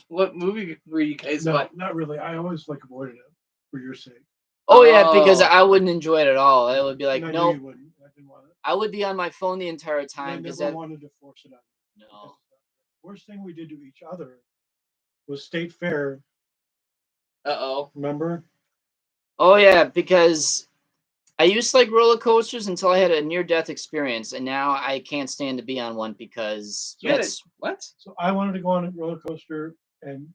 what movie were you guys No, watching? not really. I always like avoided it for your sake. Oh yeah, because I wouldn't enjoy it at all. I would be like, And I no, knew you wouldn't. I didn't want it. I would be on my phone the entire time. And I never wanted to force it on you. No. Worst thing we did to each other was State Fair. Uh-oh. Remember? Oh yeah, because I used to like roller coasters until I had a near-death experience, and now I can't stand to be on one because what? So I wanted to go on a roller coaster, and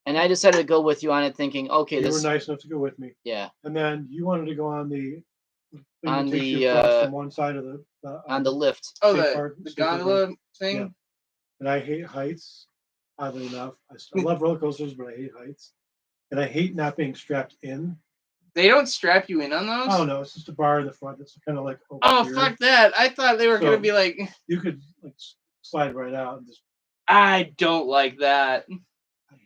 I decided to go with you on it, thinking, okay, you were nice enough to go with me. Yeah. And then you wanted to go on the thing on that takes the you across from one side of on the lift. Oh, the gondola thing. Yeah. And I hate heights. Oddly enough, I love roller coasters, but I hate heights, and I hate not being strapped in. They don't strap you in on those? Oh no, it's just a bar in the front that's kind of like here. Fuck that. I thought they were gonna be like you could like slide right out and just. I don't like that.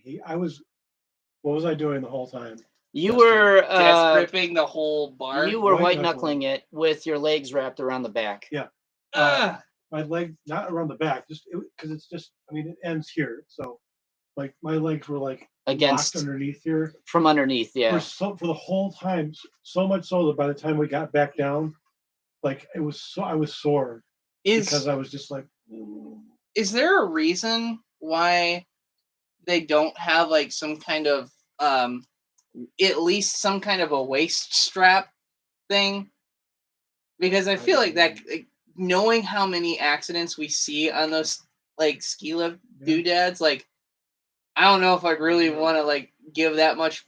What was I doing the whole time? You were death gripping the whole bar. You were white knuckling it with your legs wrapped around the back. Yeah. My leg not around the back, just because it's just. I mean, it ends here, so like my legs were like against underneath here. From underneath, yeah. For the whole time, so much so that by the time we got back down, like I was sore because I was just like. Is there a reason why they don't have like some kind of at least some kind of a waist strap thing? Because I feel like that, knowing how many accidents we see on those like ski lift doodads, like I don't know if I'd really want to like give that much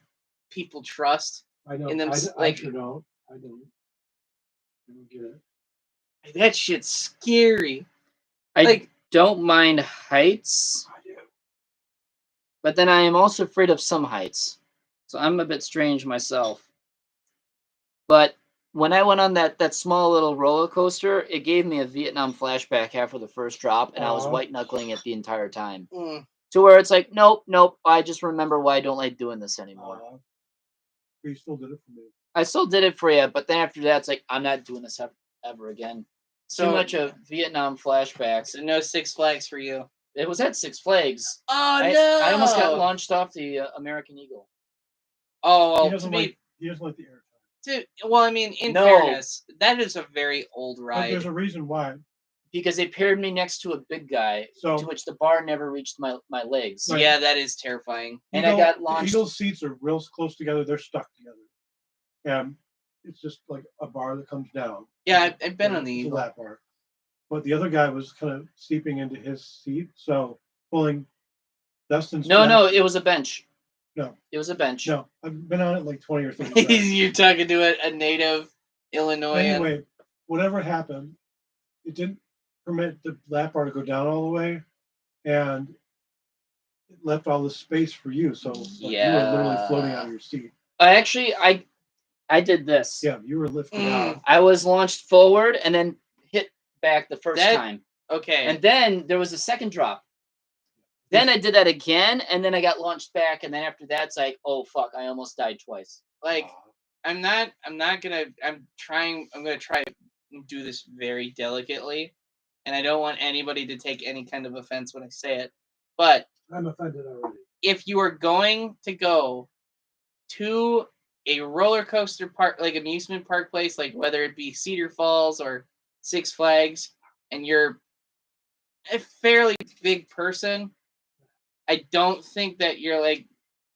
people trust. I know. In them, I sure don't. I don't get it. That shit's scary. I don't mind heights. I do. But then I am also afraid of some heights. So I'm a bit strange myself. But when I went on that small little roller coaster, it gave me a Vietnam flashback after the first drop, and I was Aw. white knuckling it the entire time. Mm. To where it's like, nope. I just remember why I don't like doing this anymore. But you still did it for me. I still did it for you, but then after that, it's like, I'm not doing this ever again. So Too much of Vietnam flashbacks. So no Six Flags for you. It was at Six Flags. Oh no! I almost got launched off the American Eagle. Oh, well, He doesn't like the air. Well, I mean, in No. fairness, that is a very old But ride. there's a reason why. Because they paired me next to a big guy, So to which the bar never reached my legs. Right. Yeah, that is terrifying. And I got launched. The Eagle's seats are real close together. They're stuck together. And it's just like a bar that comes down. Yeah, I've been on the It's a Eagle. lap bar. But the other guy was kind of seeping into his seat, so pulling Dustin's. No, it was a bench. No. It was a bench. No, I've been on it like 20 or 30 times. You're talking to a native Illinoisan. Anyway, whatever happened, it didn't permit the lap bar to go down all the way, and it left all the space for you. So like, you were literally floating out of your seat. I did this. Yeah, you were lifted out. I was launched forward and then hit back the first time. Okay. And then there was a second drop. Then I did that again, and then I got launched back, and then after that, it's like, oh fuck, I almost died twice. Like, I'm gonna try and do this very delicately, and I don't want anybody to take any kind of offense when I say it, but I'm offended already. if you are going to go to a roller coaster park, like amusement park place, like whether it be Cedar Falls or Six Flags, and you're a fairly big person, I don't think that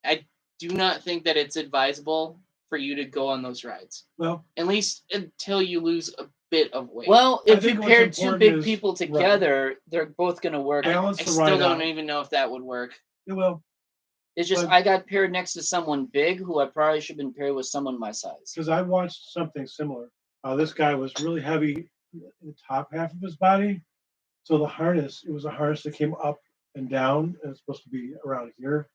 I do not think that it's advisable for you to go on those rides. Well, at least until you lose a bit of weight. Well, I if you think what's pair two important big is- people together, they're both going to work. balance I the still ride don't out. even know if that would work. It will, It's just but- I got paired next to someone big who I probably should have been paired with someone my size. because I watched something similar. This guy was really heavy in the top half of his body, so the harness, it was a harness that came up and down, and it's supposed to be around here.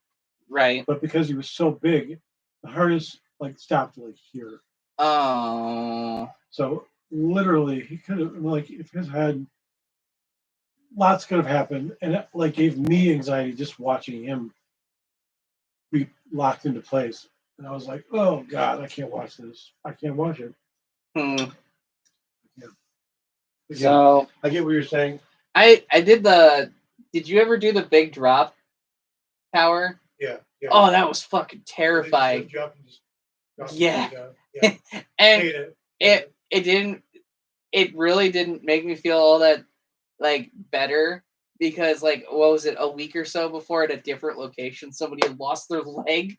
Right. But because he was so big, the harness like stopped like here. Oh. So literally, he could have, like, if his head, lots could have happened, and it like gave me anxiety just watching him be locked into place. And I was like, oh God, I can't watch this. I can't watch it. Hmm. But yeah, So I get what you're saying. I did Did you ever do the big drop tower? Yeah. Oh, that was fucking They just terrifying. jump and just drop the Yeah. thing down. Yeah. And Hate it. it really didn't make me feel all that like better, because like, what was it, a week or so before at a different location somebody had lost their leg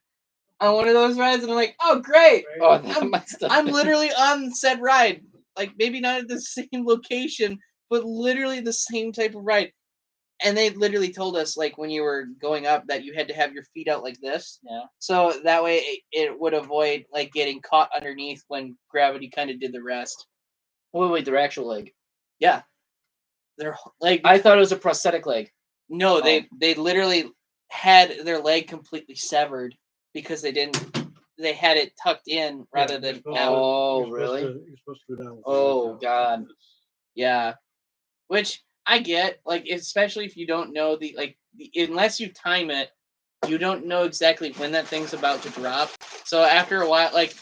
on one of those rides, and I'm like, oh great, oh, that must have I'm been- literally on said ride, like maybe not at the same location, but literally the same type of ride. And they literally told us, like, when you were going up, that you had to have your feet out like this. Yeah. So that way it would avoid, like, getting caught underneath when gravity kind of did the rest. Wait, their actual leg. Yeah. They're, like... I thought it was a prosthetic leg. No, they literally had their leg completely severed because they had it tucked in rather than out. Oh, really? You're supposed to go down. with the Oh, leg God. out. Yeah. Which I get, like, especially if you don't know unless you time it, you don't know exactly when that thing's about to drop. So after a while, like,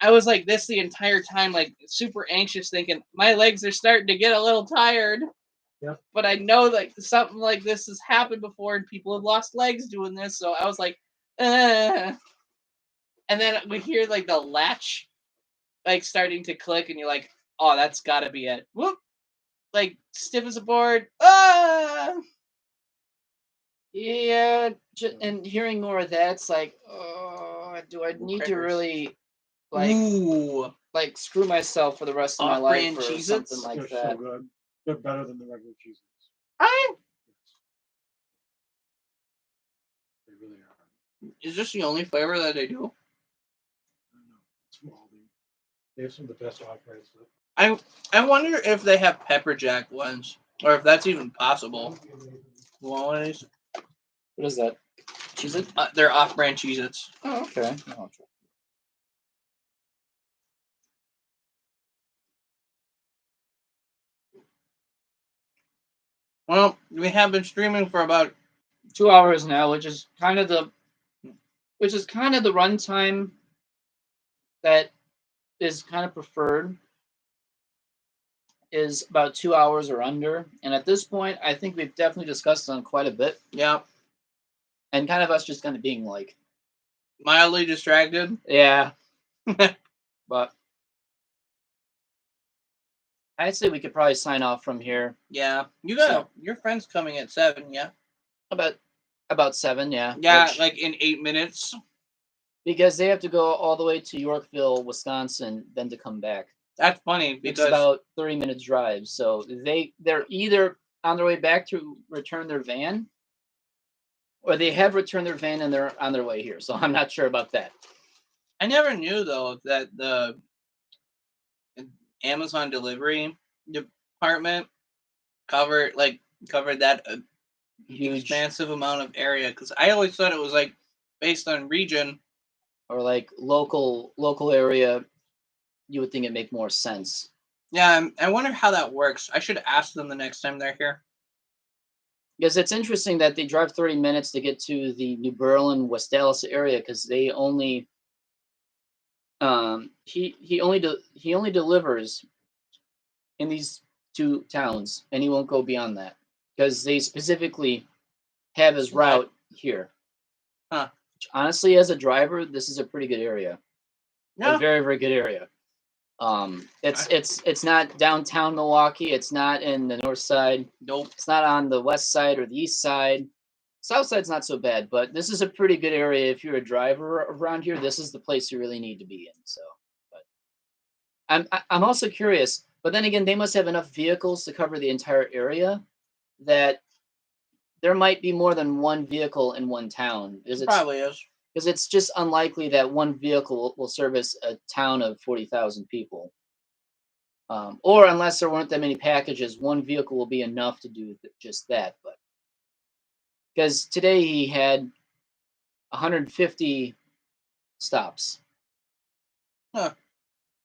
I was like this the entire time, like super anxious, thinking my legs are starting to get a little tired. Yep. But I know like something like this has happened before and people have lost legs doing this. So I was like, and then we hear like the latch like starting to click and you're like, oh, that's gotta be it. Whoop. Like stiff as a board. Ah! Yeah, and hearing more of that's like, oh, do I need to Crackers. really like Ooh. like screw myself for the rest of my life Off-brand or Cheez-Its? something like They're that? so good. They're better than the regular cheeses. They really are. Is this the only flavor that they do? I don't know. It's small. They have some of the best off-brand stuff. I wonder if they have pepper jack ones, or if that's even possible. You want one of these? What is that? Cheez-It? They're off-brand Cheez-Its. Oh, okay. Well, we have been streaming for about 2 hours now, which is kind of the runtime that is kind of preferred, is about 2 hours or under. And at this point, I think we've definitely discussed on quite a bit. Yeah. And kind of us just kind of being like Mildly distracted. Yeah. But I'd say we could probably sign off from here. Yeah. You got your friend's coming at 7, yeah? About 7, yeah. Yeah, like in 8 minutes. Because they have to go all the way to Yorkville, Wisconsin, then to come back. That's funny because it's about 30 minutes drive. So they're either on their way back to return their van, or they have returned their van and they're on their way here. So I'm not sure about that. I never knew though that the Amazon delivery department covered that Huge, expansive amount of area, because I always thought it was like based on region or like local area. You would think it'd make more sense. Yeah, I wonder how that works. I should ask them the next time they're here. Because it's interesting that they drive 30 minutes to get to the New Berlin, West Dallas area, because they only he only delivers in these 2 towns, and he won't go beyond that because they specifically have his route here. Huh. Which, honestly, as a driver, this is a pretty good area. Yeah. A very, very good area. It's not downtown Milwaukee. It's not in the north side. Nope. It's not on the west side or the east side. South side's not so bad, but this is a pretty good area. If you're a driver around here, this is the place you really need to be in. So, but I'm also curious. But then again, they must have enough vehicles to cover the entire area that there might be more than one vehicle in one town. Probably is. Because it's just unlikely that one vehicle will service a town of 40,000 people. Or unless there weren't that many packages, one vehicle will be enough to do just that. But because today he had 150 stops,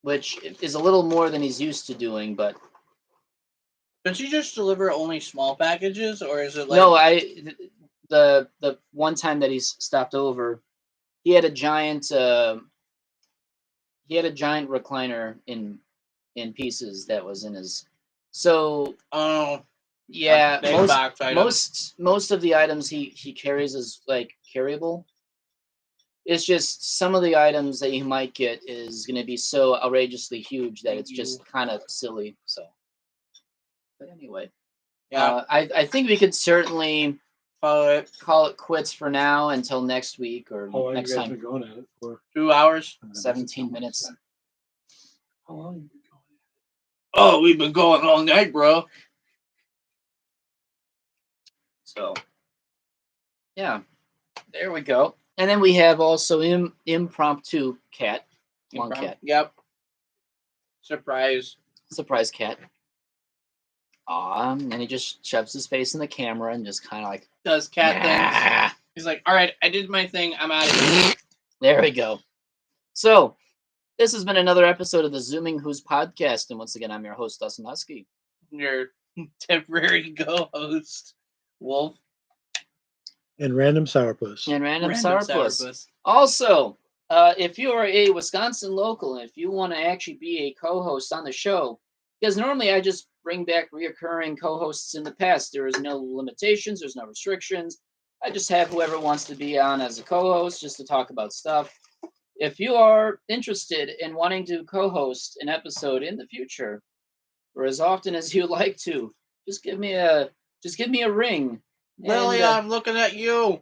which is a little more than he's used to doing. But does he just deliver only small packages, or is it like? No, the one time that he's stopped over, he had a giant recliner in pieces that was in his. So yeah, most of the items he carries is like carryable. It's just some of the items that you might get is going to be so outrageously huge that it's just kind of silly. So, but anyway, yeah, I think we could certainly call it quits for now until next week or next time. How long have you guys been going at it for? 2 hours, 17 minutes. How long have you been going at it? Oh, we've been going all night, bro. So, yeah, there we go. And then we have also impromptu cat, long cat. Yep. Surprise cat. And he just shoves his face in the camera and just kind of like does cat things. He's like, all right, I did my thing. I'm out of here. There we go. So, this has been another episode of the Zooming Who's podcast. And once again, I'm your host, Dustin Husky. Your temporary co-host, Wolf. And Random Sourpuss. And Random Sourpuss. Also, if you are a Wisconsin local and if you want to actually be a co-host on the show, because normally I just bring back reoccurring co-hosts in the past. There is no limitations. There's no restrictions. I just have whoever wants to be on as a co-host just to talk about stuff. If you are interested in wanting to co-host an episode in the future, or as often as you like to, just give me a ring. Lily, I'm looking at you.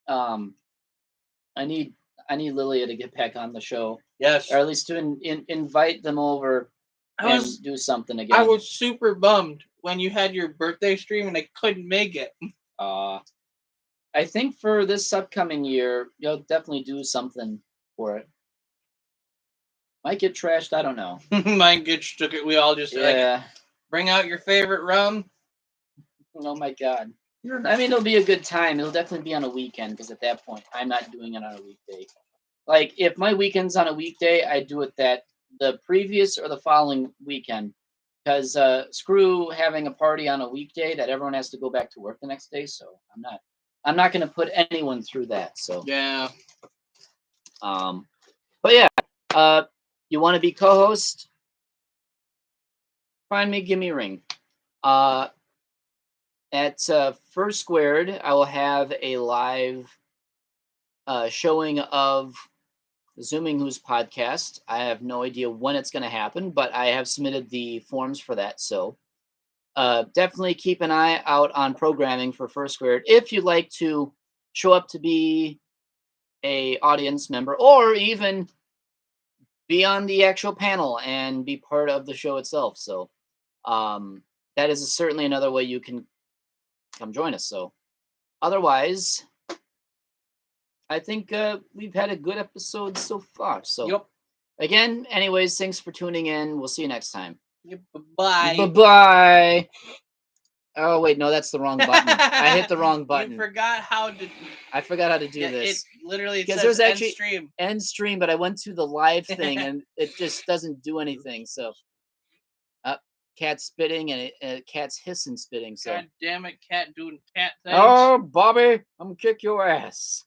I need Lilia to get back on the show. Yes, or at least to invite them over and do something again. I was super bummed when you had your birthday stream and I couldn't make it. I think for this upcoming year, you'll definitely do something for it. Might get trashed. I don't know. Might get stuck. We all just like bring out your favorite rum. Oh my god. I mean, it'll be a good time. It'll definitely be on a weekend because at that point, I'm not doing it on a weekday. Like, if my weekend's on a weekday, I do it the previous or the following weekend. Because screw having a party on a weekday that everyone has to go back to work the next day. So I'm not going to put anyone through that. So Yeah. but yeah, you want to be co-host? Find me, give me a ring. At First Squared, I will have a live showing of Zooming Who's podcast. I have no idea when it's going to happen, but I have submitted the forms for that. So definitely keep an eye out on programming for First Squared if you'd like to show up to be a audience member or even be on the actual panel and be part of the show itself. So that is certainly another way you can come join us. So otherwise, I think we've had a good episode so far. So Yep. again, anyways, thanks for tuning in. We'll see you next time. Yep. Bye. Bye-bye. Oh, wait, no, that's the wrong button. I hit the wrong button. You forgot how to... I forgot how to do this. It literally Because says there's actually end stream. End stream, but I went to the live thing and it just doesn't do anything. So, cat's spitting and cat's hissing spitting. So, God damn it, cat doing cat things. oh, Bobby, I'm gonna kick your ass.